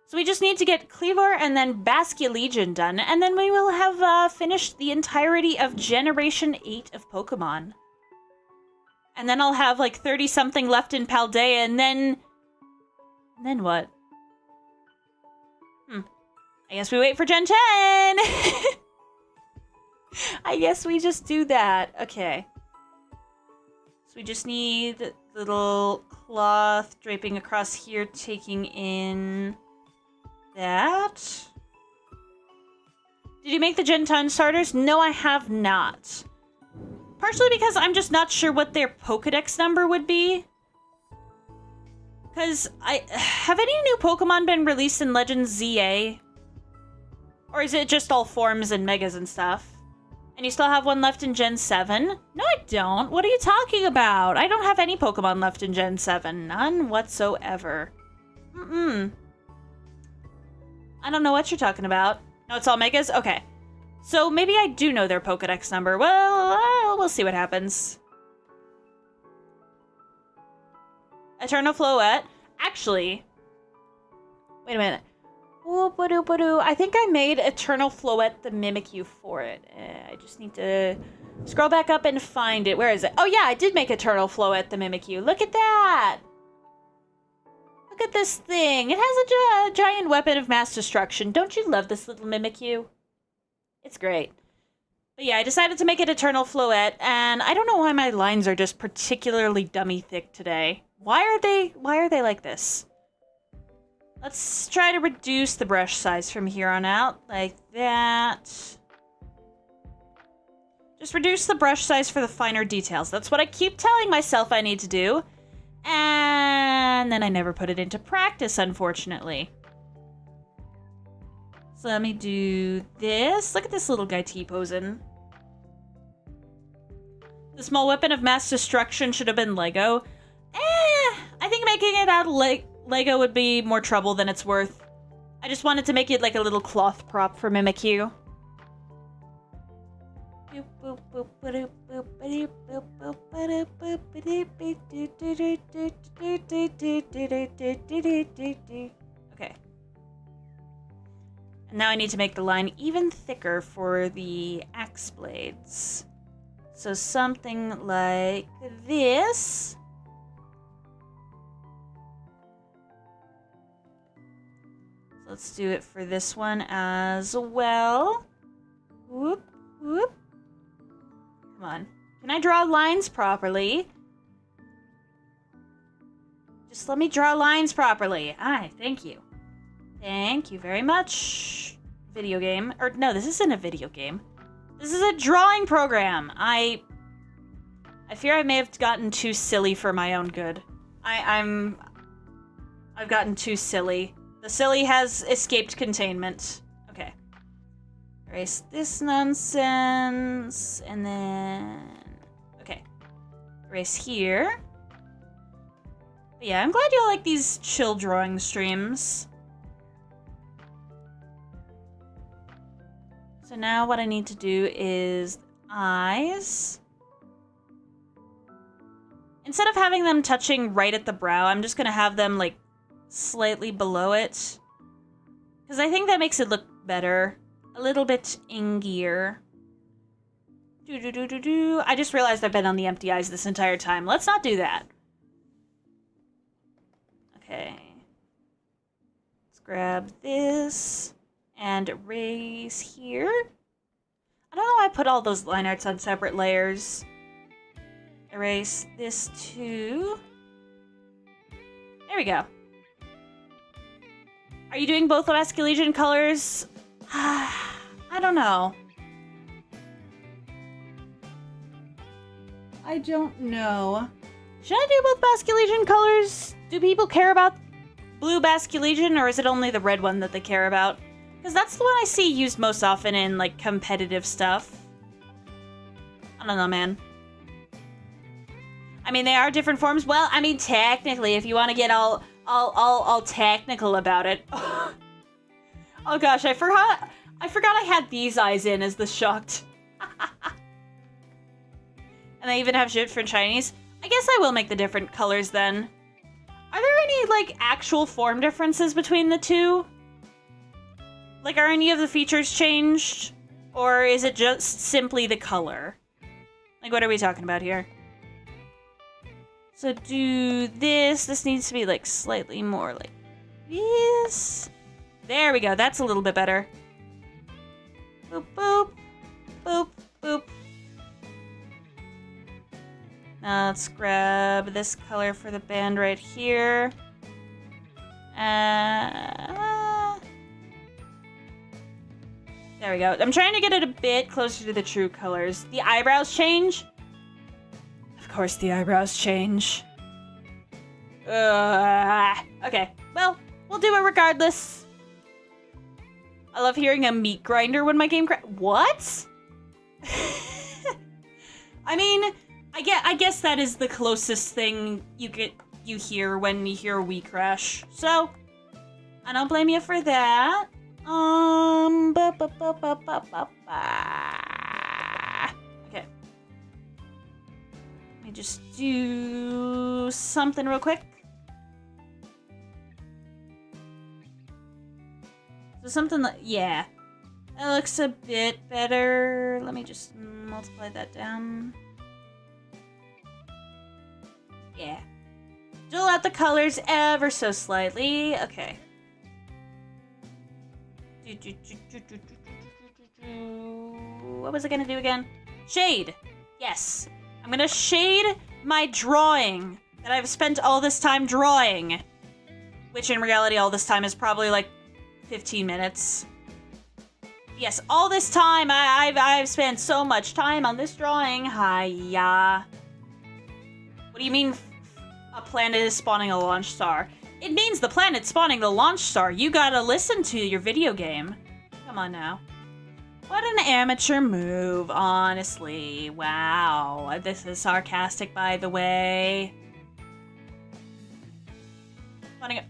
So we just need to get Cleavor and then Baskia Legion done, and then we will have finished the entirety of Generation 8 of Pokemon. And then I'll have like 30-something left in Paldea, and then... Then what? I guess we wait for Gen 10! I guess we just do that. Okay. So we just need little cloth draping across here, taking in that. Did you make the Gen 10 starters? No, I have not. Partially because I'm just not sure what their Pokedex number would be. Because have any new Pokemon been released in Legends ZA? Or is it just all forms and megas and stuff? And you still have one left in Gen 7? No, I don't. What are you talking about? I don't have any Pokemon left in Gen 7. None whatsoever. I don't know what you're talking about. No, it's all megas? Okay. So maybe I do know their Pokedex number. Well, we'll see what happens. Eternal Floette. Actually, wait a minute. I think I made Eternal Floette the Mimikyu for it. I just need to scroll back up and find it. Where is it? Oh yeah, I did make Eternal Floette the Mimikyu. Look at that! Look at this thing. It has a giant weapon of mass destruction. Don't you love this little Mimikyu? It's great. But yeah, I decided to make it Eternal Floette, and I don't know why my lines are just particularly dummy thick today. Why are they like this? Let's try to reduce the brush size from here on out, like that. Just reduce the brush size for the finer details. That's what I keep telling myself I need to do. And then I never put it into practice, unfortunately. So let me do this. Look at this little guy T-posing. The small weapon of mass destruction should have been Lego. I think making it out of Lego would be more trouble than it's worth. I just wanted to make it like a little cloth prop for Mimikyu. Okay. And now I need to make the line even thicker for the axe blades. So something like this. Let's do it for this one as well. Whoop, whoop. Come on. Can I draw lines properly? Just let me draw lines properly. Aye, thank you. Thank you very much. Video game. Or no, this isn't a video game. This is a drawing program. I fear I may have gotten too silly for my own good. I've gotten too silly. The silly has escaped containment. Okay. Erase this nonsense, and then... Okay. Erase here. But yeah, I'm glad you like these chill drawing streams. So now what I need to do is eyes. Instead of having them touching right at the brow, I'm just gonna have them like slightly below it. Because I think that makes it look better. A little bit ingier. I just realized I've been on the empty eyes this entire time. Let's not do that. Okay. Let's grab this and erase here. I don't know why I put all those line arts on separate layers. Erase this too. There we go. Are you doing both Basculegion colors? I don't know. I don't know. Should I do both Basculegion colors? Do people care about blue Basculegion, or is it only the red one that they care about? Because that's the one I see used most often in, like, competitive stuff. I don't know, man. I mean, they are different forms. Well, I mean, technically, if you want to get all technical about it. Oh gosh, I forgot I had these eyes in as the shocked. And they even have different shinies. I guess I will make the different colors then. Are there any, like, actual form differences between the two? Like, are any of the features changed? Or is it just simply the color? Like, what are we talking about here? So do this. This needs to be, like, slightly more like this. There we go. That's a little bit better. Boop, boop. Boop, boop. Now let's grab this color for the band right here. There we go. I'm trying to get it a bit closer to the true colors. The eyebrows change? Of course the eyebrows change. Okay, well, we'll do it regardless. I love hearing a meat grinder when my game What? I mean, I guess that is the closest thing you hear when you hear a Wii crash. So, I don't blame you for that. Okay. Let me just do something real quick. So something like, yeah. That looks a bit better. Let me just multiply that down. Yeah. Dull out the colors ever so slightly. Okay. What was I gonna do again? Shade! Yes. I'm gonna shade my drawing that I've spent all this time drawing. Which in reality all this time is probably like 15 minutes. Yes, all this time I've spent so much time on this drawing. Hiya. What do you mean a planet is spawning a launch star? It means the planet's spawning the launch star. You gotta listen to your video game. Come on now. What an amateur move, honestly. Wow. This is sarcastic, by the way.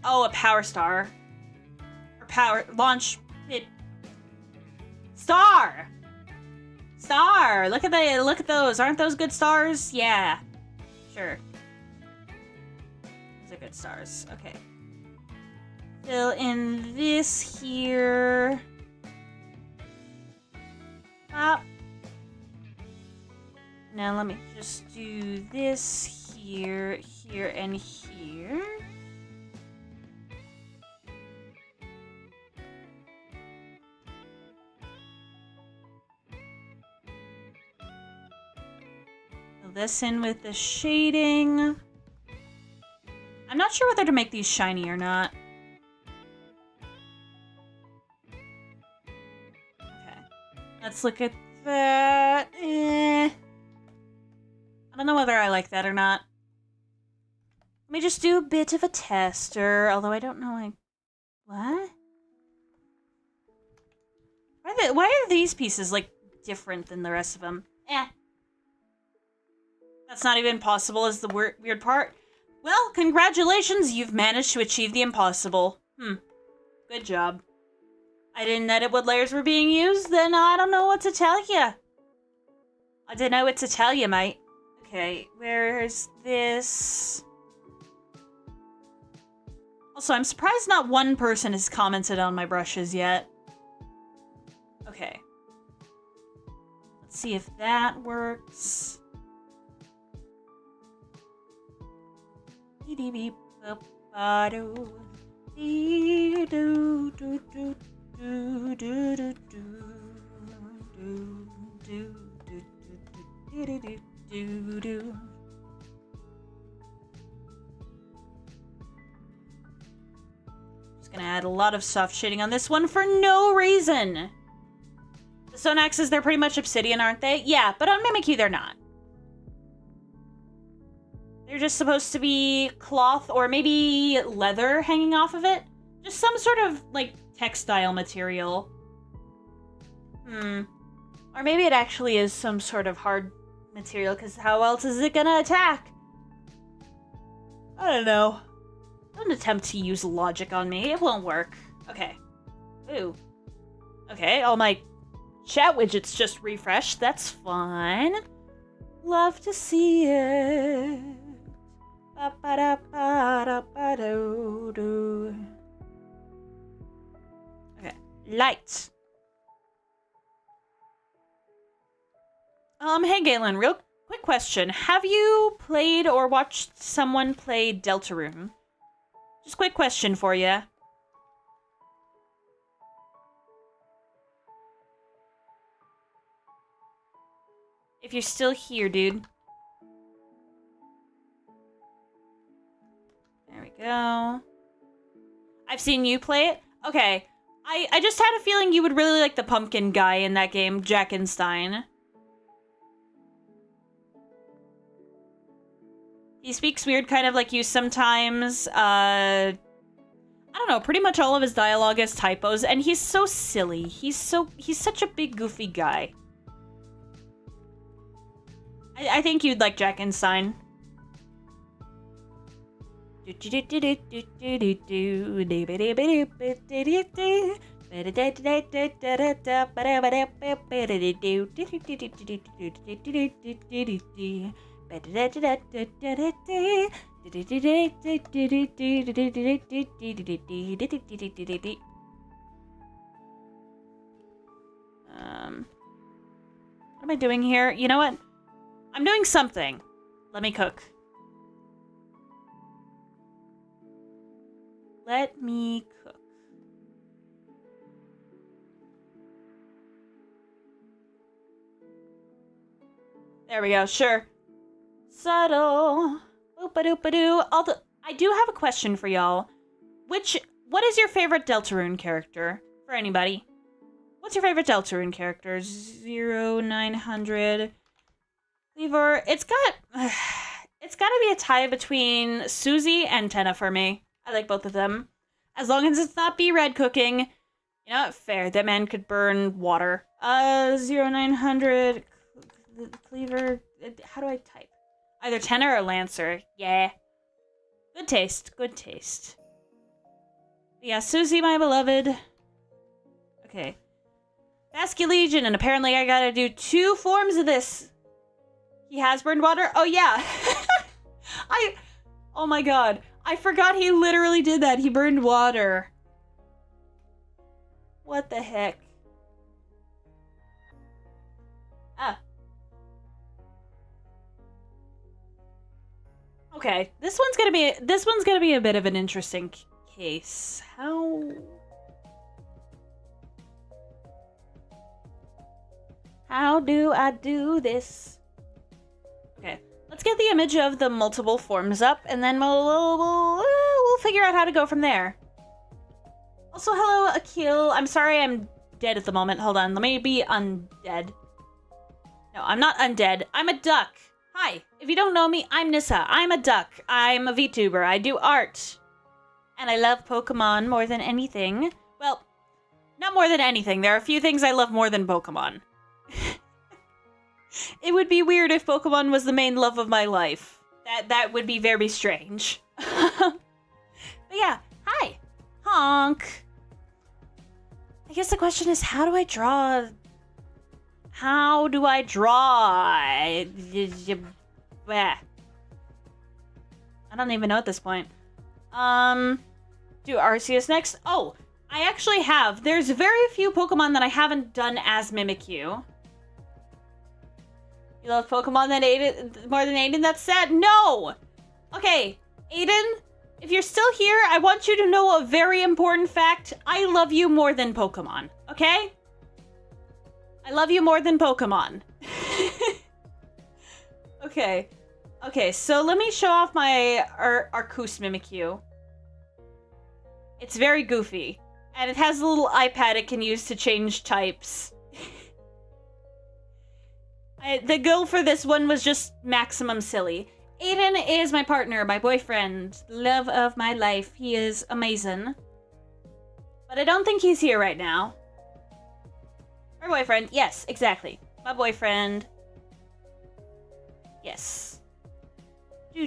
Oh, a power star. Or power... Launch... Star! Star! Look at those. Aren't those good stars? Yeah. Sure. Those are good stars. Okay. Fill in this here. Pop. Now let me just do this here, here, and here. Fill this in with the shading. I'm not sure whether to make these shiny or not. Let's look at that. I don't know whether I like that or not. Let me just do a bit of a tester, although I don't know What? Why are these pieces, like, different than the rest of them? That's not even possible is the weird part. Well, congratulations, you've managed to achieve the impossible. Good job. I didn't edit what layers were being used, then I don't know what to tell you. I don't know what to tell you, mate. Okay, where's this? Also, I'm surprised not one person has commented on my brushes yet. Okay. Let's see if that works. Just gonna add a lot of soft shading on this one for no reason. The stone axes, they're pretty much obsidian, aren't they? Yeah, but on Mimikyu, they're not. They're just supposed to be cloth or maybe leather hanging off of it. Just some sort of, like, textile material. Or maybe it actually is some sort of hard material, because how else is it gonna attack? I don't know. Don't attempt to use logic on me. It won't work. Okay. Ooh. Okay, all my chat widgets just refreshed. That's fun. Love to see it. Okay, light. Hey Galen, real quick question. Have you played or watched someone play Deltarune? Just quick question for you. If you're still here, dude. There we go. I've seen you play it. Okay. I just had a feeling you would really like the pumpkin guy in that game, Jackenstein. He speaks weird, kind of like you sometimes. I don't know, pretty much all of his dialogue is typos, and he's so silly. He's such a big, goofy guy. I think you'd like Jackenstein. What am I doing here? You know what? I'm doing something. Let me cook. Let me cook. There we go, sure. Subtle. Boop-a-doop-a-doo. I do have a question for y'all. What is your favorite Deltarune character? For anybody. What's your favorite Deltarune character? 0900. Cleaver. It's gotta be a tie between Susie and Tenna for me. I like both of them. As long as it's not B-Red cooking. You know what? Fair. That man could burn water. 0900. Cleaver. How do I type? Either Tenna or Lancer. Yeah. Good taste. Good taste. But yeah, Susie, my beloved. Okay. Basque Legion, and apparently I gotta do 2 forms of this. He has burned water? Oh, yeah. Oh my god. I forgot he literally did that. He burned water. What the heck? Ah. Okay, this one's gonna be a bit of an interesting case. How do I do this? Okay, let's get the image of the multiple forms up, and then we'll figure out how to go from there. Also, hello, Akil. I'm sorry I'm dead at the moment. Hold on, let me be undead. No, I'm not undead. I'm a duck. Hi, if you don't know me, I'm Nyssa. I'm a duck. I'm a VTuber. I do art. and I love Pokemon more than anything. Well, not more than anything. There are a few things I love more than Pokemon. It would be weird if Pokemon was the main love of my life. That would be very strange. But yeah, hi, Honk. I guess the question is, how do I draw? How do I draw? I don't even know at this point. Do Arceus next? Oh, I actually have. There's very few Pokemon that I haven't done as Mimikyu. You love Pokemon more than Aiden? That's sad. No! Okay, Aiden, if you're still here, I want you to know a very important fact. I love you more than Pokemon, okay? I love you more than Pokemon. Okay. Okay, so let me show off my Arceus Mimikyu. It's very goofy. And it has a little iPad it can use to change types. The goal for this one was just maximum silly. Aiden is my partner, my boyfriend, love of my life. He is amazing. But I don't think he's here right now. My boyfriend, yes, exactly. My boyfriend. Yes. Do.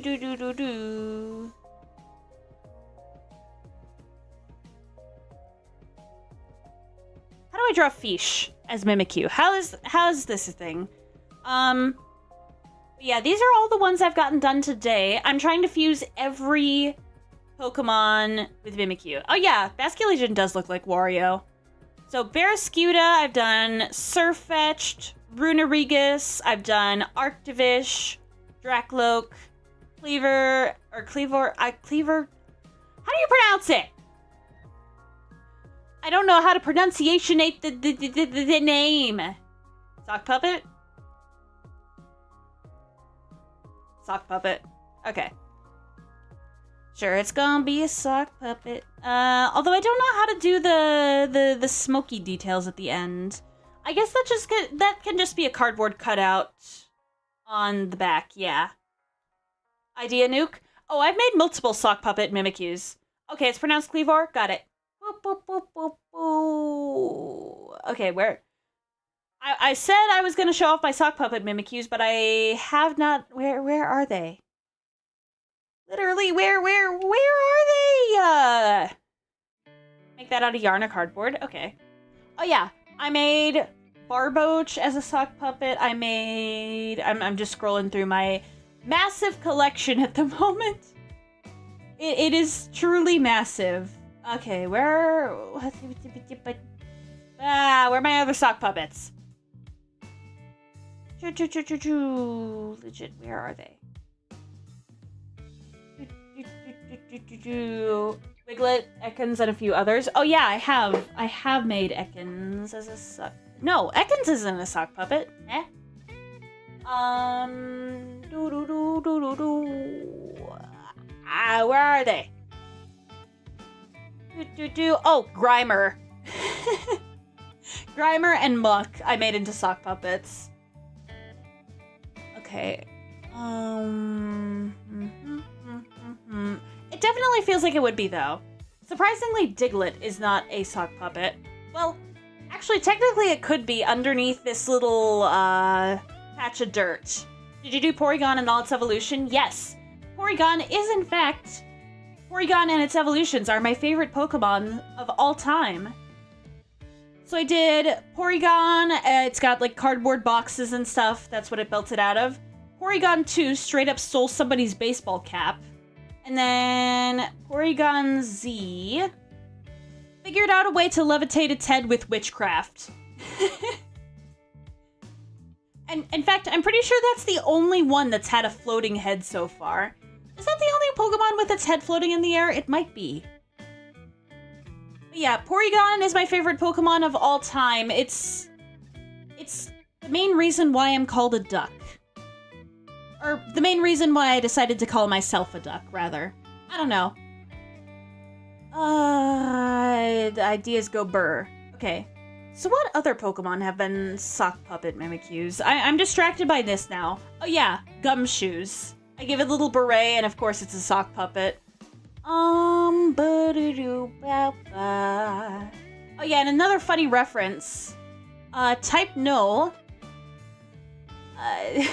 How do I draw Fish as Mimikyu? How is this a thing? Yeah, these are all the ones I've gotten done today. I'm trying to fuse every Pokemon with Mimikyu. Oh yeah, Basculation does look like Wario. So Barraskewda, I've done Surfetch'd, Runerigus, I've done Arctivish, Dracloak, Cleaver. How do you pronounce it? I don't know how to pronunciationate the name. Sock Puppet? Sock Puppet. Okay. Sure, it's gonna be a sock puppet. Although I don't know how to do the smoky details at the end. I guess that can just be a cardboard cutout on the back, yeah. Idea nuke? Oh, I've made multiple sock puppet Mimikyus. Okay, it's pronounced Cleavor. Got it. Boop, boop, boop, boop, boop. Okay, where? I said I was going to show off my sock puppet Mimikyus, but I have not. Where are they? Literally, where are they? Make that out of yarn or cardboard. Okay. Oh yeah, I made Barboach as a sock puppet. I'm just scrolling through my massive collection at the moment. It is truly massive. Okay, where are my other sock puppets? Legit, where are they? Wiglet, Ekans, and a few others. Oh yeah, I have made Ekans as a sock. No, Ekans isn't a sock puppet. Eh? Where are they? Oh, Grimer. Grimer and Muck I made into sock puppets. Okay. It definitely feels like it would be, though. Surprisingly, Diglett is not a sock puppet. Well, actually, technically it could be underneath this little, patch of dirt. Did you do Porygon and all its evolution? Yes. Porygon is, in fact... Porygon and its evolutions are my favorite Pokemon of all time. So I did Porygon, it's got like cardboard boxes and stuff, that's what it built it out of. Porygon 2 straight up stole somebody's baseball cap. And then Porygon Z figured out a way to levitate its head with witchcraft. And in fact, I'm pretty sure that's the only one that's had a floating head so far. Is that the only Pokemon with its head floating in the air? It might be. But yeah, Porygon is my favorite Pokemon of all time. It's the main reason why I'm called a duck. Or the main reason why I decided to call myself a duck, rather. I don't know. The ideas go burr. Okay. So what other Pokemon have been sock puppet Mimikyus? I'm distracted by this now. Oh yeah, Gumshoes. I give it a little beret, and of course it's a sock puppet. Ba-do-do-ba-ba. Oh yeah, and another funny reference. Type no. It's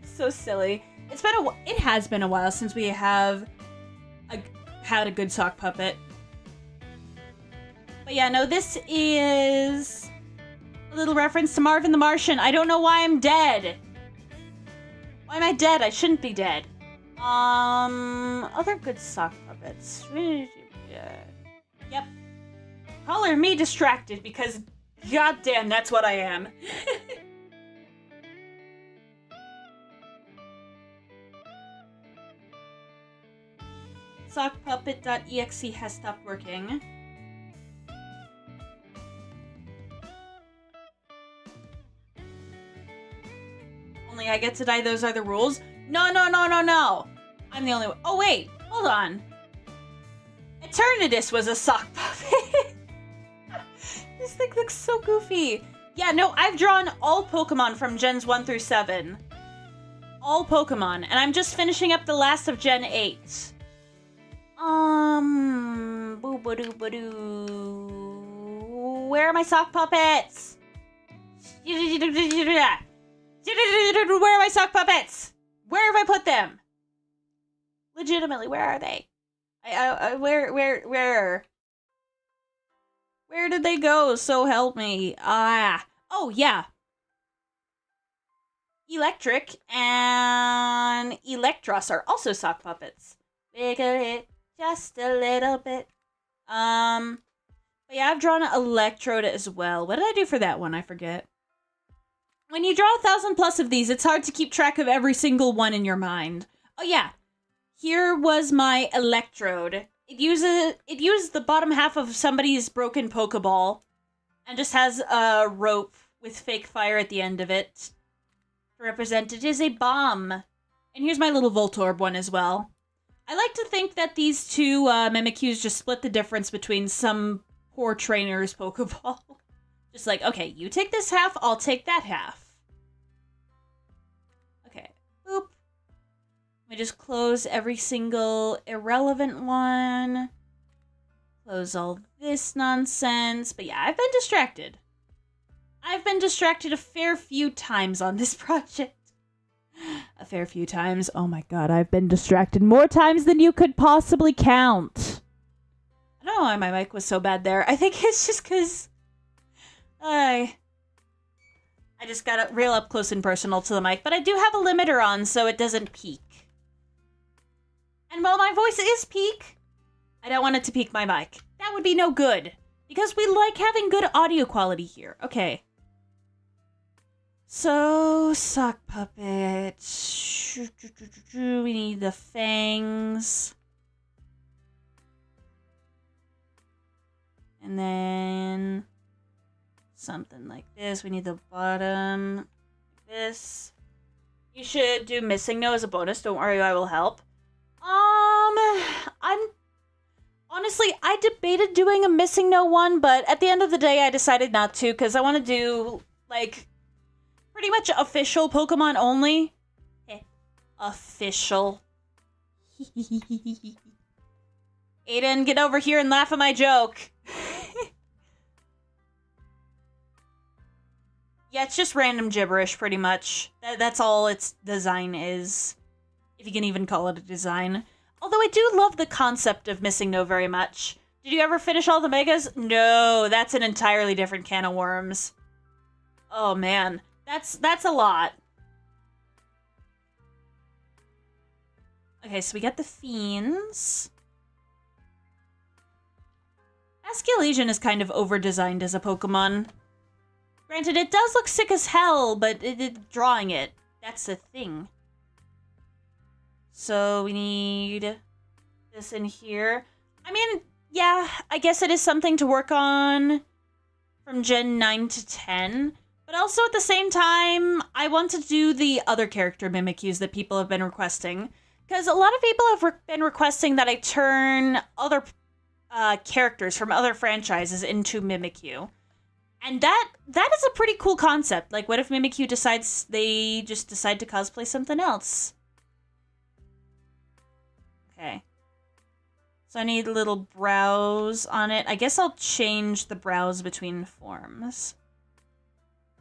so silly. It has been a while since we have had a good sock puppet. But yeah, no, this is a little reference to Marvin the Martian. I don't know why I'm dead. Why am I dead? I shouldn't be dead. Other good sock puppets. Yep. Color me distracted because goddamn, that's what I am. Sockpuppet.exe has stopped working. Only I get to die, those are the rules. No. I'm the only one. Oh wait, hold on. Eternatus was a sock puppet. This thing looks so goofy. Yeah, no, I've drawn all Pokemon from Gens 1 through 7. All Pokemon, and I'm just finishing up the last of Gen 8. Boo-ba-doo-ba-doo. Where are my sock puppets? Where are my sock puppets? Where have I put them? Legitimately, where are they? Where? Where did they go? So help me. Oh yeah. Electric and Electros are also sock puppets. Wiggle it just a little bit. But yeah, I've drawn an Electrode as well. What did I do for that one? I forget. When you draw 1,000 plus of these, it's hard to keep track of every single one in your mind. Oh yeah. Here was my Electrode. It uses the bottom half of somebody's broken Pokeball and just has a rope with fake fire at the end of it to represent it is a bomb. And here's my little Voltorb one as well. I like to think that these two Mimikyus just split the difference between some poor trainer's Pokeball. Just like, okay, you take this half, I'll take that half. Okay, boop. Let me just close every single irrelevant one. Close all this nonsense. But yeah, I've been distracted. I've been distracted a fair few times on this project. A fair few times. Oh my god, I've been distracted more times than you could possibly count. I don't know why my mic was so bad there. I think it's just because I just got it real up close and personal to the mic. But I do have a limiter on so it doesn't peak. And while my voice is peak, I don't want it to peak my mic. That would be no good. Because we like having good audio quality here. Okay. So, sock puppet. We need the fangs. And then something like this. We need the bottom. Like this. You should do missing no as a bonus. Don't worry, I will help. I debated doing a missing no one, but at the end of the day, I decided not to, because I want to do, like, pretty much official Pokemon only. Official. Aiden, get over here and laugh at my joke. Yeah, it's just random gibberish, pretty much. That's all its design is. If you can even call it a design. Although I do love the concept of missing no very much. Did you ever finish all the megas? No, that's an entirely different can of worms. Oh man, that's a lot. Okay, so we got the fiends. Ascalesion is kind of over-designed as a Pokemon. Granted, it does look sick as hell, but drawing it, that's the thing. So we need this in here. I mean, yeah, I guess it is something to work on from Gen 9 to 10. But also at the same time, I want to do the other character Mimikyus that people have been requesting. Because a lot of people have been requesting that I turn other characters from other franchises into Mimikyu. And that is a pretty cool concept. Like, what if Mimikyu decides they just decide to cosplay something else? Okay. So I need little brows on it. I guess I'll change the brows between forms.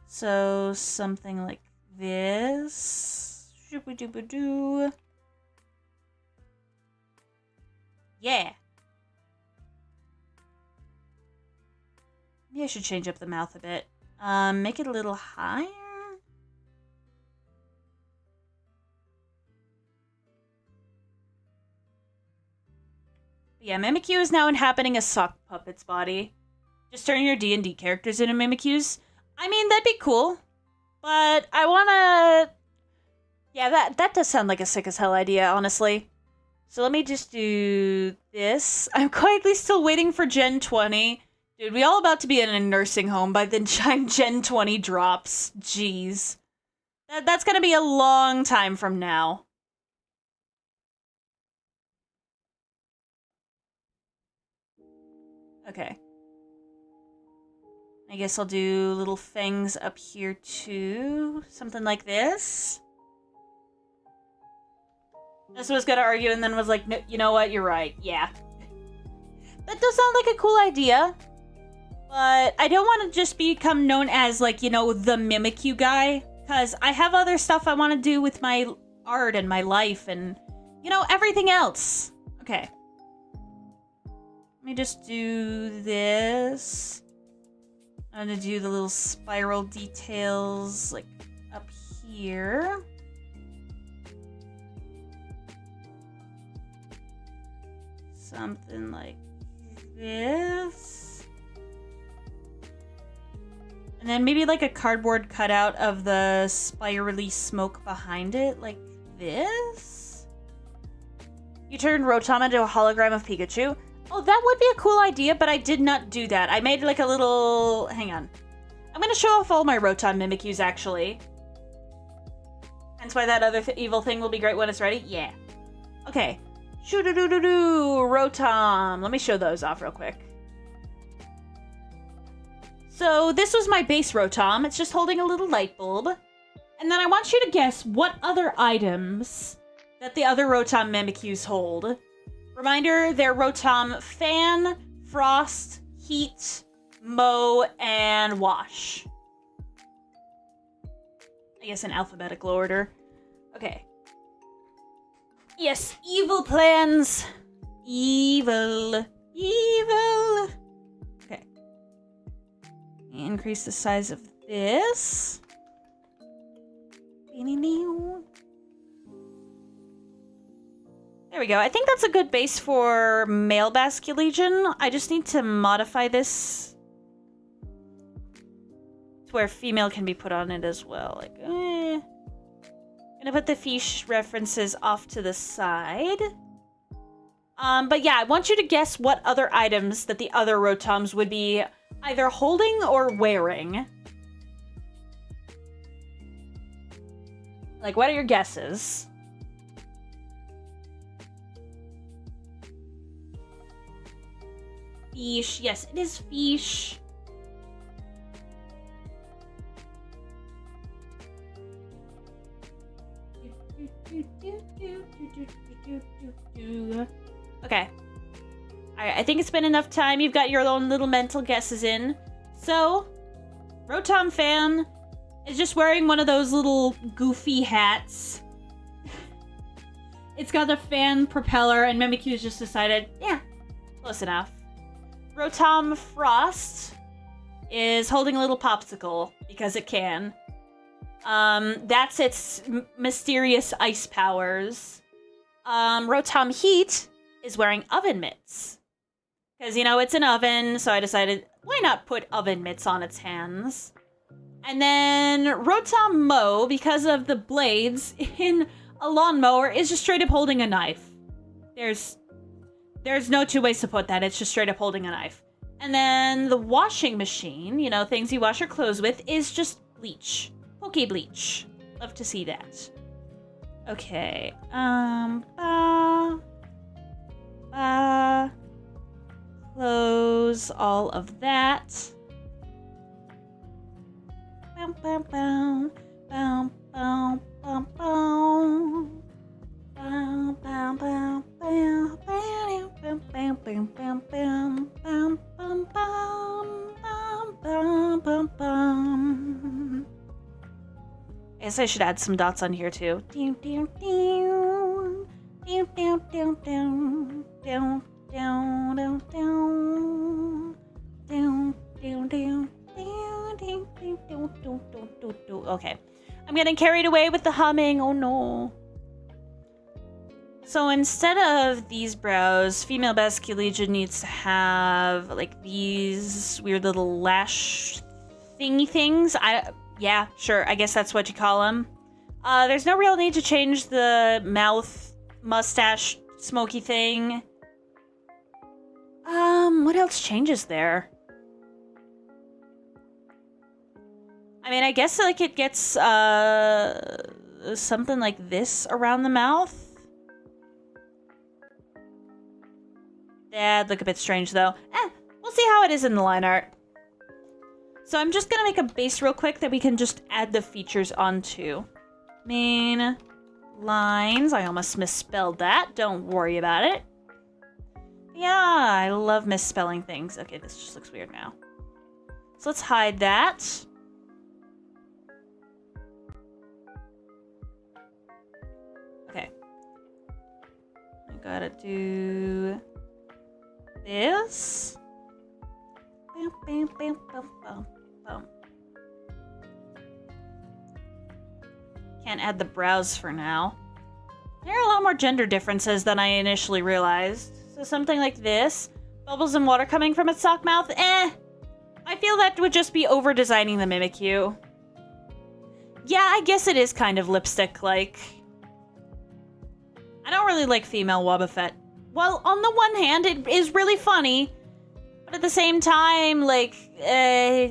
So something like this. Shoo-ba-doo-ba-doo. Yeah. Maybe I should change up the mouth a bit. Make it a little higher. Yeah, Mimikyu is now inhabiting a sock puppet's body. Just turning your D&D characters into Mimikyus. I mean, that'd be cool. But I wanna... Yeah, that does sound like a sick as hell idea, honestly. So let me just do this. I'm quietly still waiting for Gen 20. Dude, we all about to be in a nursing home by the time Gen 20 drops. Jeez. That's gonna be a long time from now. Okay. I guess I'll do little fangs up here too. Something like this. This was gonna argue and then was like, no, you know what, you're right. Yeah. That does sound like a cool idea. But I don't want to just become known as, like, you know, the Mimikyu guy. Because I have other stuff I want to do with my art and my life and, you know, everything else. Okay. Let me just do this. I'm gonna do the little spiral details, like, up here. Something like this. And then maybe like a cardboard cutout of the spirally smoke behind it, like this. You turned Rotom into a hologram of Pikachu. Oh, that would be a cool idea, but I did not do that. I made like a little... Hang on. I'm going to show off all my Rotom Mimikyus, actually. Hence why that other evil thing will be great when it's ready. Yeah. Okay. Shoo-doo-doo-doo-doo, Rotom. Let me show those off real quick. So this was my base Rotom. It's just holding a little light bulb. And then I want you to guess what other items that the other Rotom Mimikyus hold. Reminder, they're Rotom Fan, Frost, Heat, Mow, and Wash. I guess in alphabetical order. Okay. Yes, evil plans. Evil. Evil. Okay. Increase the size of this. There we go. I think that's a good base for male Basculegion. I just need to modify this to where female can be put on it as well. Like, Gonna put the fish references off to the side. But yeah, I want you to guess what other items that the other Rotoms would be either holding or wearing. Like, what are your guesses? Fish. Yes, it is fish. Okay. Alright, I think it's been enough time. You've got your own little mental guesses in. So, Rotom Fan is just wearing one of those little goofy hats. It's got a fan propeller, and Mimikyu's just decided, yeah, close enough. Rotom Frost is holding a little popsicle, because it can. That's its mysterious ice powers. Rotom Heat is wearing oven mitts. Because, you know, it's an oven, so I decided, why not put oven mitts on its hands? And then Rotom Mow, because of the blades in a lawnmower, is just straight up holding a knife. There's no two ways to put that, it's just straight up holding a knife. And then the washing machine, you know, things you wash your clothes with, is just bleach. Poke bleach. Love to see that. Okay. Close all of that. Bum, bum, bum, bum, bum, bum, bum. Bum, bum, bum, bum, bum, bum, bum. I guess I should add some dots on here too. Okay. I'm getting carried away with the humming. Oh no. So instead of these brows, female Basculegia needs to have like these weird little lash thingy things. Yeah, sure. I guess that's what you call them. There's no real need to change the mouth, mustache, smoky thing. What else changes there? I mean, I guess like it gets something like this around the mouth. That'd look a bit strange though. We'll see how it is in the line art. So I'm just gonna make a base real quick that we can just add the features onto. Main lines. I almost misspelled that. Don't worry about it. Yeah, I love misspelling things. Okay, this just looks weird now. So let's hide that. Okay. I gotta do this. Bam, bam, bam, bam, bam, bam. Can't add the brows for now. There are a lot more gender differences than I initially realized. So something like this. Bubbles and water coming from its sock mouth. I feel that would just be over-designing the Mimikyu. Yeah, I guess it is kind of lipstick-like. I don't really like female Wobbuffet. Well, on the one hand, it is really funny. But at the same time, like, I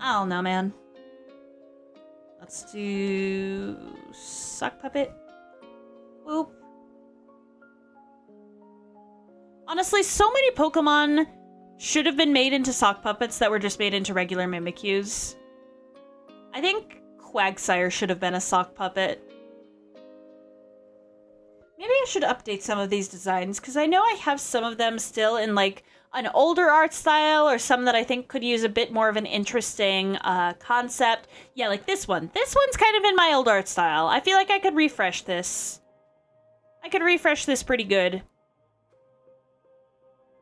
don't know, man. Let's do sock puppet. Whoop. Honestly, so many Pokemon should have been made into sock puppets that were just made into regular Mimikyus. I think Quagsire should have been a sock puppet. Maybe I should update some of these designs, because I know I have some of them still in, like, an older art style, or some that I think could use a bit more of an interesting concept. Yeah, like this one. This one's kind of in my old art style. I feel like I could refresh this. I could refresh this pretty good.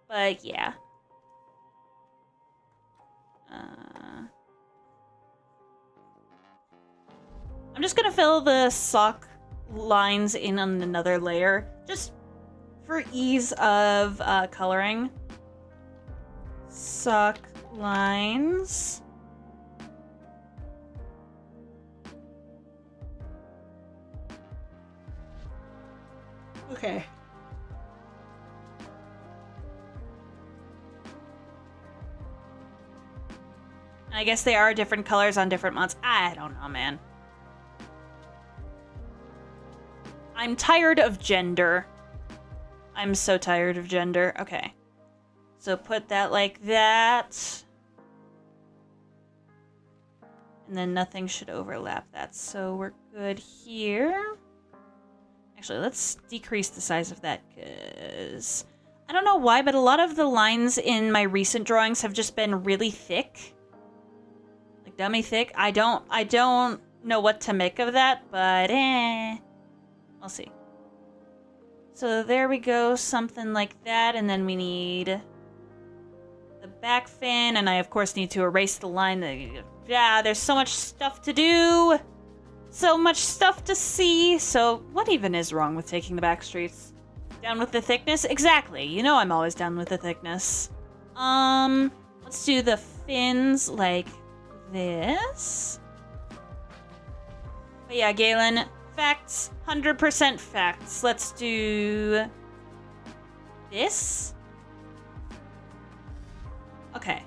But, yeah. I'm just gonna fill the sock lines in on another layer, just for ease of coloring. Sock lines. Okay. I guess they are different colors on different months. I don't know, man. I'm tired of gender. I'm so tired of gender. Okay. So put that like that. And then nothing should overlap that. So we're good here. Actually, let's decrease the size of that, because I don't know why, but a lot of the lines in my recent drawings have just been really thick. Like dummy thick. I don't know what to make of that, but I'll see. So there we go, something like that, and then we need the back fin, and I of course need to erase the line. Yeah, there's so much stuff to do, so much stuff to see. So what even is wrong with taking the back streets? Down with the thickness? Exactly, you know I'm always down with the thickness. Let's do the fins like this. But yeah, Galen, facts, 100% facts. Let's do this. Okay.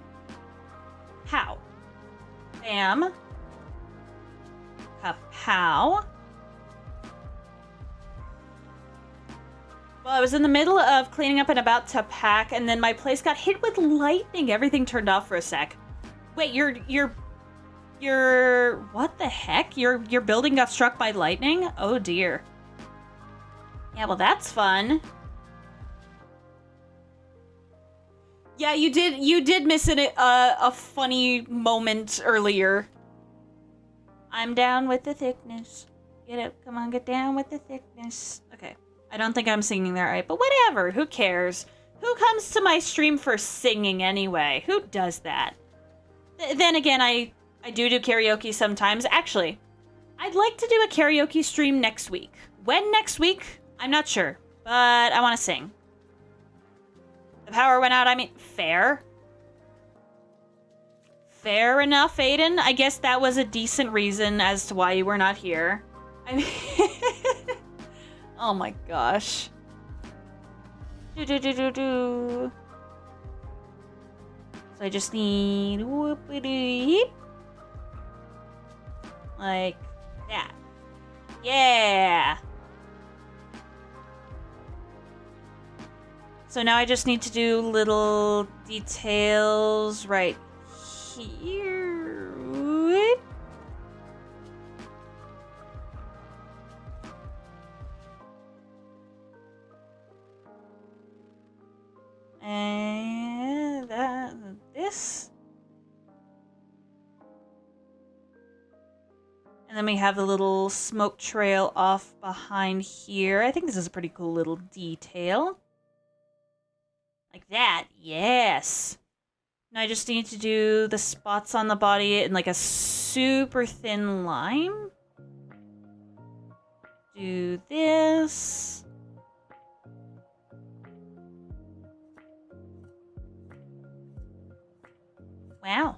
How? Bam. Kapow. Well, I was in the middle of cleaning up and about to pack, and then my place got hit with lightning. Everything turned off for a sec. Wait, you're what the heck? Your building got struck by lightning? Oh dear. Yeah, well, that's fun. Yeah, you did miss a funny moment earlier. I'm down with the thickness. Get up, come on, get down with the thickness. Okay, I don't think I'm singing that right, but whatever, who cares? Who comes to my stream for singing anyway? Who does that? Then again, I do karaoke sometimes. Actually, I'd like to do a karaoke stream next week. When next week? I'm not sure, but I want to sing. The power went out, I mean, fair. Fair enough, Aiden. I guess that was a decent reason as to why you were not here. I mean, oh my gosh. So I just need whoopity like that. Yeah. So now I just need to do little details right here. Whoop. And this. And then we have the little smoke trail off behind here. I think this is a pretty cool little detail. Like that, yes. Now I just need to do the spots on the body in like a super thin line. Do this. Wow.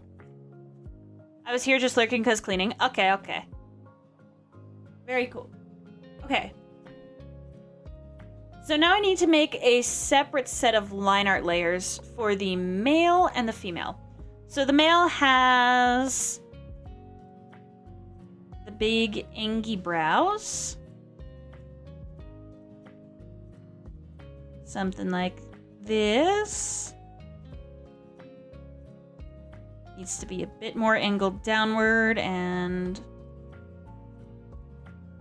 I was here just lurking because cleaning. Okay, okay. Very cool. Okay. So now I need to make a separate set of line art layers for the male and the female. So the male has the big angy brows. Something like this. Needs to be a bit more angled downward and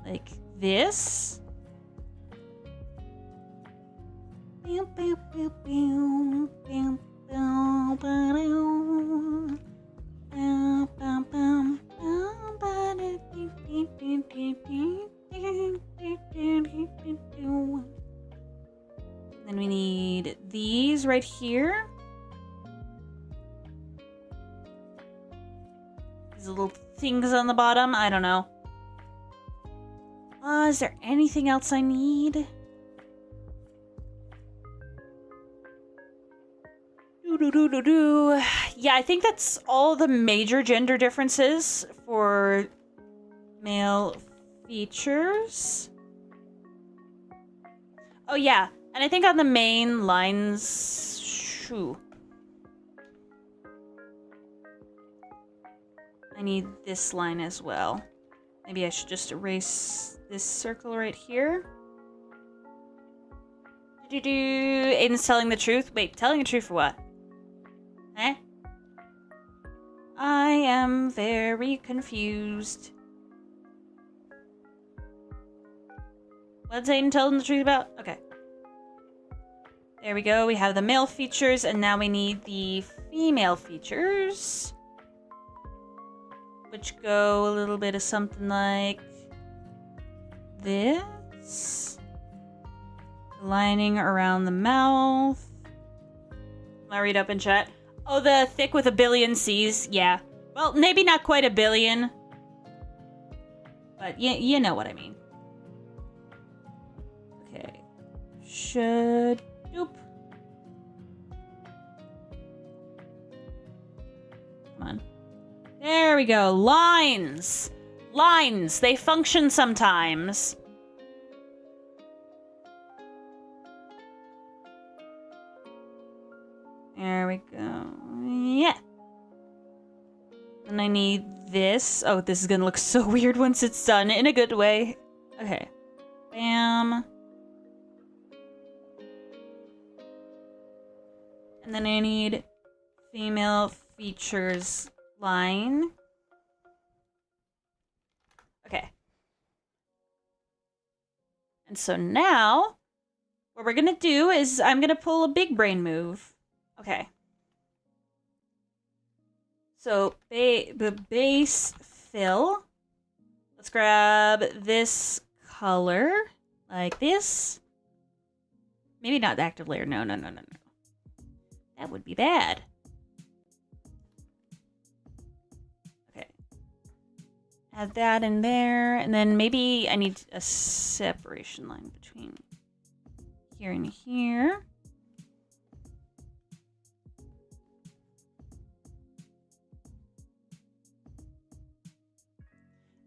like this. Then we need these right here. These little things on the bottom. I don't know. Is there anything else I need? Yeah, I think that's all the major gender differences for male features. Oh yeah, and I think on the main lines, shoo. I need this line as well. Maybe I should just erase this circle right here. Aiden's telling the truth. Wait, telling the truth for what? Eh? I am very confused. What's Aiden telling the truth about? Okay. There we go. We have the male features, and now we need the female features. Which go a little bit of something like this. Lining around the mouth. Can I read up in chat? Oh, the thick with a billion C's. Yeah. Well, maybe not quite a billion. But you know what I mean. Okay. Should... Doop. Come on. There we go. Lines. Lines. They function sometimes. There we go. Yeah. And I need this. Oh, this is gonna look so weird once it's done, in a good way. Okay. Bam. And then I need female features line. Okay. And so now, what we're gonna do is I'm gonna pull a big brain move. Okay. So, the base fill. Let's grab this color, like this. Maybe not the active layer. No. That would be bad. Okay. Add that in there, and then maybe I need a separation line between here and here.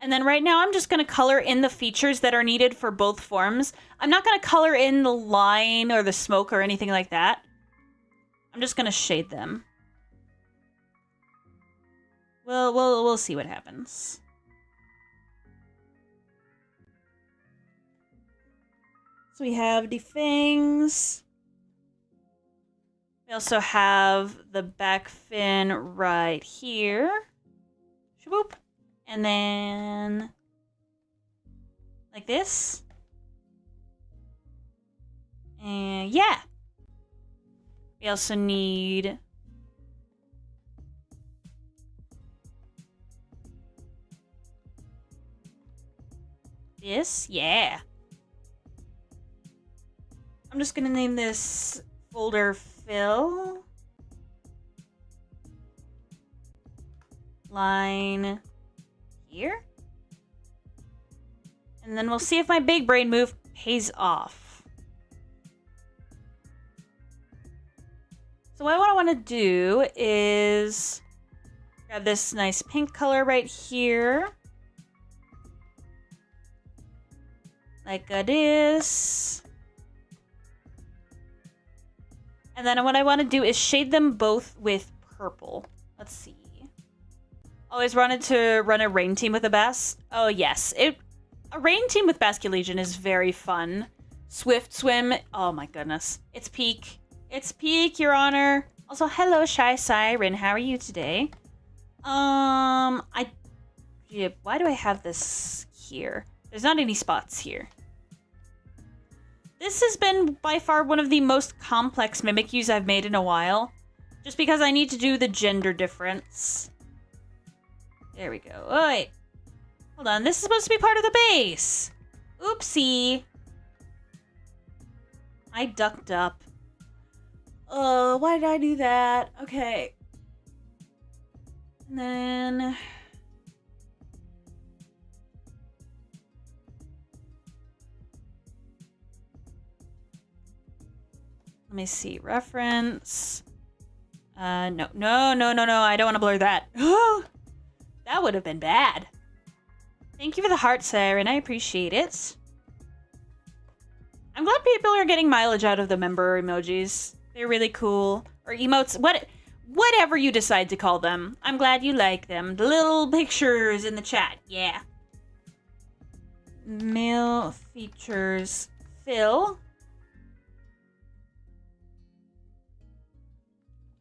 And then right now I'm just going to color in the features that are needed for both forms. I'm not going to color in the line or the smoke or anything like that. I'm just going to shade them. We'll see what happens. So we have the fangs. We also have the back fin right here. Shwoop. And then, like this. And yeah. We also need this. Yeah. I'm just gonna name this folder fill. Line here. And then we'll see if my big brain move pays off. So what I want to do is grab this nice pink color right here. Like this. And then what I want to do is shade them both with purple. Let's see. Always wanted to run a rain team with a Bas. Oh, yes. A rain team with Basculation is very fun. Swift Swim. Oh, my goodness. It's peak. It's peak, Your Honor. Also, hello, Shy Siren. How are you today? Yeah, why do I have this here? There's not any spots here. This has been by far one of the most complex Mimikyus I've made in a while. Just because I need to do the gender difference. There we go. Oh, wait. Hold on. This is supposed to be part of the base. Oopsie. I ducked up. Oh, why did I do that? Okay. And then... let me see. Reference. No. I don't want to blur that. That would have been bad. Thank you for the heart, Siren. I appreciate it. I'm glad people are getting mileage out of the member emojis. They're really cool. Or emotes. Whatever you decide to call them. I'm glad you like them. The little pictures in the chat. Yeah. Male features fill.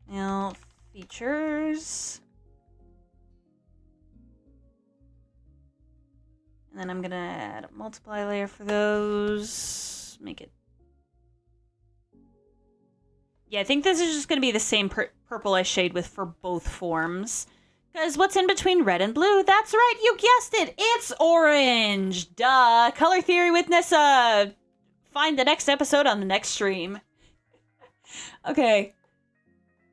Male features. And then I'm gonna add a multiply layer for those. Make it. Yeah, I think this is just gonna be the same purple I shade with for both forms. Because what's in between red and blue? That's right, you guessed it! It's orange! Duh! Color Theory with Nyssa! Find the next episode on the next stream. Okay.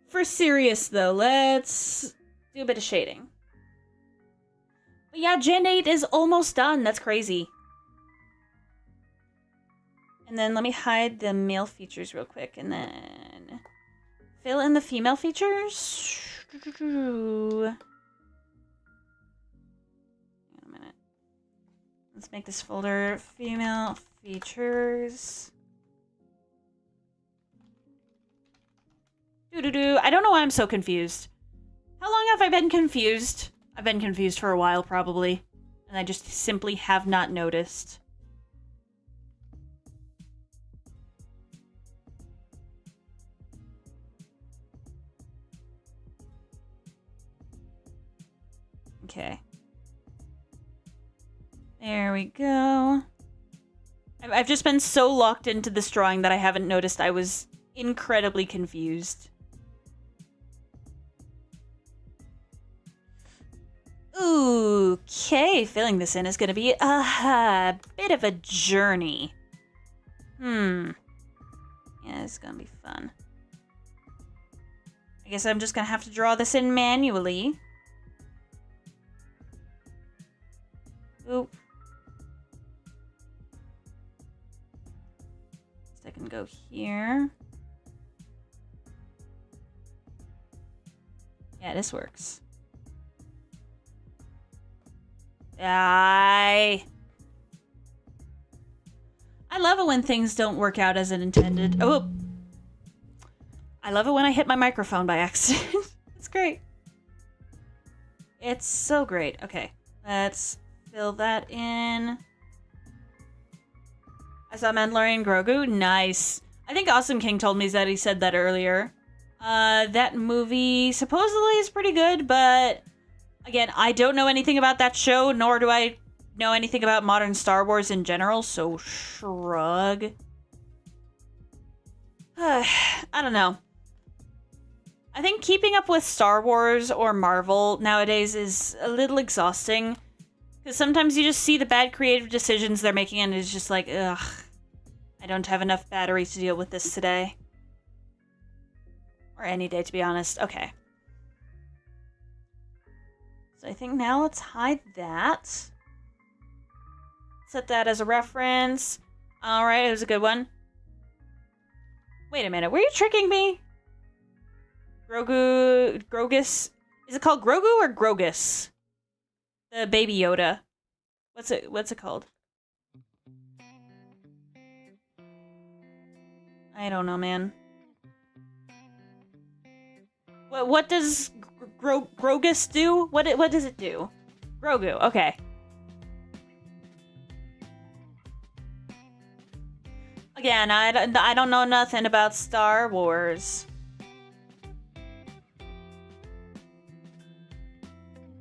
For serious, though, let's do a bit of shading. But yeah, Gen 8 is almost done. That's crazy. And then let me hide the male features real quick. And then fill in the female features. Hang on a minute. Let's make this folder female features. I don't know why I'm so confused. How long have I been confused? I've been confused for a while, probably. And I just simply have not noticed. Okay. There we go. I I've just been so locked into this drawing that I haven't noticed I was incredibly confused. Okay, filling this in is going to be a bit of a journey. Yeah, it's going to be fun. I guess I'm just going to have to draw this in manually. Oop. So I can go here. Yeah, this works. I love it when things don't work out as intended. Oh, I love it when I hit my microphone by accident. It's great. It's so great. Okay, let's fill that in. I saw Mandalorian Grogu. Nice. I think Awesome King told me that he said that earlier. That movie supposedly is pretty good, but again, I don't know anything about that show, nor do I know anything about modern Star Wars in general, so shrug. I don't know. I think keeping up with Star Wars or Marvel nowadays is a little exhausting, because sometimes you just see the bad creative decisions they're making and it's just like, ugh, I don't have enough battery to deal with this today. Or any day, to be honest. Okay. So I think now let's hide that. Set that as a reference. Alright, it was a good one. Wait a minute, were you tricking me? Grogus. Is it called Grogu or Grogus? The baby Yoda. What's it called? I don't know, man. What does Grogus do? What does it do? Grogu, okay. Again, I don't know nothing about Star Wars.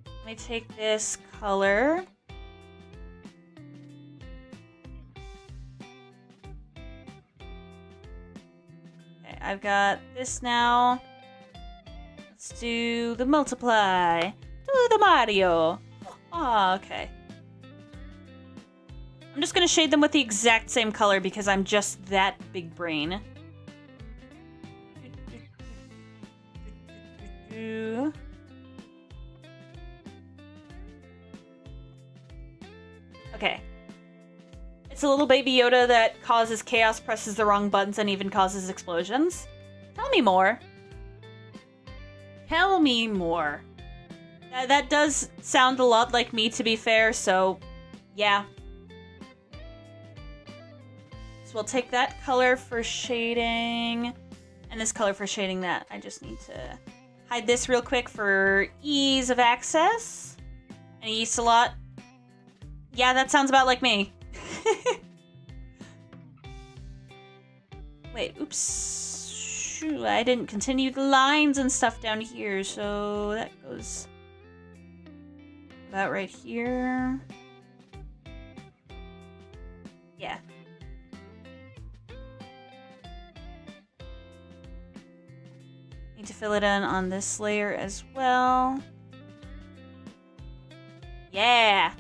Let me take this color. Okay, I've got this now. Let's do the multiply. Do the Mario. Oh, okay. I'm just gonna shade them with the exact same color because I'm just that big brain. Okay. It's a little baby Yoda that causes chaos, presses the wrong buttons, and even causes explosions. Tell me more. Tell me more. That does sound a lot like me, to be fair, so yeah. So we'll take that color for shading, and this color for shading that. I just need to hide this real quick for ease of access. And eats a lot. Yeah, that sounds about like me. Wait, oops. Shoot, I didn't continue the lines and stuff down here, so that goes about right here. Yeah. Need to fill it in on this layer as well. Yeah!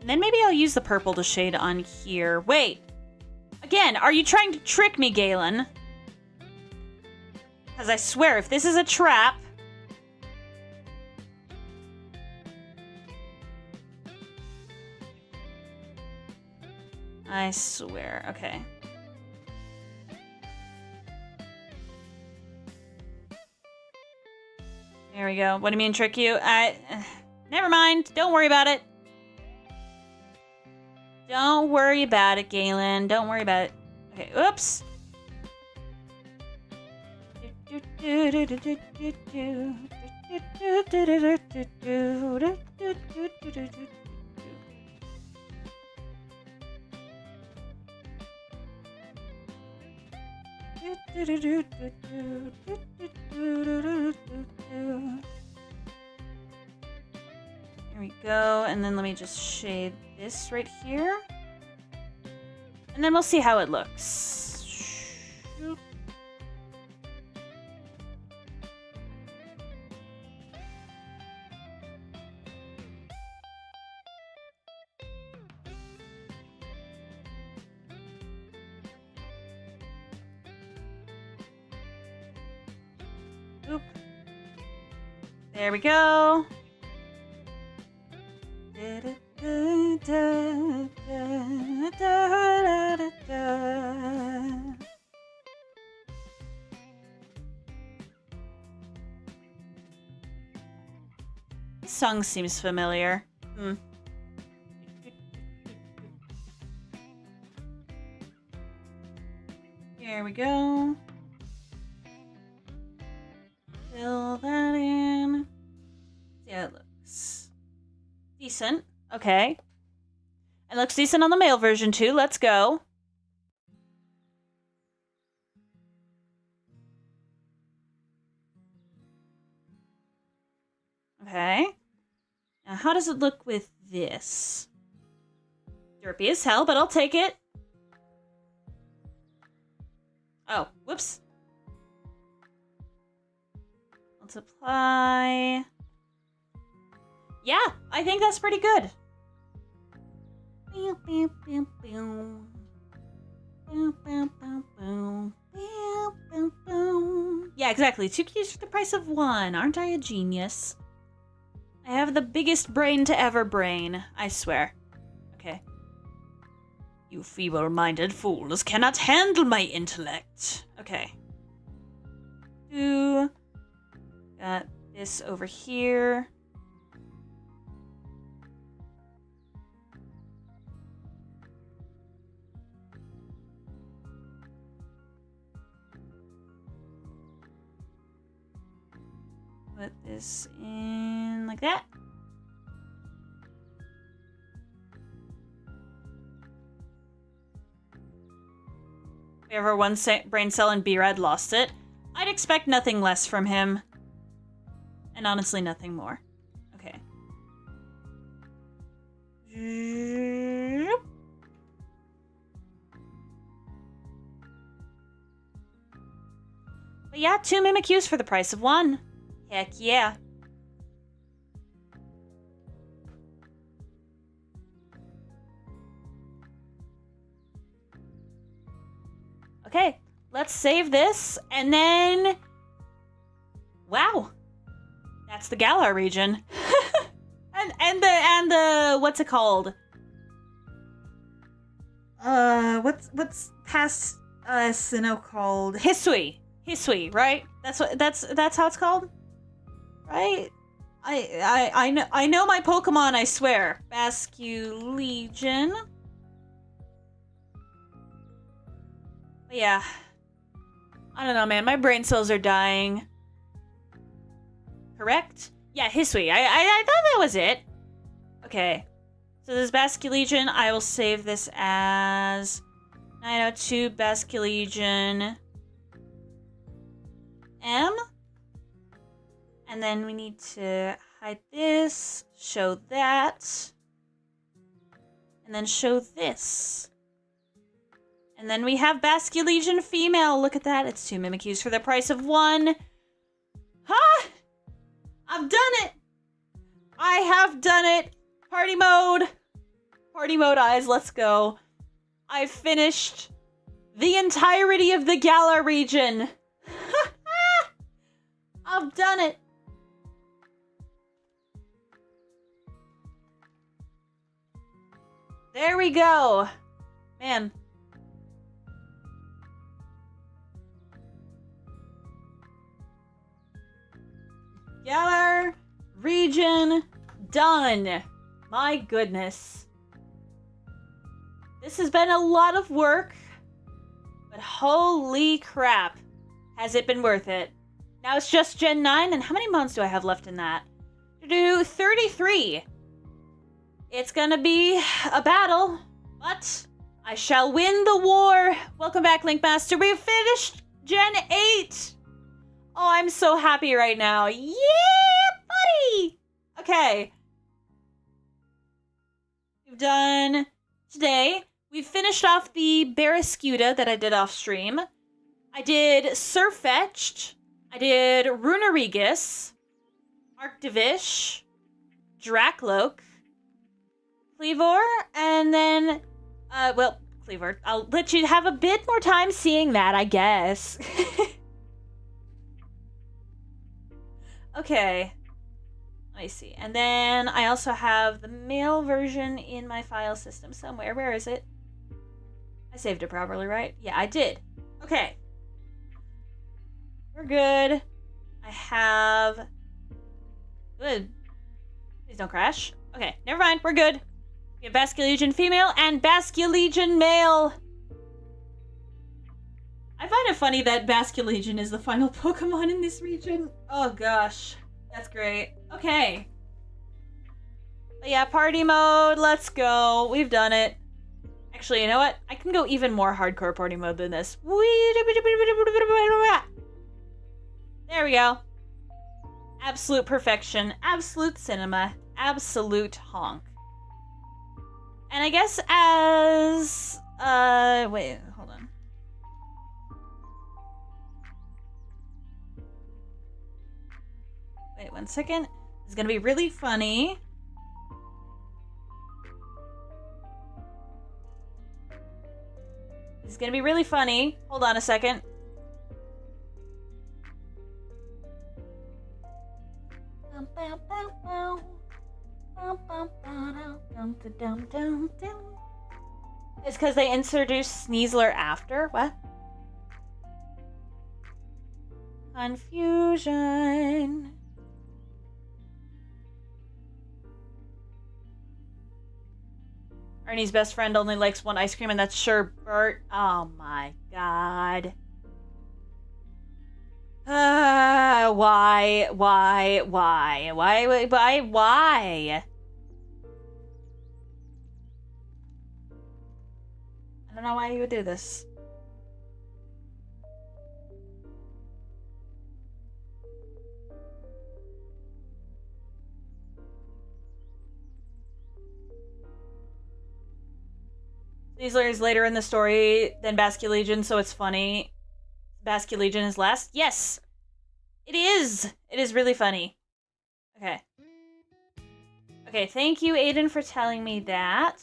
And then maybe I'll use the purple to shade on here. Wait! Again, are you trying to trick me, Galen? Because I swear, if this is a trap... I swear. Okay. There we go. What do you mean trick you? Never mind. Don't worry about it. Don't worry about it, Galen. Don't worry about it. Okay, oops. Here we go, and then let me just shade this right here. And then we'll see how it looks. Oop. There we go. This song seems familiar. Here we go. Fill that in. See how it looks. Decent. Okay. It looks decent on the male version too. Let's go. Okay. Now, how does it look with this? Derpy as hell, but I'll take it. Oh, whoops. Let's apply. Yeah, I think that's pretty good. Yeah, exactly. 2 keys for the price of 1. Aren't I a genius? I have the biggest brain to ever brain, I swear. Okay. You feeble-minded fools cannot handle my intellect. Okay. Got this over here. Put this in like that. We have our one brain cell and B-Rad lost it. I'd expect nothing less from him. And honestly, nothing more. Okay. But yeah, 2 Mimikyus for the price of 1. Heck yeah. Okay, let's save this, and then... Wow. That's the Galar region. and the what's it called? What's past Sinnoh called? Hisui. Hisui, right? That's how it's called? Right? I know my Pokemon, I swear. Bascu Legion. But yeah. I don't know, man. My brain cells are dying. Correct? Yeah, Hisui. I thought that was it. Okay. So this Bascu Legion, I will save this as 902 Bascu Legion M. And then we need to hide this, show that, and then show this. And then we have Bascu Legion female. Look at that. It's 2 Mimikyus for the price of 1. Ha! I've done it! I have done it! Party mode! Party mode eyes, let's go. I've finished the entirety of the Galar region. I've done it. There we go. Man. Galar region done. My goodness. This has been a lot of work, but holy crap, has it been worth it. Now it's just Gen 9, and how many months do I have left in that? 33. It's gonna be a battle, but I shall win the war. Welcome back, Linkmaster. We've finished Gen 8! Oh, I'm so happy right now. Yeah, buddy! Okay. We've done... Today, we finished off the Barraskewda that I did off stream. I did Surfetched. I did Runerigus. Arctivish. Drakloak. Cleavor. And then... well, Cleavor. I'll let you have a bit more time seeing that, I guess. Okay. Let me see. And then I also have the male version in my file system somewhere. Where is it? I saved it properly, right? Yeah, I did. Okay. We're good. I have... Good. Please don't crash. Okay, never mind. We're good. We have Basculegion female and Basculegion male. I find it funny that Basculegion is the final Pokemon in this region. Oh gosh. That's great. Okay. But yeah, party mode. Let's go. We've done it. Actually, you know what? I can go even more hardcore party mode than this. There we go. Absolute perfection. Absolute cinema. Absolute honk. And I guess as... wait, hold on. Wait 1 second. This is gonna be really funny. This is gonna be really funny. Hold on a second. It's because they introduced Sneasler after? What? Confusion. Ernie's best friend only likes one ice cream, and that's sherbet. Oh my god. Why? I don't know why you would do this. Sneasler is later in the story than Basculegion, so it's funny. Basculegion is last? Yes! It is! It is really funny. Okay. Okay, thank you, Aiden, for telling me that.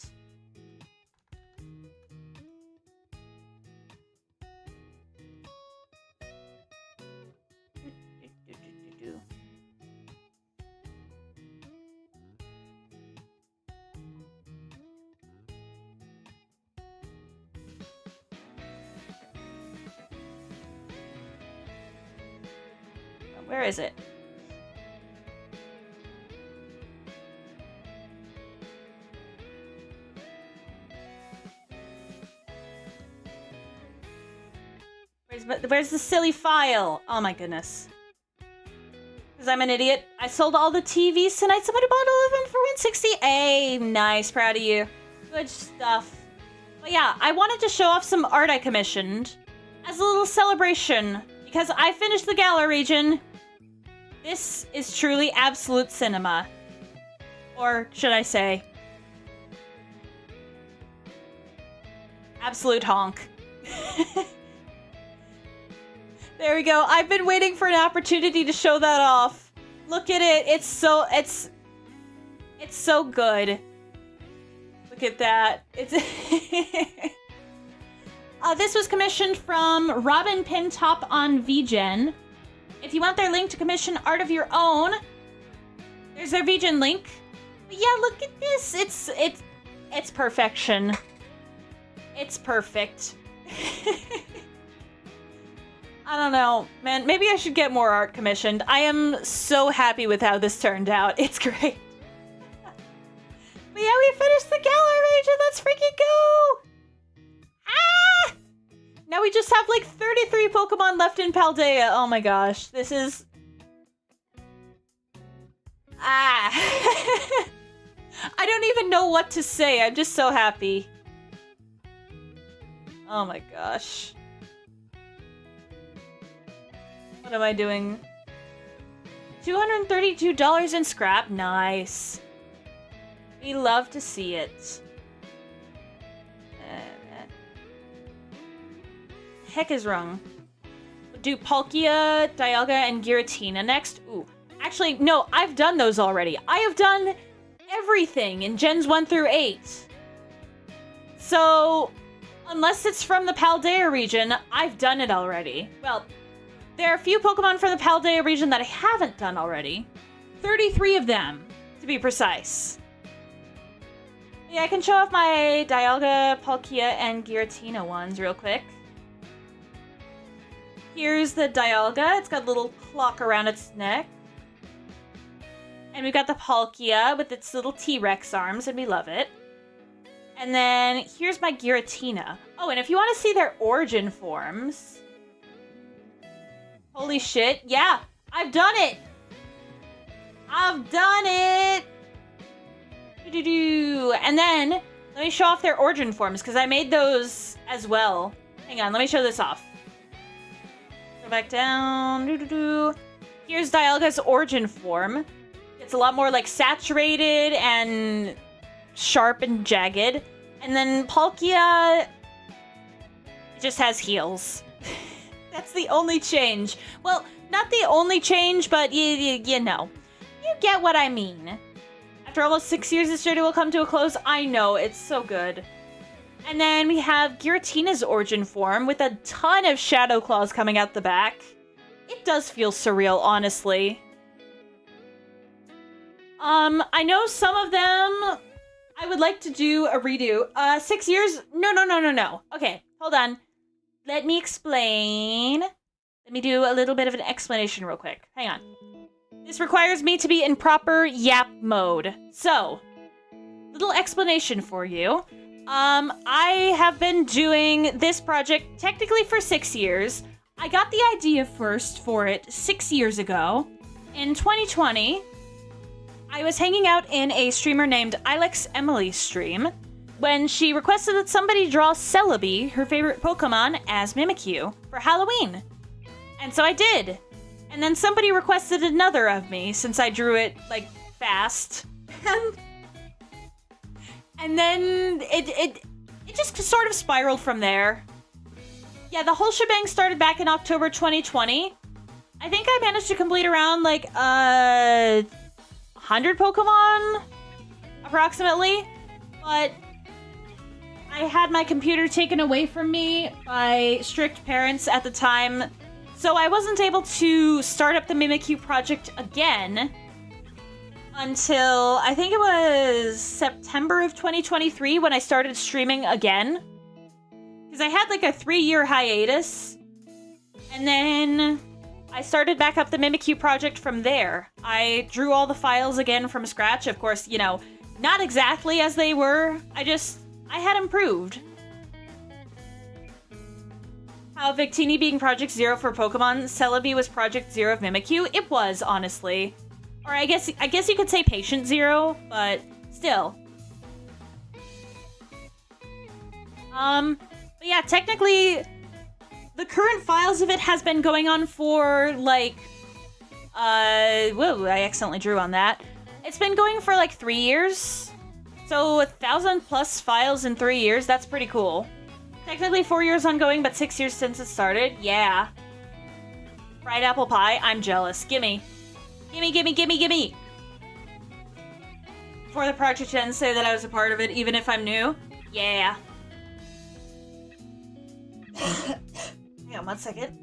Where is it? Where's the silly file? Oh my goodness. Because I'm an idiot. I sold all the TVs tonight. Somebody bought all of them for 160. Hey, nice. Proud of you. Good stuff. But yeah, I wanted to show off some art I commissioned as a little celebration. Because I finished the Galar region. This is truly absolute cinema. Or should I say, absolute honk. There we go. I've been waiting for an opportunity to show that off. Look at it. It's so good. Look at that. It's this was commissioned from Robin Pintop on VGen. If you want their link to commission art of your own, there's their VGen link. But yeah, look at this. It's perfection. It's perfect. I don't know, man. Maybe I should get more art commissioned. I am so happy with how this turned out. It's great. But yeah, we finished the Galar region. Let's freaking go! Ah! Now we just have like 33 Pokemon left in Paldea. Oh my gosh, this is... I don't even know what to say. I'm just so happy. Oh my gosh. What am I doing? $232 in scrap. Nice. We love to see it. Heck is wrong. Do Palkia, Dialga, and Giratina next? Ooh. Actually, no, I've done those already. I have done everything in Gens 1 through 8. So, unless it's from the Paldea region, I've done it already. Well, there are a few Pokemon from the Paldea region that I haven't done already. 33 of them, to be precise. Yeah, I can show off my Dialga, Palkia, and Giratina ones real quick. Here's the Dialga. It's got a little clock around its neck. And we've got the Palkia with its little T-Rex arms, and we love it. And then here's my Giratina. Oh, and if you want to see their origin forms... Holy shit. Yeah, I've done it! I've done it! Doo-doo-doo. And then, let me show off their origin forms, because I made those as well. Hang on, let me show this off. Go back down. Doo-doo-doo. Here's Dialga's origin form. It's a lot more, like, saturated and sharp and jagged. And then Palkia just has heels. That's the only change. Well, not the only change, but you know. You get what I mean. After almost 6 years, this journey will come to a close. I know, it's so good. And then we have Giratina's origin form with a ton of Shadow Claws coming out the back. It does feel surreal, honestly. I know some of them I would like to do a redo. 6 years? No. Okay, hold on. Let me explain. Let me do a little bit of an explanation real quick. Hang on. This requires me to be in proper yap mode. So, little explanation for you. I have been doing this project technically for 6 years. I got the idea first for it 6 years ago. In 2020, I was hanging out in a streamer named Ilex Emily's stream when she requested that somebody draw Celebi, her favorite Pokemon, as Mimikyu for Halloween. And so I did. And then somebody requested another of me since I drew it, like, fast. And then it just sort of spiraled from there. Yeah, the whole shebang started back in October 2020. I think I managed to complete around, like, 100 Pokemon, approximately. But I had my computer taken away from me by strict parents at the time, so I wasn't able to start up the Mimikyu project again until, I think it was September of 2023 when I started streaming again. Because I had like a 3-year hiatus, and then I started back up the Mimikyu project from there. I drew all the files again from scratch, of course, you know, not exactly as they were. I had improved. How Victini being Project Zero for Pokemon, Celebi was Project Zero of Mimikyu. It was, honestly. Or I guess you could say Patient Zero, but still. But yeah, technically, the current files of it has been going on for, like, whoa, I accidentally drew on that. It's been going for, like, 3 years. So 1,000 plus files in 3 years, that's pretty cool. Technically 4 years ongoing, but 6 years since it started. Yeah. Fried apple pie, I'm jealous. Gimme. Gimme. For the project ends, say that I was a part of it, even if I'm new. Yeah. Hang on 1 second.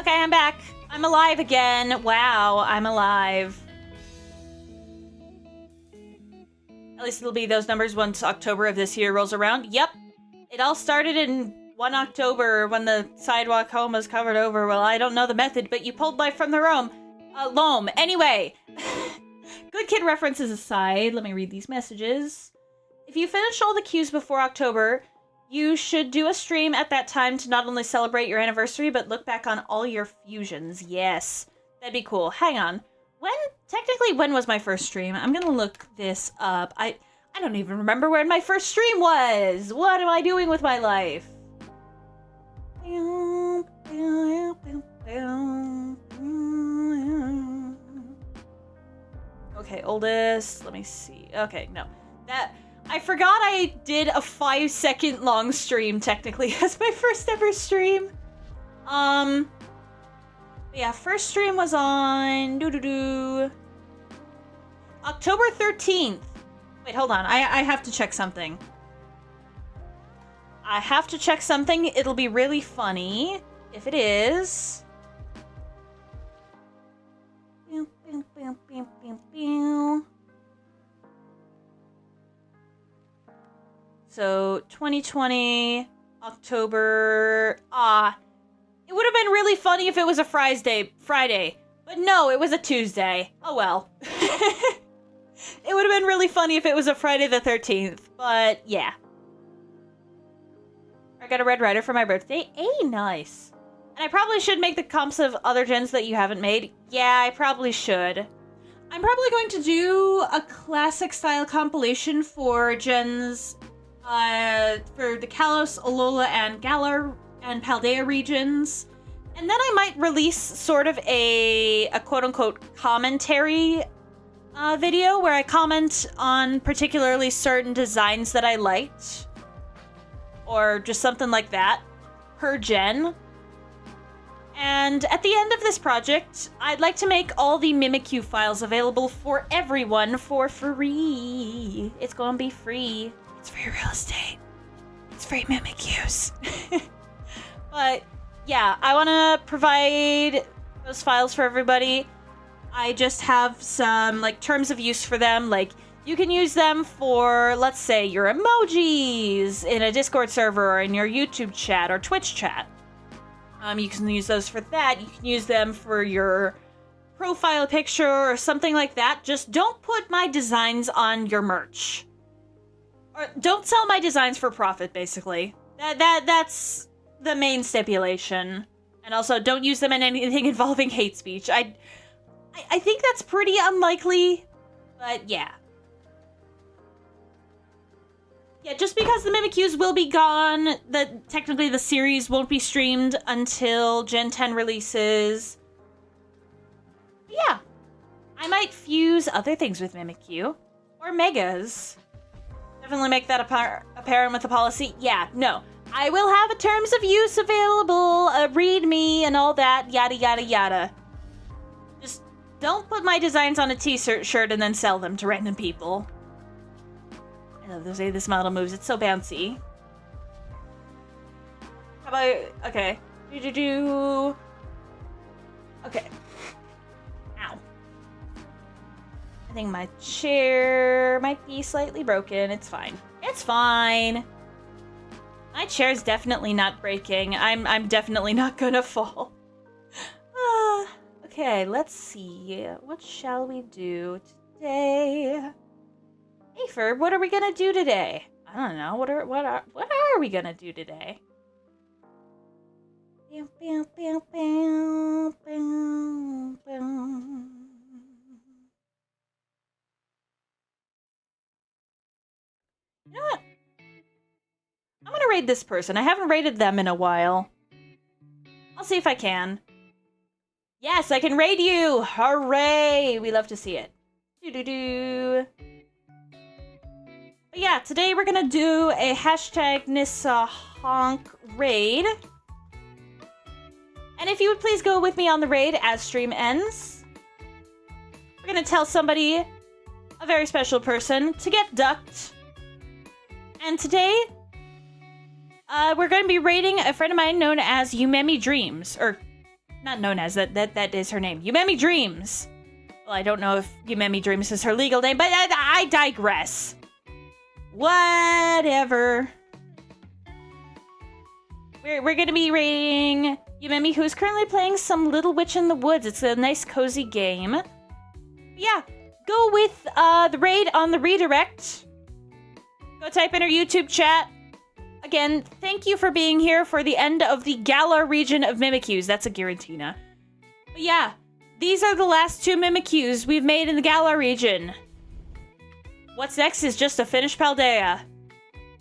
Okay, I'm back. I'm alive again. Wow, I'm alive. At least it'll be those numbers once October of this year rolls around. Yep. It all started in 1 October when the sidewalk home was covered over. Well, I don't know the method, but you pulled life from the loam. Anyway. Good kid references aside, let me read these messages. If you finish all the queues before October, you should do a stream at that time to not only celebrate your anniversary, but look back on all your fusions. Yes, that'd be cool. Hang on. When was my first stream? I'm gonna look this up. I don't even remember when my first stream was. What am I doing with my life? Okay, oldest. Let me see. Okay, no. I forgot I did a 5-second long stream, technically, as my first ever stream. Yeah, first stream was on... October 13th. Wait, hold on. I have to check something. It'll be really funny if it is. So, 2020, October... it would have been really funny if it was a Friday. But no, it was a Tuesday. Oh well. It would have been really funny if it was a Friday the 13th. But, yeah. I got a Red Rider for my birthday. Nice. And I probably should make the comps of other gens that you haven't made. Yeah, I probably should. I'm probably going to do a classic style compilation for gens... for the Kalos, Alola, and Galar and Paldea regions. And then I might release sort of a quote-unquote commentary video where I comment on particularly certain designs that I liked. Or just something like that per gen. And at the end of this project, I'd like to make all the Mimikyu files available for everyone for free. It's gonna be free. It's free real estate. It's free Mimikyus. But yeah, I want to provide those files for everybody. I just have some like terms of use for them. Like you can use them for, let's say, your emojis in a Discord server or in your YouTube chat or Twitch chat. You can use those for that. You can use them for your profile picture or something like that. Just don't put my designs on your merch. Or don't sell my designs for profit, basically. That's the main stipulation. And also, don't use them in anything involving hate speech. I think that's pretty unlikely, but yeah. Yeah, just because the Mimikyus will be gone, technically the series won't be streamed until Gen 10 releases. But yeah, I might fuse other things with Mimikyu. Or Megas. Definitely make that apparent with the policy. Yeah, no. I will have a terms of use available, a readme, and all that, yada yada yada. Just don't put my designs on a t-shirt and then sell them to random people. I love the way this model moves. It's so bouncy. How about... Okay. Okay. Ow. I think my chair might be slightly broken. It's fine. It's fine. My chair's definitely not breaking. I'm definitely not gonna fall. Okay, let's see. What shall we do today? Hey Ferb, what are we gonna do today? I don't know. What are we gonna do today? You know what? I'm gonna raid this person. I haven't raided them in a while. I'll see if I can. Yes, I can raid you! Hooray! We love to see it. Doo-doo-doo. But yeah, today we're gonna do a hashtag Nyssa Honk raid. And if you would please go with me on the raid as stream ends. We're gonna tell somebody, a very special person, to get ducked. And today, we're going to be raiding a friend of mine known as Yumemi Dreams. Or, Not known as, that is her name. Yumemi Dreams. Well, I don't know if Yumemi Dreams is her legal name, but I digress. Whatever. We're gonna be rating Yumemi, who is currently playing some Little Witch in the Woods. It's a nice, cozy game. Yeah, go with the raid on the redirect. Go type in our YouTube chat. Again, thank you for being here for the end of the Galar region of Mimikyus. That's a Giratina. But yeah, these are the last 2 Mimikyus we've made in the Galar region. What's next is just to finish Paldea.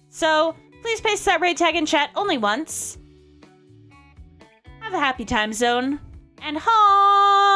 So, please paste that raid tag in chat only once. Have a happy time zone. And honk!